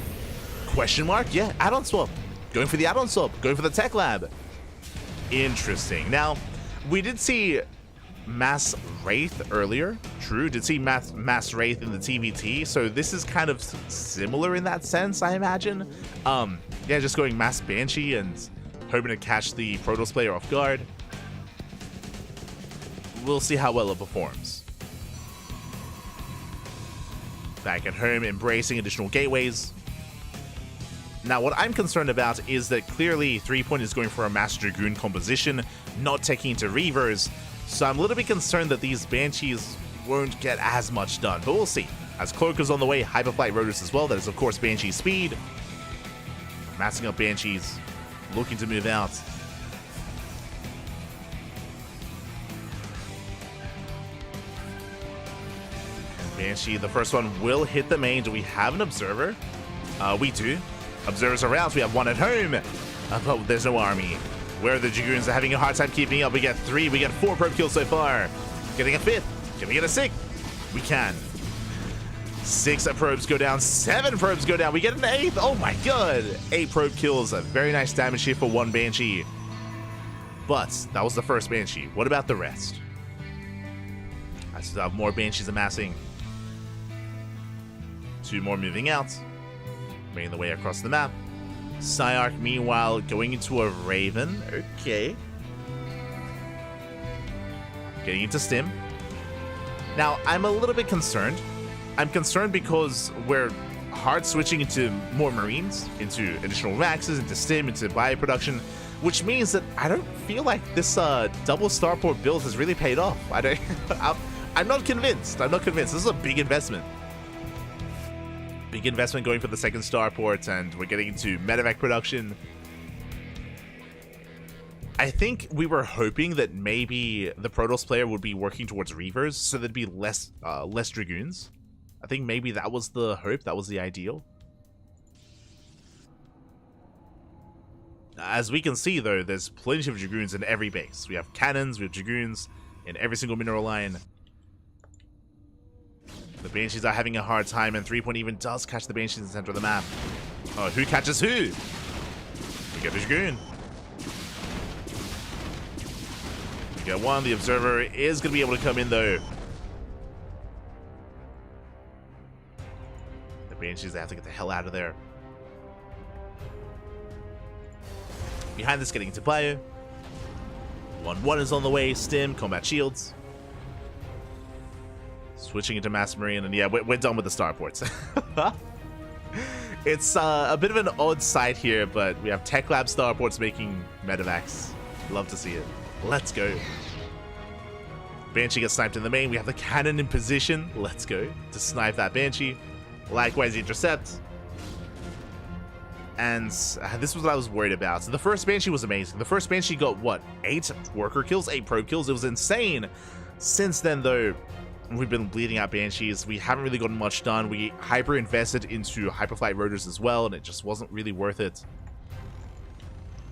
Question mark? Yeah, add-on swap. Going for the add-on swap. Going for the tech lab. Interesting. Now, we did see Mass Wraith earlier. True, did see Mass Wraith in the TVT, so this is kind of similar in that sense, I imagine. Yeah, just going Mass Banshee and hoping to catch the Protoss player off guard. We'll see how well it performs. Back at home, embracing additional gateways. Now, what I'm concerned about is that clearly 3-point is going for a Mass Dragoon composition, not taking into Reavers, so I'm a little bit concerned that these Banshees won't get as much done, but we'll see. As Cloaker's on the way, Hyperflight Rotors as well. That is, of course, Banshee speed. Massing up Banshees, looking to move out. Banshee, the first one will hit the main. Do we have an Observer? We do. Observers around. We have one at home. But there's no army. Where the Dragoons are having a hard time keeping up. We get 3. We get 4 probe kills so far. Getting a 5th. Can we get a 6th? We can. 6 probes go down. 7 probes go down. We get an 8th. Oh my god. 8 probe kills. A very nice damage here for one Banshee. But that was the first Banshee. What about the rest? I still have more Banshees amassing. 2 more moving out. Making the way across the map. Psyarch, meanwhile, going into a Raven. Okay. Getting into Stim. Now, I'm a little bit concerned. I'm concerned because we're hard switching into more Marines, into additional Maxes, into Stim, into bioproduction, which means that I don't feel like this double starport build has really paid off. I'm not convinced. I'm not convinced. This is a big investment. Big investment going for the second starport, and we're getting into medevac production. I think we were hoping that maybe the Protoss player would be working towards Reavers, so there'd be less Dragoons. I think maybe that was the hope, that was the ideal. As we can see, though, there's plenty of Dragoons in every base. We have cannons, we have Dragoons in every single mineral line. The Banshees are having a hard time, and 3 Point even does catch the Banshees in the center of the map. Oh, who catches who? We get the Dragoon. We get 1. The Observer is going to be able to come in, though. The Banshees, they have to get the hell out of there. Behind this, getting into Bio. 1-1 is on the way. Stim, combat shields. Switching into Mass Marine, and yeah, we're done with the starports. It's a bit of an odd sight here, but we have Tech Lab starports making medevacs. Love to see it. Let's go. Banshee gets sniped in the main. We have the cannon in position. Let's go to snipe that Banshee. Likewise, intercept. And this was what I was worried about. So the first Banshee was amazing. The first Banshee got, what, 8 worker kills, 8 probe kills. It was insane. Since then, though, we've been bleeding out Banshees. We haven't really gotten much done. We hyper invested into Hyperflight Rotors as well, and it just wasn't really worth it.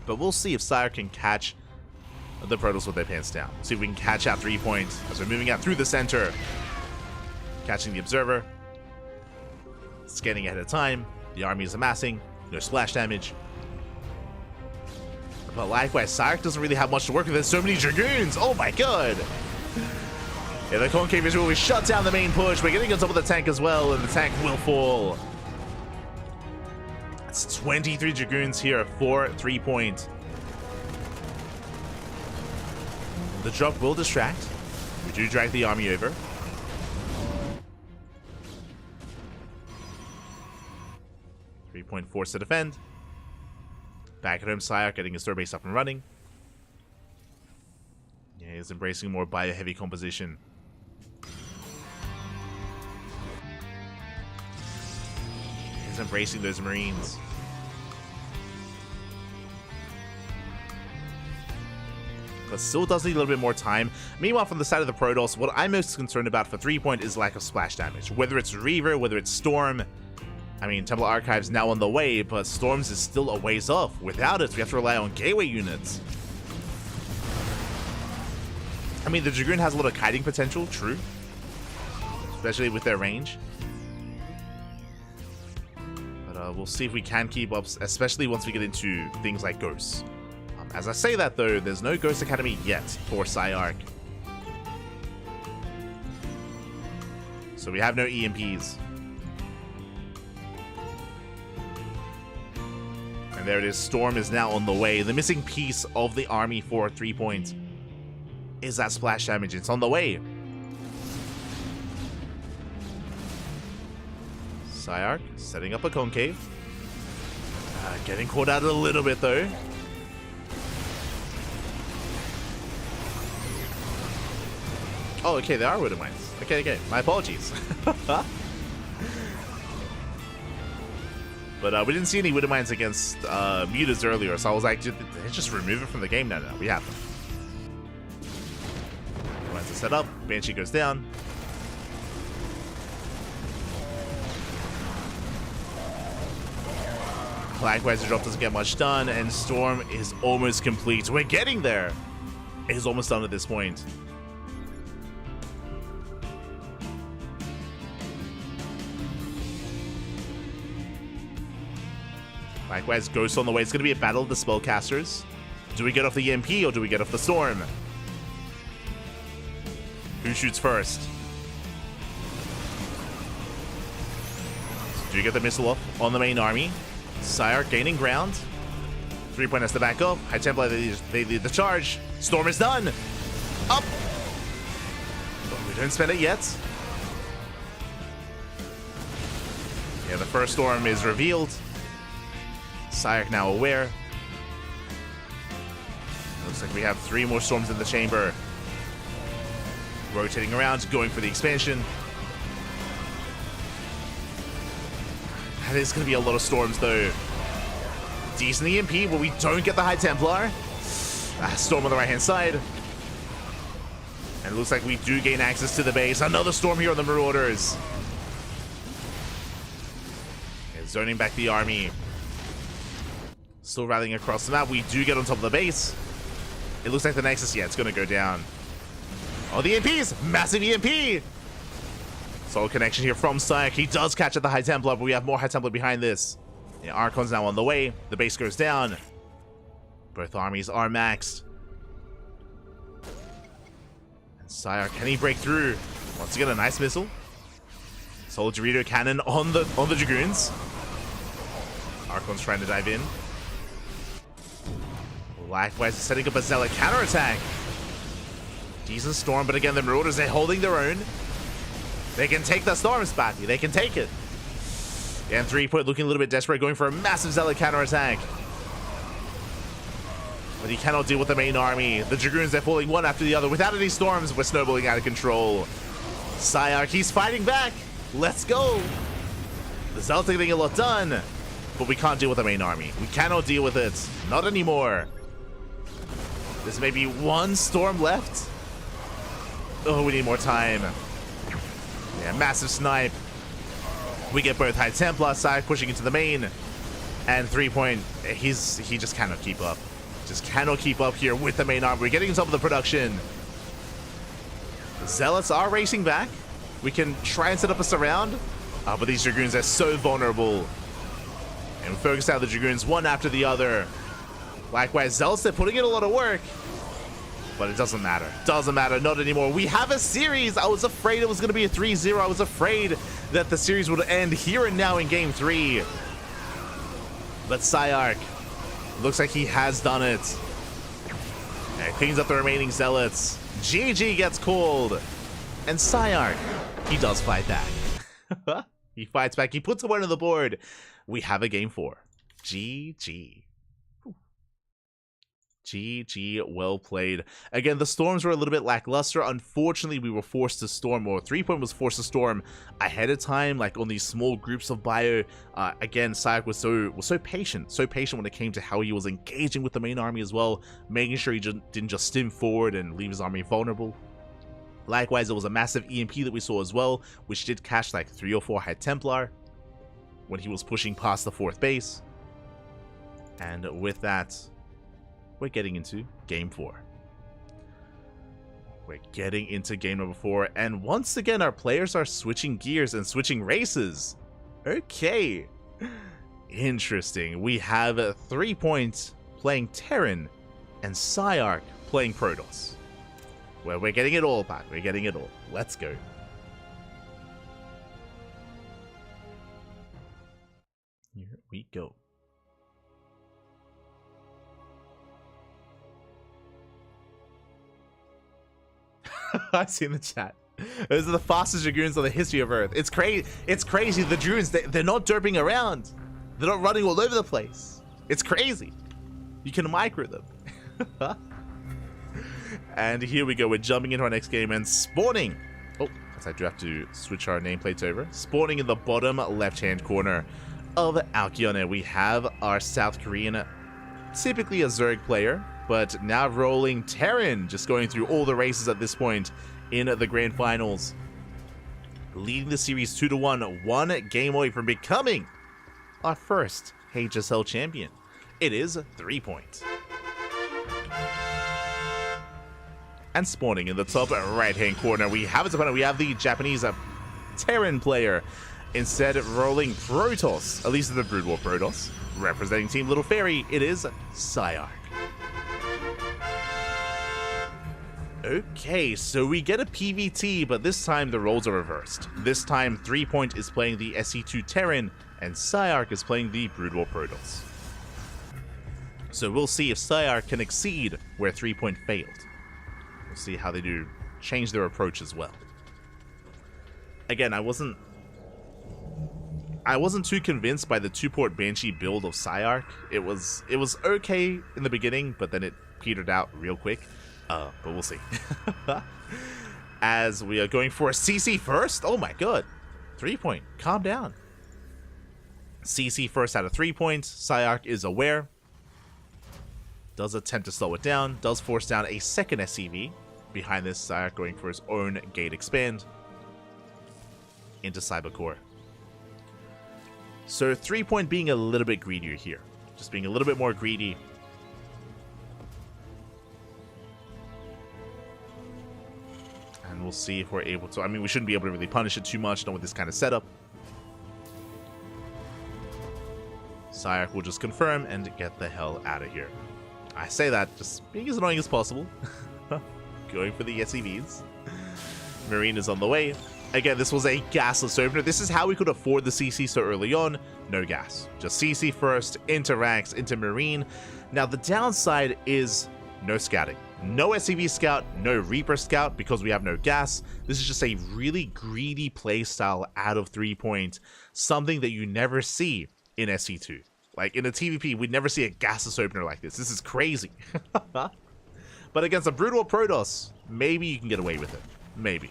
But we'll see if Sire can catch the Protoss with their pants down. See if we can catch out 3 Point as we're moving out through the center. Catching the Observer. Scanning ahead of time. The army is amassing. No splash damage. But likewise, Sire doesn't really have much to work with. There's so many Dragoons. Oh my god. Yeah, the Concave Visual, we shut down the main push. We're getting on top of the tank as well, and the tank will fall. It's 23 Dragoons here for 3 Point. The drop will distract. We do drag the army over. .4 to defend. Back at home, Psyarch getting his third base up and running. Yeah, he's embracing more bio-heavy composition. He's embracing those Marines. But still does need a little bit more time. Meanwhile, from the side of the Protoss, what I'm most concerned about for 3 Point is lack of splash damage. Whether it's Reaver, whether it's Storm. I mean, Temple Archive's now on the way, but Storms is still a ways off. Without it, we have to rely on gateway units. I mean, the Dragoon has a lot of kiting potential, true. Especially with their range. But we'll see if we can keep up, especially once we get into things like Ghosts. As I say that, though, there's no Ghost Academy yet for Psyarch. So we have no EMPs. And there it is. Storm is now on the way. The missing piece of the army for 3 Point is that splash damage. It's on the way. Psyarch setting up a concave. Getting caught out a little bit, though. Oh, okay, they are Widow Mines. Okay, my apologies. But we didn't see any Widowmines against Mutas earlier, so I was like, did they just remove it from the game? No, we have them. Widowmines are set up. Banshee goes down. Likewise, the drop doesn't get much done, and Storm is almost complete. We're getting there. It is almost done at this point. Likewise, Ghost on the way. It's going to be a battle of the spellcasters. Do we get off the EMP or do we get off the Storm? Who shoots first? Do we get the missile off on the main army? Sire gaining ground. 3-point has to back up. High Templar, they lead the charge. Storm is done. Up. But we don't spend it yet. Yeah, the first Storm is revealed. Sire now aware. Looks like we have 3 more Storms in the chamber. Rotating around, going for the expansion. That is going to be a lot of Storms, though. Decent EMP, but we don't get the High Templar. Storm on the right-hand side. And it looks like we do gain access to the base. Another Storm here on the Marauders. And zoning back the army. Still rallying across the map. We do get on top of the base. It looks like the Nexus, yeah, it's going to go down. Oh, the EMPs! Massive EMP! Solid connection here from Syek. He does catch at the High Templar, but we have more High Templar behind this. Yeah, Archon's now on the way. The base goes down. Both armies are maxed. And Sire, can he break through? Once again, a nice missile. Solid Dorito cannon on the Dragoons. Archon's trying to dive in. Likewise, setting up a Zealot counterattack. Decent Storm, but again, the Marauders, they're holding their own. They can take the Storm, Spatty. They can take it. And 3-point looking a little bit desperate, going for a massive Zealot counterattack. But he cannot deal with the main army. The Dragoons, they're falling one after the other. Without any Storms, we're snowballing out of control. Syark, he's fighting back. Let's go. The Zealots are getting a lot done. But we can't deal with the main army. We cannot deal with it. Not anymore. There's maybe 1 Storm left. Oh, we need more time. Yeah, massive snipe. We get both High Templar side pushing into the main. And 3-point, he just cannot keep up. Just cannot keep up here with the main army. We're getting on top of the production. The Zealots are racing back. We can try and set up a surround. But these Dragoons are so vulnerable. And we focus out the Dragoons one after the other. Likewise, Zealots, they're putting in a lot of work. But it doesn't matter. Doesn't matter. Not anymore. We have a series. I was afraid it was going to be a 3-0. I was afraid that the series would end here and now in Game 3. But Syark looks like he has done it. And cleans up the remaining Zealots. GG gets called. And Syark, he does fight back. He fights back. He puts a one on the board. We have a Game 4. GG. GG, well played. Again, the Storms were a little bit lackluster. Unfortunately, we were forced to storm, or 3-point was forced to storm ahead of time, like on these small groups of bio. Again, Syark was so patient when it came to how he was engaging with the main army as well, making sure he didn't just stim forward and leave his army vulnerable. Likewise, there was a massive EMP that we saw as well, which did catch like 3 or 4 High Templar when he was pushing past the 4th base. And with that, we're getting into Game 4. We're getting into game number 4, and once again, our players are switching gears and switching races. Okay. Interesting. We have 3-point playing Terran, and Syark playing Protoss. Well, we're getting it all, Pat. We're getting it all. Let's go. Here we go. I see in the chat. Those are the fastest Dragoons in the history of Earth. It's crazy. It's crazy. The Dragoons, they're not derping around. They're not running all over the place. It's crazy. You can micro them. And here we go. We're jumping into our next game and spawning. Oh, I do have to switch our nameplates over. Spawning in the bottom left-hand corner of Alkyone, we have our South Korean, typically a Zerg player, but now rolling Terran, just going through all the races at this point in the Grand Finals. Leading the series 2-1, one game away from becoming our first HSL champion. It is 3 points. And spawning in the top right-hand corner, we have his opponent. We have the Japanese Terran player. Instead, rolling Protoss, at least the Brood War Protoss. Representing Team Little Fairy, it is Psyark. Okay, so we get a PVT, but this time the roles are reversed. This time, 3 Point is playing the SE2 Terran, and Psyark is playing the Brood War Protoss. So we'll see if Psyark can exceed where 3 Point failed. We'll see how they do change their approach as well. Again, I wasn't too convinced by the 2-port Banshee build of Psyark. It was okay in the beginning, but then it petered out real quick. But we'll see. As we are going for a CC first. Oh my god. 3 Point. Calm down. CC first out of 3 points. Psyark is aware. Does attempt to slow it down. Does force down a second SCV. Behind this, Psyark going for his own gate expand into Cybercore. So 3 Point being a little bit greedier here. Just being a little bit more greedy. And we'll see if we're able to. I mean, we shouldn't be able to really punish it too much, not with this kind of setup. Psyark will just confirm and get the hell out of here. I say that just being as annoying as possible. Going for the SCVs. Marine is on the way. Again, this was a gasless opener. This is how we could afford the CC so early on. No gas. Just CC first, into Rax, into Marine. Now, the downside is no scouting. No SCV scout, no Reaper scout, because we have no gas. This is just a really greedy playstyle out of 3 Point. Something that you never see in SC2. Like, in a TVP, we'd never see a gasless opener like this. This is crazy. But against a Brood War Protoss, maybe you can get away with it. Maybe.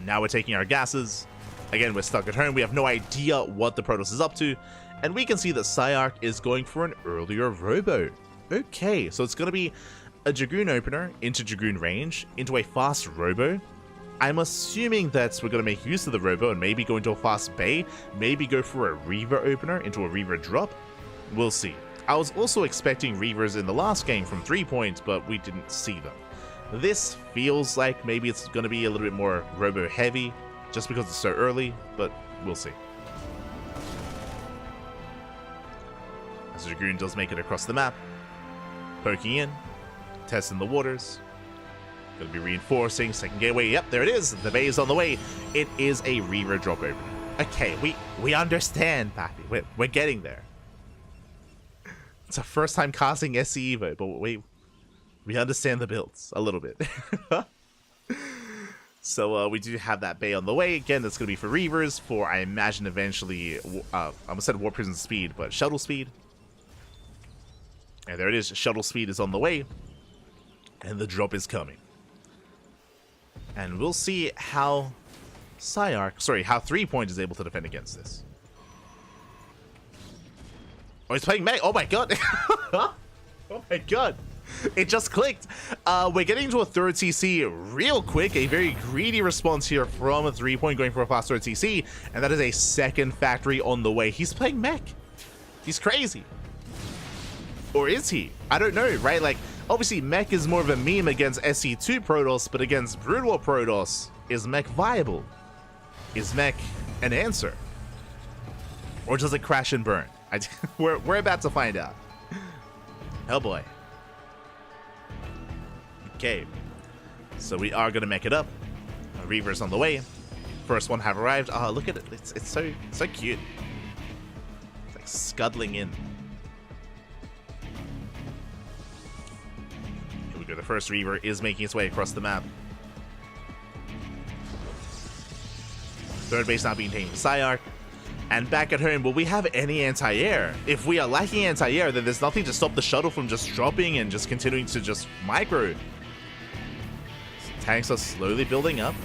Now we're taking our gases. Again, we're stuck at home. We have no idea what the Protoss is up to. And we can see that Psyark is going for an earlier Robo. Okay, so it's going to be a Dragoon opener into Dragoon range, into a fast Robo. I'm assuming that we're going to make use of the Robo and maybe go into a fast Bay. Maybe go for a Reaver opener into a Reaver drop. We'll see. I was also expecting Reavers in the last game from 3 Point, but we didn't see them. This feels like maybe it's going to be a little bit more Robo heavy, just because it's so early, but we'll see. As Dragoon does make it across the map, poking in, testing the waters, going to be reinforcing, second gateway, yep, there it is, the Bay is on the way. It is a Reaver drop opener. Okay, we understand, Pappy, we're getting there. It's our first time casting SC Evo, but we understand the builds a little bit. So we do have that Bay on the way. Again, that's going to be for Reavers, for I imagine eventually, I almost said Warp Prison speed, but shuttle speed. And there it is, shuttle speed is on the way. And the drop is coming. And we'll see how how 3 Point is able to defend against this. Oh, he's playing Meg. Oh my god. Oh my god. It just clicked. We're getting to a third CC real quick. A very greedy response here from a 3 Point going for a fast third CC. And that is a second factory on the way. He's playing mech. He's crazy. Or is he? I don't know, right? Like, obviously mech is more of a meme against SC2 Protoss, but against Brood War Protoss, is mech viable? Is mech an answer? Or does it crash and burn? We're about to find out. Oh boy. Okay. So we are gonna mech it up. Reaver's on the way. First one have arrived. Oh, look at it. It's so cute. It's like scuttling in. Here we go. The first Reaver is making its way across the map. Third base now being taken for Psyark. And back at home, will we have any anti-air? If we are lacking anti-air, then there's nothing to stop the shuttle from just dropping and just continuing to just micro. Tanks are slowly building up.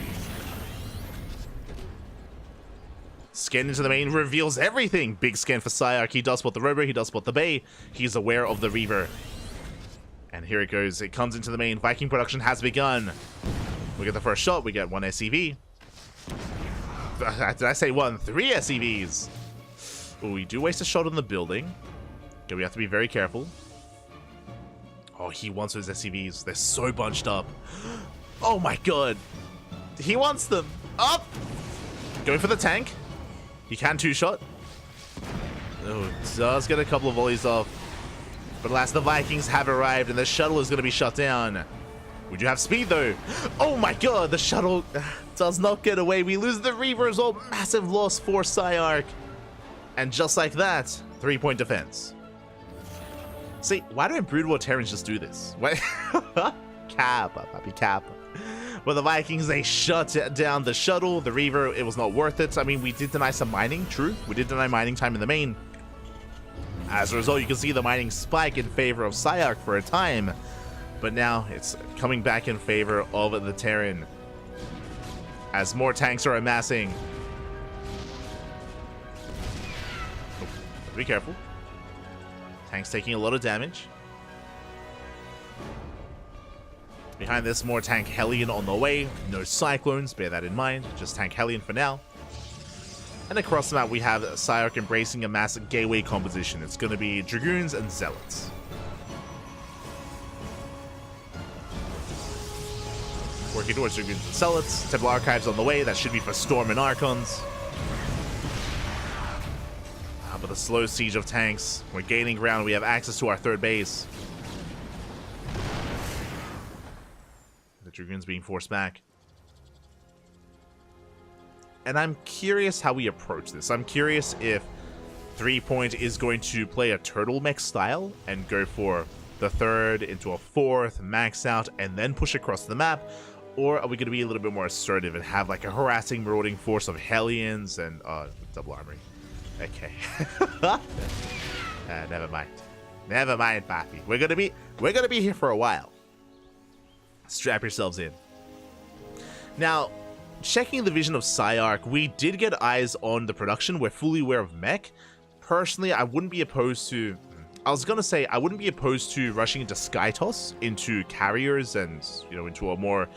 Scan into the main reveals everything. Big scan for Psyark. He does spot the Robo. He does spot the Bay. He's aware of the Reaver. And here it goes. It comes into the main. Viking production has begun. We get the first shot. We get one SCV. Did I say one? 3 SCVs. Oh, we do waste a shot on the building. Okay, we have to be very careful. Oh, he wants those SCVs. They're so bunched up. Oh my god. He wants them. Up! Going for the tank. He can 2-shot. Oh, does get a couple of volleys off. But alas, the Vikings have arrived and the shuttle is going to be shut down. We do have speed though. Oh my god, the shuttle does not get away. We lose the Reaver as well. Massive loss for Psyark. And just like that, 3-point defense. See, why don't Brood War Terrans just do this? Why? Cap, puppy cap. Well, the Vikings, they shut down the shuttle. The Reaver, it was not worth it. I mean, we did deny some mining, true. We did deny mining time in the main. As a result, you can see the mining spike in favor of Psyark for a time. But now it's coming back in favor of the Terran. As more tanks are amassing. Oh, be careful. Tanks taking a lot of damage. Behind this, more tank Hellion on the way. No Cyclones, bear that in mind. Just tank Hellion for now. And across the map, we have Psyark embracing a massive gateway composition. It's going to be Dragoons and Zealots. Working towards Dragoons and Zealots. Temple Archives on the way. That should be for Storm and Archons. But the slow siege of tanks. We're gaining ground. We have access to our third base. The Dragoons being forced back. And I'm curious how we approach this. I'm curious if 3-point is going to play a turtleneck style and go for the third into a fourth, max out, and then push across the map. Or are we going to be a little bit more assertive and have like a harassing, marauding force of Hellions and double armory? Okay. Never mind. Never mind, Pappy. We're gonna be here for a while. Strap yourselves in. Now, checking the vision of Psyark, we did get eyes on the production. We're fully aware of mech. Personally, I wouldn't be opposed to... I was gonna say, I wouldn't be opposed to rushing into Skytoss, into carriers, and, you know, into a more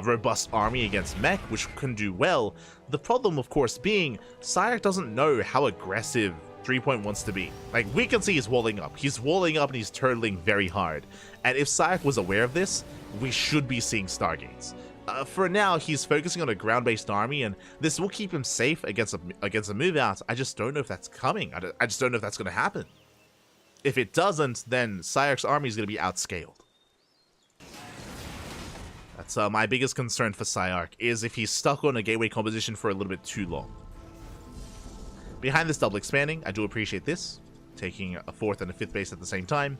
robust army against mech, which can do well. The problem, of course, being Psyark doesn't know how aggressive 3-point wants to be. Like, we can see he's walling up. He's walling up and he's turtling very hard. And if Psyark was aware of this, we should be seeing Stargates. For now, he's focusing on a ground-based army, and this will keep him safe against a move-out. I just don't know if that's coming. I just don't know if that's going to happen. If it doesn't, then Psyark's army is going to be outscaled. That's my biggest concern for Psyark, is if he's stuck on a gateway composition for a little bit too long. Behind this double expanding, I do appreciate this. Taking a 4th and a 5th base at the same time.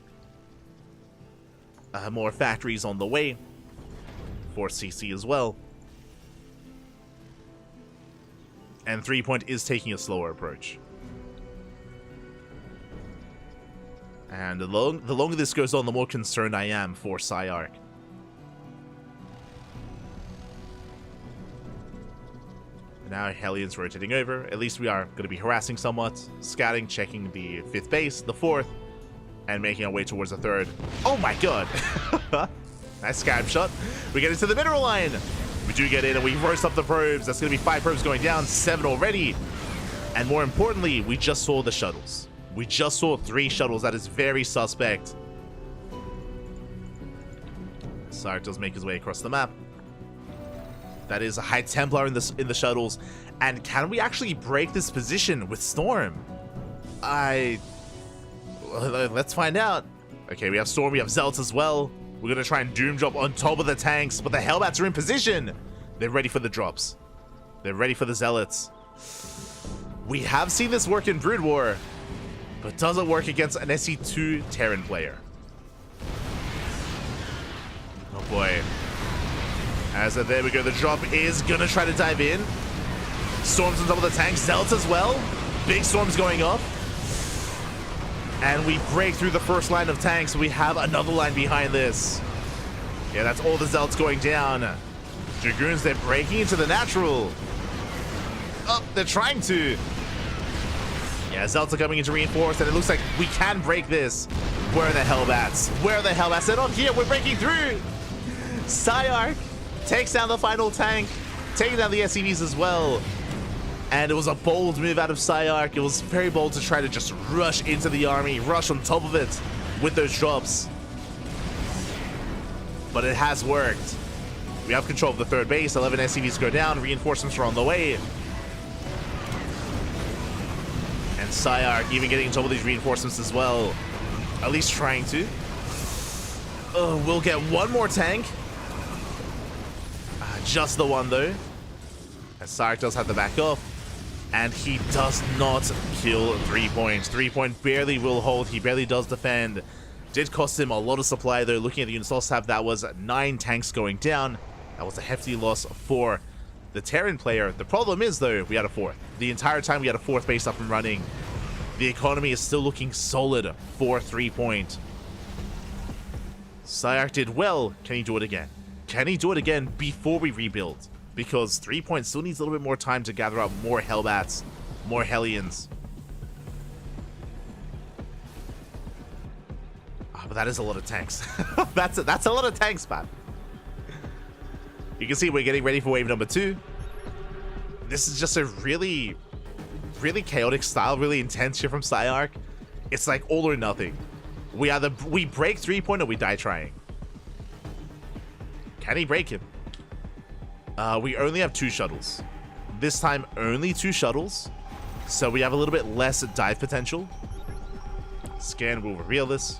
More factories on the way. 4 CC as well. And 3-point is taking a slower approach. And the longer this goes on, the more concerned I am for Psyark. Now Hellion's rotating over. At least we are going to be harassing somewhat. Scouting, checking the 5th base, the 4th, and making our way towards the 3rd. Oh my god! Nice scav shot. We get into the mineral line. We do get in and we roast up the probes. That's going to be 5 probes going down, 7 already. And more importantly, we just saw the shuttles. We just saw 3 shuttles. That is very suspect. Sark does make his way across the map. That is a High Templar in the shuttles. And can we actually break this position with Storm? Let's find out. Okay, we have Storm, we have Zealots as well. We're gonna try and doom drop on top of the tanks, but the Hellbats are in position. They're ready for the drops. They're ready for the Zealots. We have seen this work in Brood War, but does it work against an SC2 Terran player? Oh boy. There we go, the drop is gonna try to dive in. Storms on top of the tanks, Zealots as well. Big storms going off. And we break through the first line of tanks. We have another line behind this. Yeah, that's all the Zealots going down. Dragoons, they're breaking into the natural. Oh, they're trying to. Yeah, Zealots are coming in to reinforce, and it looks like we can break this. Where are the Hellbats? Where are the Hellbats? They're not here. We're breaking through. Psyarch takes down the final tank, taking down the SCVs as well. And it was a bold move out of Psyarch. It was very bold to try to just rush into the army, rush on top of it with those drops. But it has worked. We have control of the third base. 11 SCVs go down. Reinforcements are on the way. And Psyarch even getting on top of these reinforcements as well. At least trying to. We'll get one more tank. Just the one though. As Psyarch does have to back off. And he does not kill 3 points. 3 point barely will hold. He barely does defend. Did cost him a lot of supply though. Looking at the unit loss tab, that was 9 tanks going down. That was a hefty loss for the Terran player. The problem is though, we had a 4th. The entire time we had a 4th base up and running. The economy is still looking solid for 3 point. Psyarch did well. Can he do it again? Can he do it again before we rebuild? Because 3 point still needs a little bit more time to gather up more Hellbats, more Hellions. But that is a lot of tanks. that's a lot of tanks, man. You can see we're getting ready for wave number 2. This is just a really chaotic style, really intense shit from Psyarch. It's like all or nothing. We break 3 point or we die trying. Can he break him? We only have 2 shuttles. This time only 2 shuttles. So we have a little bit less dive potential. Scan will reveal this.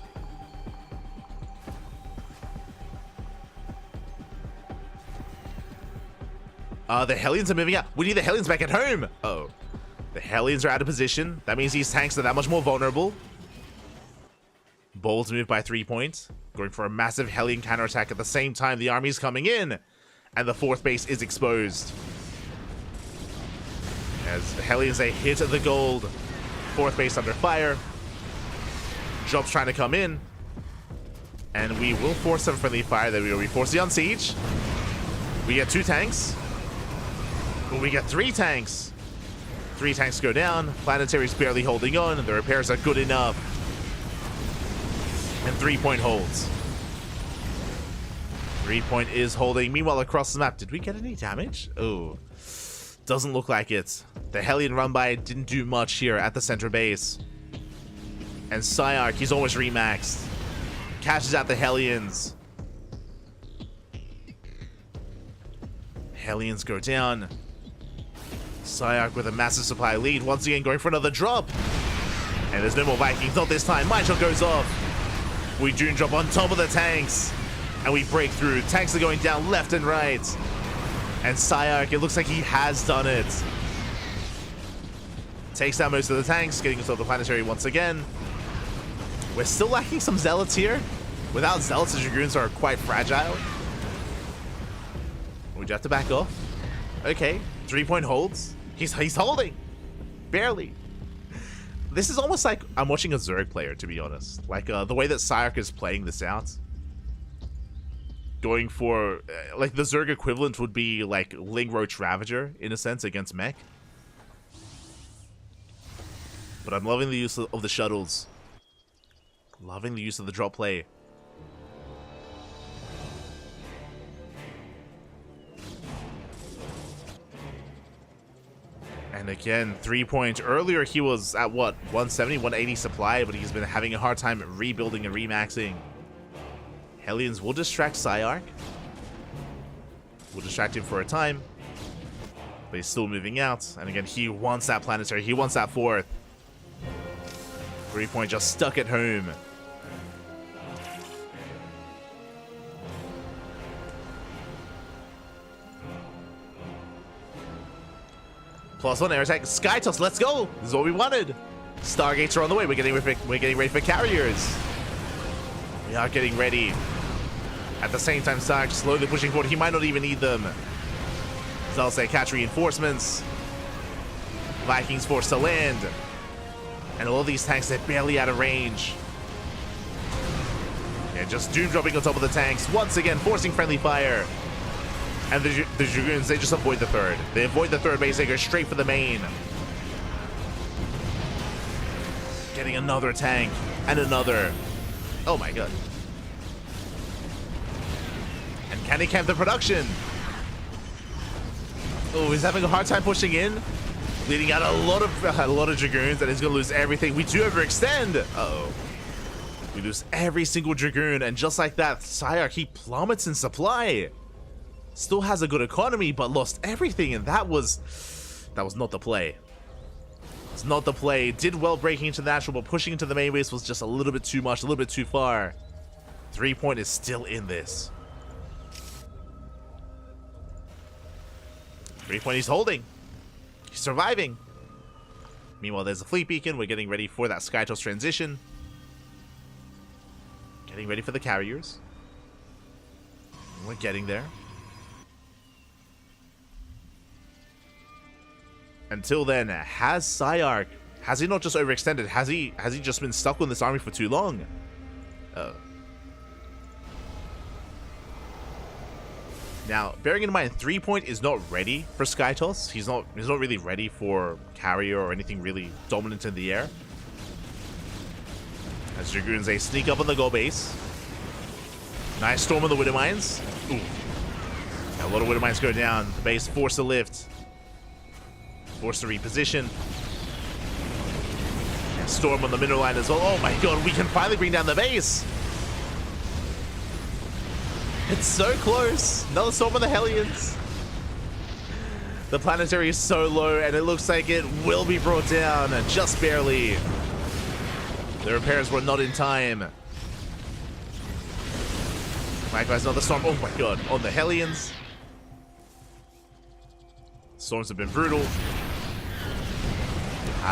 The Hellions are moving out. We need the Hellions back at home. Oh. The Hellions are out of position. That means these tanks are that much more vulnerable. Bold move by 3 points. Going for a massive Hellion counterattack at the same time the army's coming in. And the 4th base is exposed. As the Hellions, they hit the gold. 4th base under fire. Drops trying to come in. And we will force some friendly fire. There we go. We force the unsiege. We get 2 tanks. But we get 3 tanks. 3 tanks go down. Planetary's barely holding on. The repairs are good enough. And 3 point holds. 3 point is holding. Meanwhile, across the map, did we get any damage? Oh, doesn't look like it. The Hellion run by didn't do much here at the center base. And Psyarch, he's almost remaxed. Catches out the Hellions. Hellions go down. Psyarch with a massive supply lead. Once again, going for another drop. And there's no more Vikings. Not this time. My shot goes off. We Dune drop on top of the tanks. And we break through. Tanks are going down left and right. And Psyarch, it looks like he has done it. Takes down most of the tanks, getting us off the planetary once again. We're still lacking some Zealots here. Without Zealots, the Dragoons are quite fragile. We do have to back off. Okay, 3 point holds. He's holding. Barely. This is almost like I'm watching a Zerg player, to be honest. Like the way that Psyarch is playing this out. Going for, like the Zerg equivalent would be like Ling Roach Ravager, in a sense, against Mech. But I'm loving the use of the shuttles. Loving the use of the drop play. And again, 3 point. Earlier he was at what, 170, 180 supply, but he's been having a hard time rebuilding and remaxing. Hellions will distract Psyarch. We'll distract him for a time. But he's still moving out. And again, he wants that planetary. He wants that 4th. 3 point just stuck at home. +1 air attack. Sky Toss, let's go. This is what we wanted. Stargates are on the way. We're getting ready for carriers. We are getting ready. At the same time, Sarge slowly pushing forward. He might not even need them. As I'll say, catch reinforcements. Vikings forced to land. And all these tanks, they're barely out of range. Yeah, just Doom dropping on top of the tanks. Once again, forcing friendly fire. And the Dragoons, they just avoid the third. They avoid the third base, they go straight for the main. Getting another tank, and another. Oh my god. And can he camp the production? Oh, he's having a hard time pushing in. Leading out a lot of Dragoons, and he's gonna lose everything. We do overextend. Uh-oh. We lose every single Dragoon, and just like that, Sayark, he plummets in supply. Still has a good economy, but lost everything, and that was not the play. It's not the play. Did well breaking into the natural, but pushing into the main base was just a little bit too much, a little bit too far. 3-point is still in this. 3-point he's holding. He's surviving. Meanwhile, there's a fleet beacon. We're getting ready for that Skytoss transition. Getting ready for the carriers. We're getting there. Until then, has Sayark, has he not just overextended? Has he just been stuck on this army for too long? Now, bearing in mind, 3-point is not ready for Skytoss. He's not really ready for carrier or anything really dominant in the air. As Dragoons, they sneak up on the goal base. Nice storm on the Widow Mines. Ooh. Yeah, a lot of Widow Mines go down. The base forced to lift. Forced to reposition. Yeah, storm on the mineral line as well. Oh my god, we can finally bring down the base. It's so close. Another storm on the Hellions. The planetary is so low, and it looks like it will be brought down just barely. The repairs were not in time. Likewise, another storm. Oh my god, on the Hellions. Storms have been brutal.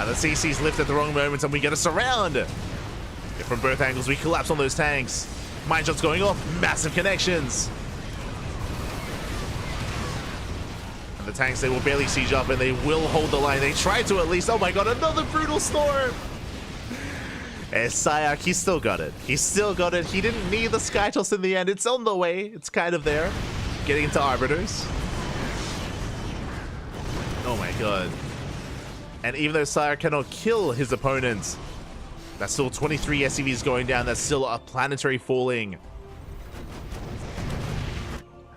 The CC's lift at the wrong moment, and we get a surround. From both angles, we collapse on those tanks. Mine shots going off, massive connections. And the tanks, they will barely siege up, and they will hold the line. They try to at least. Oh my god, another brutal storm. And Sayark, he still got it. He still got it. He didn't need the Skytoss in the end. It's on the way. It's kind of there. Getting into Arbiters. Oh my god. And even though Sayark cannot kill his opponents, that's still 23 SCVs going down. That's still a planetary falling.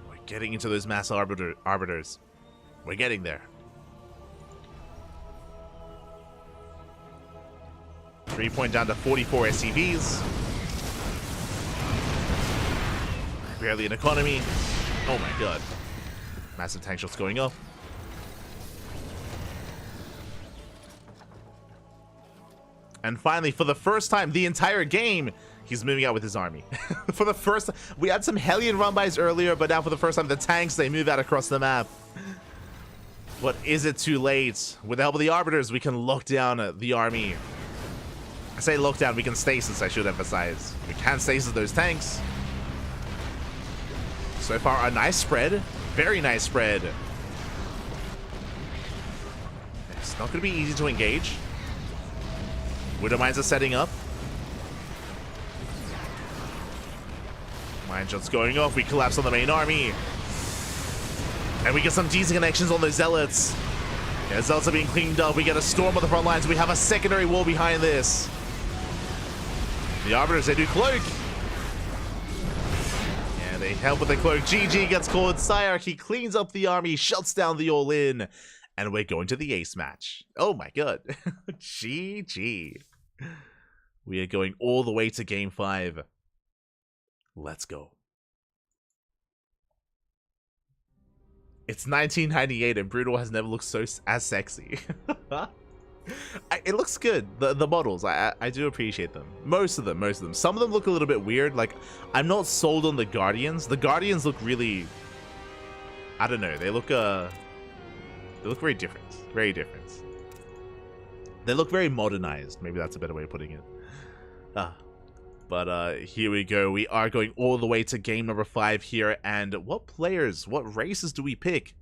We're getting into those mass arbiters. We're getting there. 3-point down to 44 SCVs. Barely an economy. Oh my god. Massive tank shots going off. And finally, for the first time the entire game, he's moving out with his army. For the first, we had some Hellion run-bys earlier, but now for the first time, the tanks, they move out across the map. But is it too late? With the help of the Arbiters, we can lock down the army. I say lock down, we can stasis, I should emphasize. We can stasis those tanks. So far, a nice spread. Very nice spread. It's not going to be easy to engage. Widow Mines are setting up. Mine shots going off. We collapse on the main army. And we get some decent connections on those Zealots. Yeah, Zealots are being cleaned up. We get a storm on the front lines. We have a secondary wall behind this. The Arbiters, they do cloak. Yeah, they help with the cloak. GG gets called. Sayark, he cleans up the army, shuts down the all-in. And we're going to the ace match. Oh my god. GG. We are going all the way to game 5. Let's go. It's 1998 and Brutal has never looked so as sexy. It looks good. The models, I do appreciate them. Most of them. Some of them look a little bit weird. Like, I'm not sold on the Guardians. The Guardians look really, I don't know. They look very different. Very different. They look very modernized. Maybe that's a better way of putting it. But here we go. We are going all the way to game number 5 here. And what players, what races do we pick?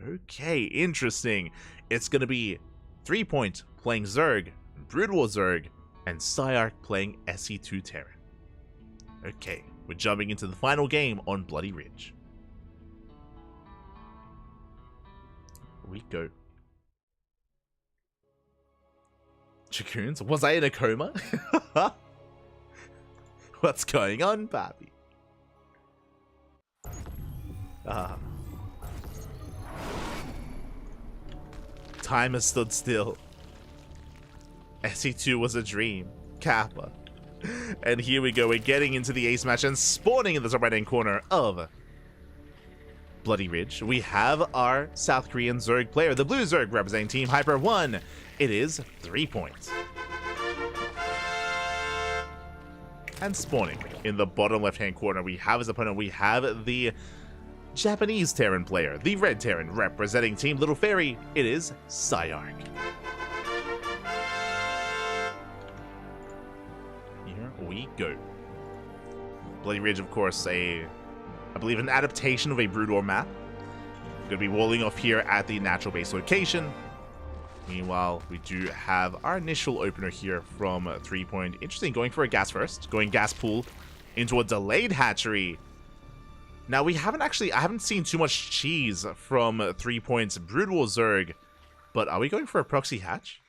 Okay, interesting. It's going to be 3-point playing Zerg, Brutal Zerg, and Sayark playing SE2 Terran. Okay, we're jumping into the final game on Bloody Ridge. we go. Dragoons? Was I in a coma? What's going on, Bobby? Time has stood still. SE2 was a dream. Kappa. And here we go. We're getting into the ace match and spawning in the top right-hand corner of Bloody Ridge. We have our South Korean Zerg player, the blue Zerg representing Team Hyper 1. It is 3 points. And spawning in the bottom left-hand corner, we have his opponent. We have the Japanese Terran player, the red Terran representing Team Little Fairy. It is Psyark. Here we go. Bloody Ridge, of course, I believe an adaptation of a Brood War map. We're going to be walling off here at the natural base location. Meanwhile, we do have our initial opener here from 3 point. Interesting, going for a gas first. Going gas pool into a delayed hatchery. Now, I haven't seen too much cheese from 3 points Brood War Zerg. But are we going for a proxy hatch?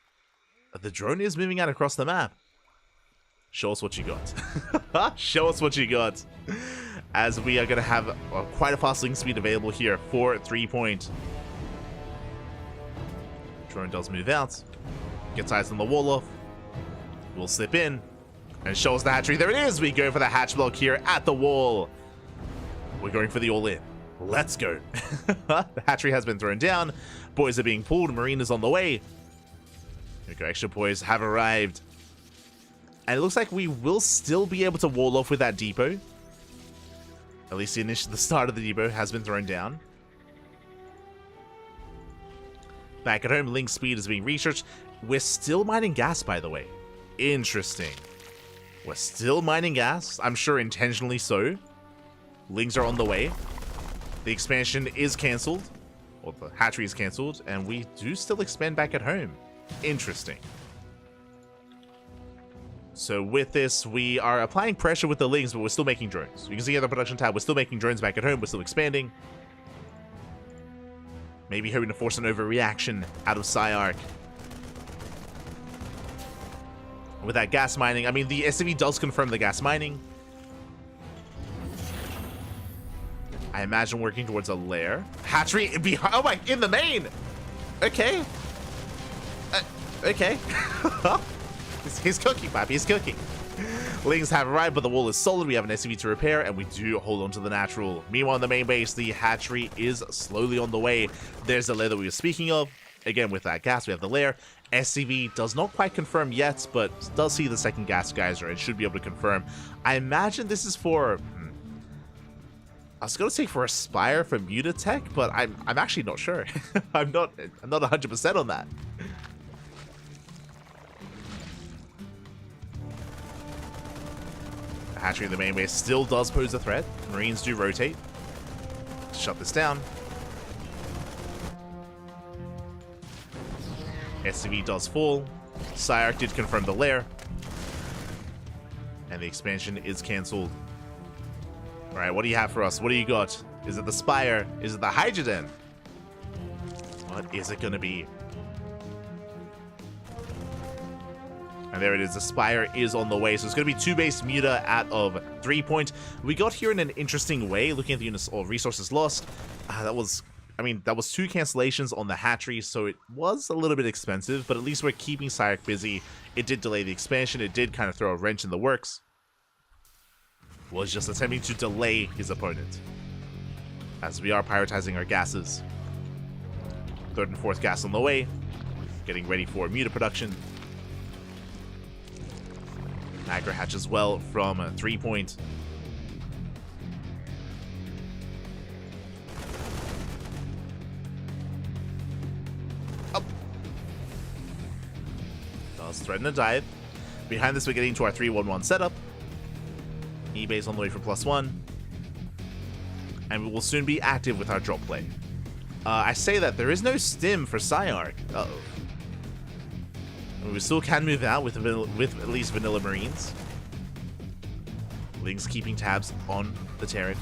The drone is moving out across the map. Show us what you got. Show us what you got. As we are going to have quite a fast link speed available here for 3 point. Drone does move out. Gets eyes on the wall off. We'll slip in. And show us the hatchery. There it is. We go for the hatch block here at the wall. We're going for the all-in. Let's go. The hatchery has been thrown down. Boys are being pulled. Marine is on the way. Here we go. Extra boys have arrived. And it looks like we will still be able to wall off with that depot. At least the start of the depot has been thrown down. Back at home, link speed is being researched. We're still mining gas, by the way. Interesting. We're still mining gas. I'm sure intentionally so. Links are on the way. The expansion is cancelled. Or the hatchery is cancelled. And we do still expand back at home. Interesting. So with this, we are applying pressure with the links, but we're still making drones. You can see on the production tab, we're still making drones back at home. We're still expanding. Maybe hoping to force an overreaction out of Psyark. With that gas mining, I mean, the SCV does confirm the gas mining. I imagine working towards a lair. Hatchery behind. Oh my, in the main. Okay. Okay. He's cooking, Pappy. He's cooking. Lings have arrived, but the wall is solid. We have an SCV to repair, and we do hold on to the natural. Meanwhile, in the main base, the hatchery is slowly on the way. There's the lair that we were speaking of. Again, with that gas, we have the lair. SCV does not quite confirm yet, but does see the second gas geyser and should be able to confirm. I imagine this is for... I was going to say for Aspire for Mutatech, but I'm actually not sure. I'm not 100% on that. The hatchery in the main base still does pose a threat. Marines do rotate to shut this down. SCV does fall. Psyark did confirm the lair. And the expansion is cancelled. Alright, what do you have for us? What do you got? Is it the Spire? Is it the Hydrogen? What is it going to be? And there it is. The Spire is on the way. So it's going to be 2 base Muta out of 3 point. We got here in an interesting way, looking at the units or resources lost. That was 2 cancellations on the hatchery, so it was a little bit expensive, but at least we're keeping Psyark busy. It did delay the expansion. It did kind of throw a wrench in the works. Was just attempting to delay his opponent. As we are prioritizing our gases. 3rd and 4th gas on the way. Getting ready for Muta production. Aggro hatch as well from 3 point. Up. Does threaten a dive. Behind this, we're getting to our 3-1-1 setup. E-base on the way for +1. And we will soon be active with our drop play. I say that there is no stim for Psyark. Uh-oh. We still can move out with at least vanilla Marines. Lings keeping tabs on the Terran.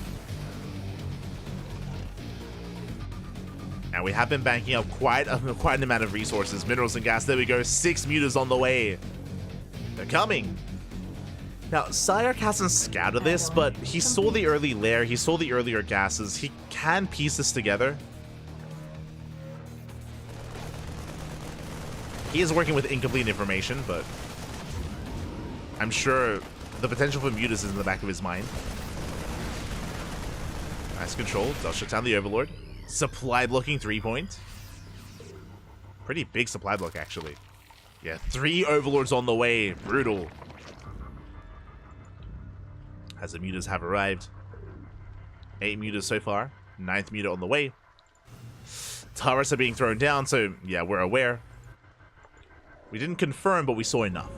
And we have been banking up quite an amount of resources, minerals and gas. There we go, 6 mutas on the way. They're coming. Now, Sayark hasn't scouted this, but he saw the early lair, he saw the earlier gases. He can piece this together. He is working with incomplete information, but I'm sure the potential for mutas is in the back of his mind. Nice control. Does shut down the Overlord. Supply blocking 3-point. Pretty big supply block, actually. Yeah, 3 Overlords on the way. Brutal. As the mutas have arrived. 8 mutas so far. 9th muta on the way. Turrets are being thrown down, so yeah, we're aware. We didn't confirm, but we saw enough.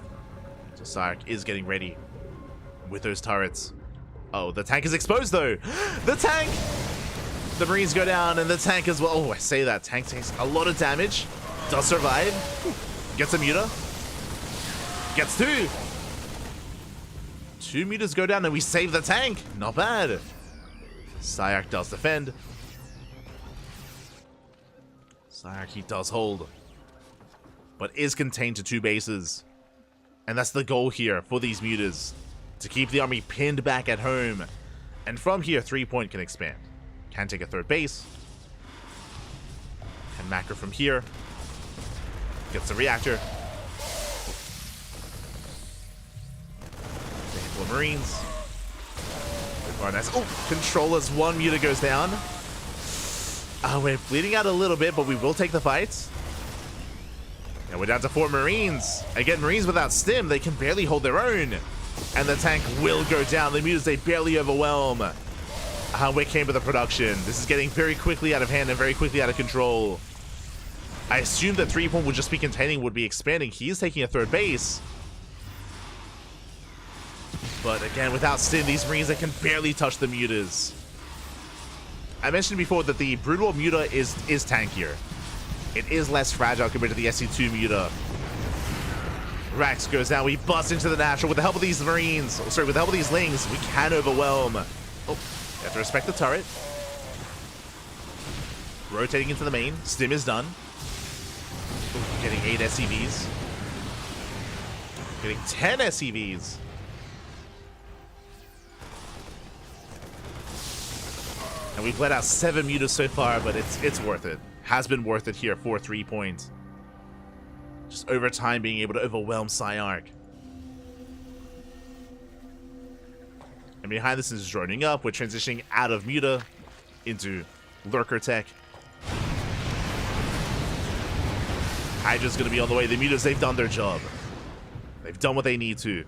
So Sayark is getting ready with those turrets. Oh, the tank is exposed though. The tank! The Marines go down and the tank as well. Oh, I say that. Tank takes a lot of damage. Does survive. Gets a muta. Gets 2. 2 mutas go down and we save the tank. Not bad. Sayark does defend. Sayark, he does hold. But is contained to 2 bases. And that's the goal here for these mutas. To keep the army pinned back at home. And from here, 3-point can expand. Can take a 3rd base. Can macro from here. Gets the reactor. The handful of Marines. Nice. Oh, control as 1 muta goes down. We're bleeding out a little bit, but we will take the fight. And we're down to 4 Marines. Again, Marines without stim, they can barely hold their own. And the tank will go down. The mutas, they barely overwhelm. Where came with the production. This is getting very quickly out of hand and very quickly out of control. I assumed that 3-point would just be containing, would be expanding. He is taking a 3rd base. But again, without stim, these Marines, they can barely touch the mutas. I mentioned before that the Brutal muta is tankier. It is less fragile compared to the SC2 muta. Rax goes down. We bust into the natural. With the help of these Marines, with the help of these Lings, we can overwhelm. Oh, you have to respect the turret. Rotating into the main. Stim is done. Ooh, getting 8 SCVs. Getting 10 SCVs. And we've let out 7 mutas so far, but it's worth it. Has been worth it here for 3-point. Just over time being able to overwhelm Sayark. And behind this is droning up. We're transitioning out of muta into lurker tech. Hydra's gonna be on the way. The mutas, they've done their job. They've done what they need to.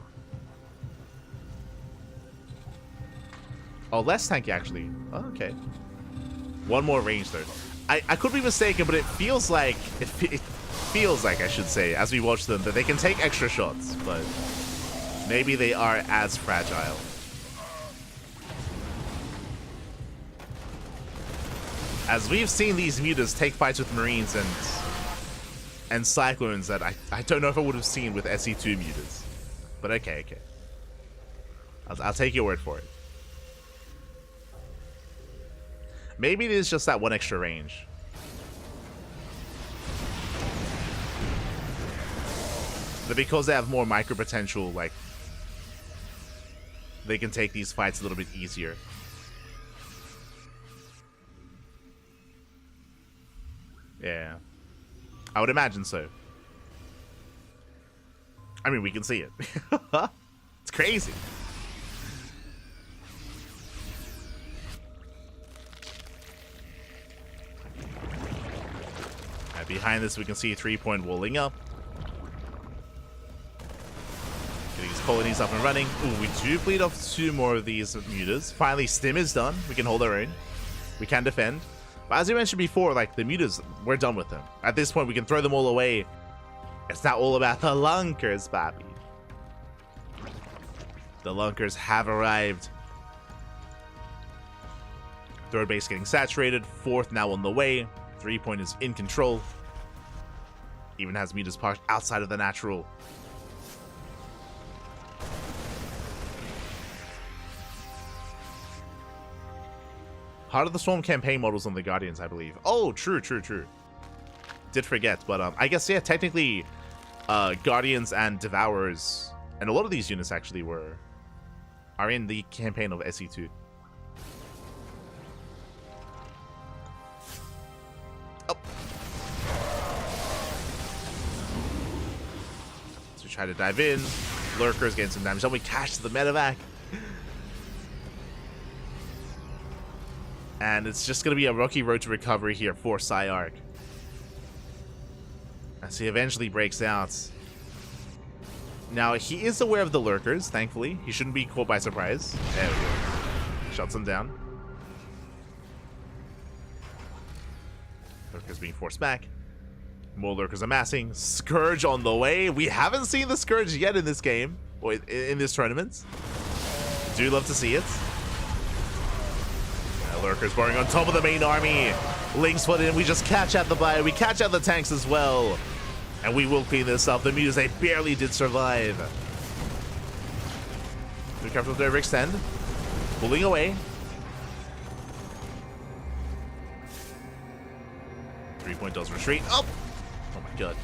Oh, less tanky actually. Oh, okay. 1 more range though. I could be mistaken, but it feels like it feels like, I should say, as we watch them, that they can take extra shots, but maybe they are as fragile. As we've seen these mutas take fights with Marines and Cyclones that I don't know if I would have seen with SE2 mutas. But okay. I'll take your word for it. Maybe it is just that 1 extra range. But because they have more micro potential, like, they can take these fights a little bit easier. Yeah. I would imagine so. I mean, we can see it. It's crazy. Behind this, we can see 3-point walling up. Getting these colonies up and running. Ooh, we do bleed off 2 more of these mutas. Finally, stim is done. We can hold our own. We can defend. But as we mentioned before, like, the mutas, we're done with them. At this point, we can throw them all away. It's not all about the lunkers, Bobby. The lunkers have arrived. 3rd base getting saturated. 4th now on the way. 3-point is in control. Even has mutas parked outside of the natural. Heart of the Storm campaign models on the Guardians, I believe. Oh, true. Did forget, but I guess, yeah, technically, Guardians and Devourers, and a lot of these units actually are in the campaign of SE2. Oh. So we try to dive in. Lurkers getting some damage. Then we cash to the medevac. And it's just going to be a rocky road to recovery here for Psyark. As he eventually breaks out. Now, he is aware of the Lurkers, thankfully. He shouldn't be caught by surprise. There we go. Shuts them down. Lurkers being forced back. More Lurkers amassing. Scourge on the way. We haven't seen the Scourge yet in this game. Or in this tournament. Do love to see it. Lurkers boring on top of the main army. Lings put in. We just catch out the Bio. We catch out the tanks as well. And we will clean this up. The Mutants, they barely did survive. Be careful to overextend. Pulling away. 3-point does retreat. Oh! Oh my god.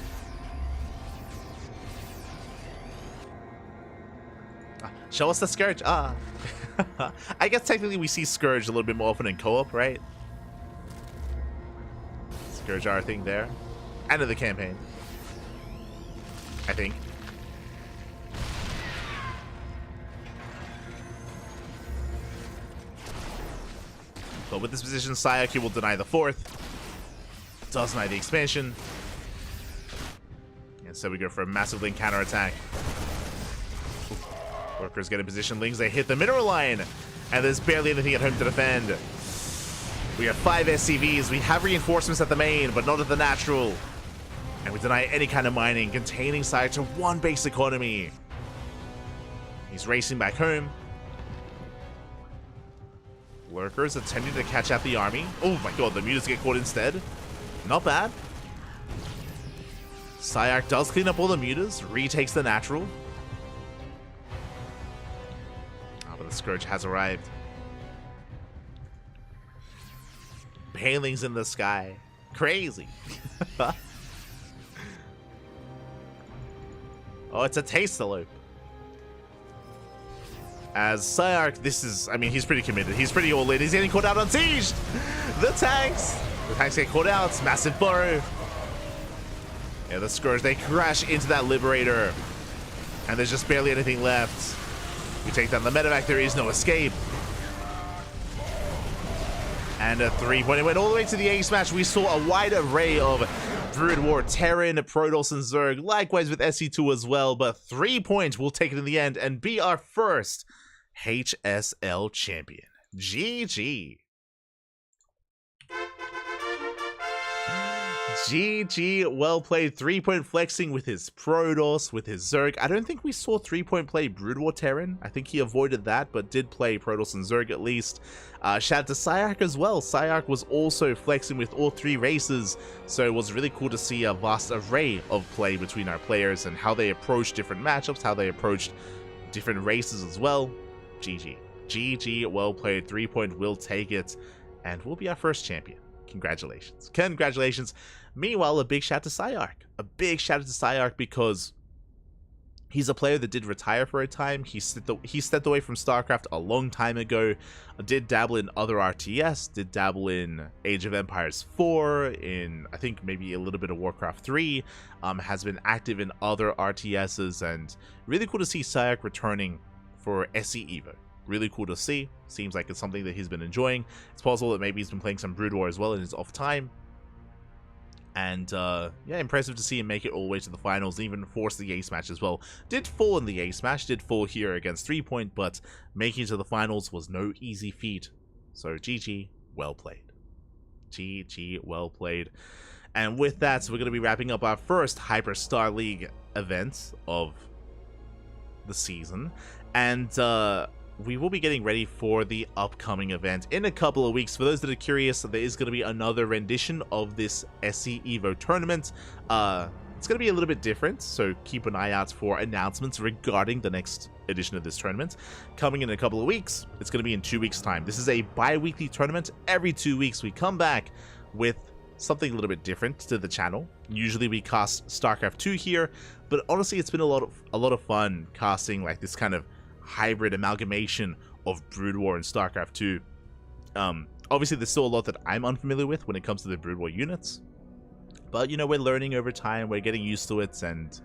Show us the Scourge. I guess technically we see Scourge a little bit more often in co-op, right? Scourge our thing there. End of the campaign. I think. But with this position, Sayaki will deny the 4th. Does deny the expansion. And so we go for a massive Link counterattack. Workers get in position. Lings, they hit the mineral line. And there's barely anything at home to defend. We have 5 SCVs. We have reinforcements at the main, but not at the natural. And we deny any kind of mining, containing side to 1 base economy. He's racing back home. Lurkers attempting to catch out the army. Oh my god, the mutants get caught instead. Not bad. Sayark does clean up all the mutants, retakes the natural. But the Scourge has arrived. Palings in the sky. Crazy. Oh, it's a taste-a-loop. As Sayark, this is, I mean, he's pretty committed. He's pretty all in. He's getting caught out on siege. The tanks get caught out. Massive burrow. Yeah, the Scourge, they crash into that Liberator. And there's just barely anything left. We take down the medevac. There is no escape. And a 3-point. It went all the way to the ace match. We saw a wide array of Druid War, Terran, Protoss, and Zerg. Likewise with SC2 as well. But 3 points will take it in the end and be our first HSL champion. GG. GG, well played. 3-point flexing with his Protoss, with his Zerg. I don't think we saw 3-point play Brood War Terran. I think he avoided that, but did play Protoss and Zerg at least. Shout out to Sayark as well. Sayark was also flexing with all 3 races, so it was really cool to see a vast array of play between our players and how they approached different matchups, how they approached different races as well. GG. GG, well played. 3-point will take it, and will be our first champion. Congratulations. Congratulations. Meanwhile, a big shout to Sayark. A big shout out to Sayark because he's a player that did retire for a time. He stepped away from StarCraft a long time ago. Did dabble in other RTS. Did dabble in Age of Empires 4. In, I think, maybe a little bit of Warcraft 3. Has been active in other RTSs. And really cool to see Sayark returning for SE Evo. Really cool to see. Seems like it's something that he's been enjoying. It's possible that maybe he's been playing some Brood War as well in his off time. And yeah, impressive to see him make it all the way to the finals, even force the ace match as well. Did fall in the ace match, did fall here against 3-point, but making it to the finals was no easy feat. So GG, well played. GG, well played. And with that, so we're going to be wrapping up our first HyperStarLeague event of the season. And we will be getting ready for the upcoming event in a couple of weeks. For those that are curious, there is going to be another rendition of this SE Evo tournament. It's going to be a little bit different, so keep an eye out for announcements regarding the next edition of this tournament. Coming in a couple of weeks, it's going to be in 2 weeks' time. This is a bi-weekly tournament. Every 2 weeks we come back with something a little bit different to the channel. Usually we cast StarCraft 2 here, but honestly it's been a lot of fun casting like this kind of hybrid amalgamation of Brood War and StarCraft 2. Obviously there's still a lot that I'm unfamiliar with when it comes to the Brood War units. But, you know, we're learning over time, we're getting used to it, and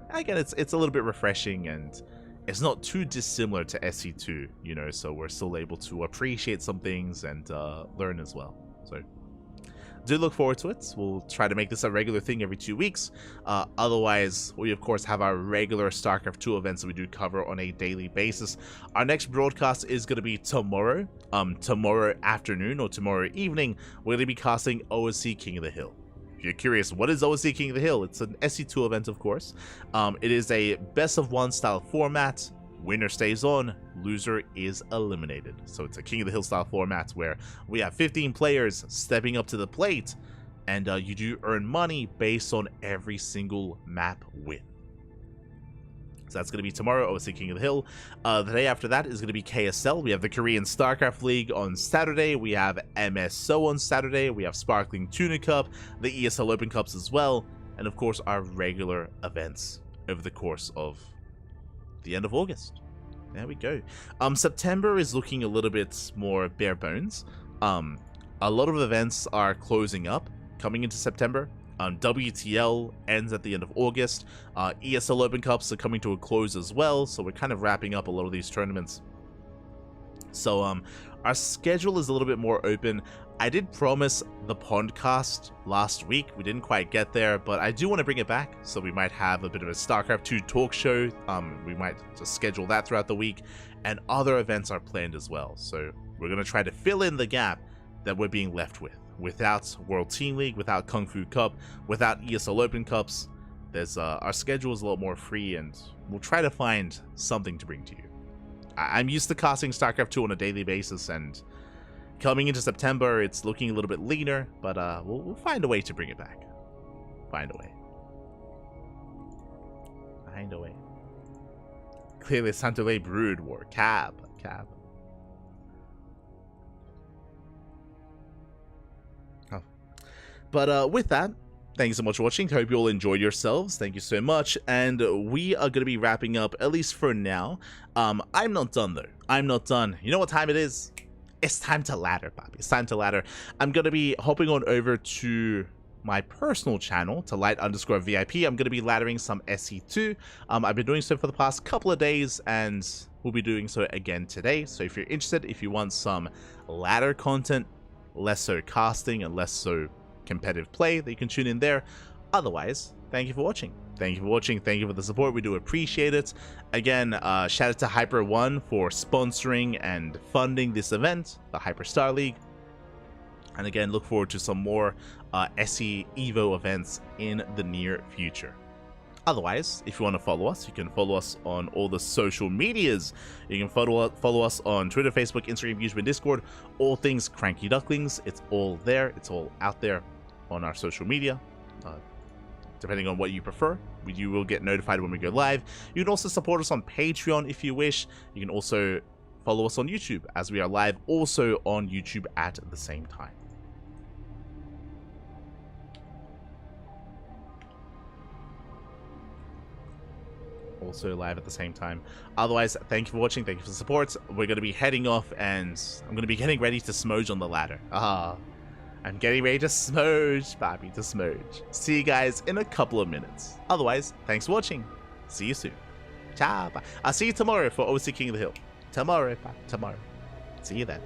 again, it's a little bit refreshing, and it's not too dissimilar to SC2, you know, so we're still able to appreciate some things and learn as well. So, do look forward to it. We'll try to make this a regular thing every 2 weeks. Otherwise, we of course have our regular StarCraft 2 events that we do cover on a daily basis. Our next broadcast is going to be tomorrow. Tomorrow afternoon or tomorrow evening, we're going to be casting OSC King of the Hill. If you're curious, what is OSC King of the Hill? It's an SC2 event, of course. It is a best-of-1 style format. Winner stays on, loser is eliminated. So it's a King of the Hill style format where we have 15 players stepping up to the plate, and you do earn money based on every single map win. So that's going to be tomorrow, OSC King of the Hill. The day after that is going to be KSL. We have the Korean StarCraft League on Saturday. We have MSO on Saturday. We have Sparkling Tuna Cup, the ESL Open Cups as well, and of course our regular events over the course of the end of August. There we go. September is looking a little bit more bare bones. A lot of events are closing up coming into September. WTL ends at the end of August. ESL Open Cups are coming to a close as well, so we're kind of wrapping up a lot of these tournaments. So our schedule is a little bit more open. I did promise the Pondcast last week. We didn't quite get there, but I do want to bring it back. So we might have a bit of a StarCraft 2 talk show. We might just schedule that throughout the week, and other events are planned as well. So we're going to try to fill in the gap that we're being left with. Without World Team League, without Kung Fu Cup, without ESL Open Cups, there's our schedule is a lot more free, and we'll try to find something to bring to you. I'm used to casting StarCraft 2 on a daily basis, and coming into September, it's looking a little bit leaner, but we'll find a way to bring it back. Find a way. Find a way. Clearly, it's time to play Brood War. Cab. But with that, thank you so much for watching. Hope you all enjoyed yourselves. Thank you so much. And we are going to be wrapping up, at least for now. I'm not done, though. I'm not done. You know what time it is? It's time to ladder, Bobby. It's time to ladder. I'm going to be hopping on over to my personal channel, to light_VIP. I'm going to be laddering some SC2. I've been doing so for the past couple of days, and we'll be doing so again today. So if you're interested, if you want some ladder content, less so casting and less so competitive play, that you can tune in there. Otherwise, thank you for watching. Thank you for watching. Thank you for the support. We do appreciate it. Again, shout out to Hyper1 for sponsoring and funding this event, the HyperStarLeague. And again, look forward to some more SE Evo events in the near future. Otherwise, if you want to follow us, you can follow us on all the social medias. You can follow us on Twitter, Facebook, Instagram, YouTube, and Discord. All things CranKy Ducklings. It's all there. It's all out there on our social media. Depending on what you prefer, you will get notified when we go live. You can also support us on Patreon if you wish. You can also follow us on YouTube, as we are live also on YouTube at the same time. Also live at the same time. Otherwise, thank you for watching. Thank you for the support. We're going to be heading off, and I'm going to be getting ready to smoge on the ladder. I'm getting ready to smoge, Bobby, to smoge. See you guys in a couple of minutes. Otherwise, thanks for watching. See you soon. Ciao. Bye. I'll see you tomorrow for OSC King of the Hill. Tomorrow. See you then.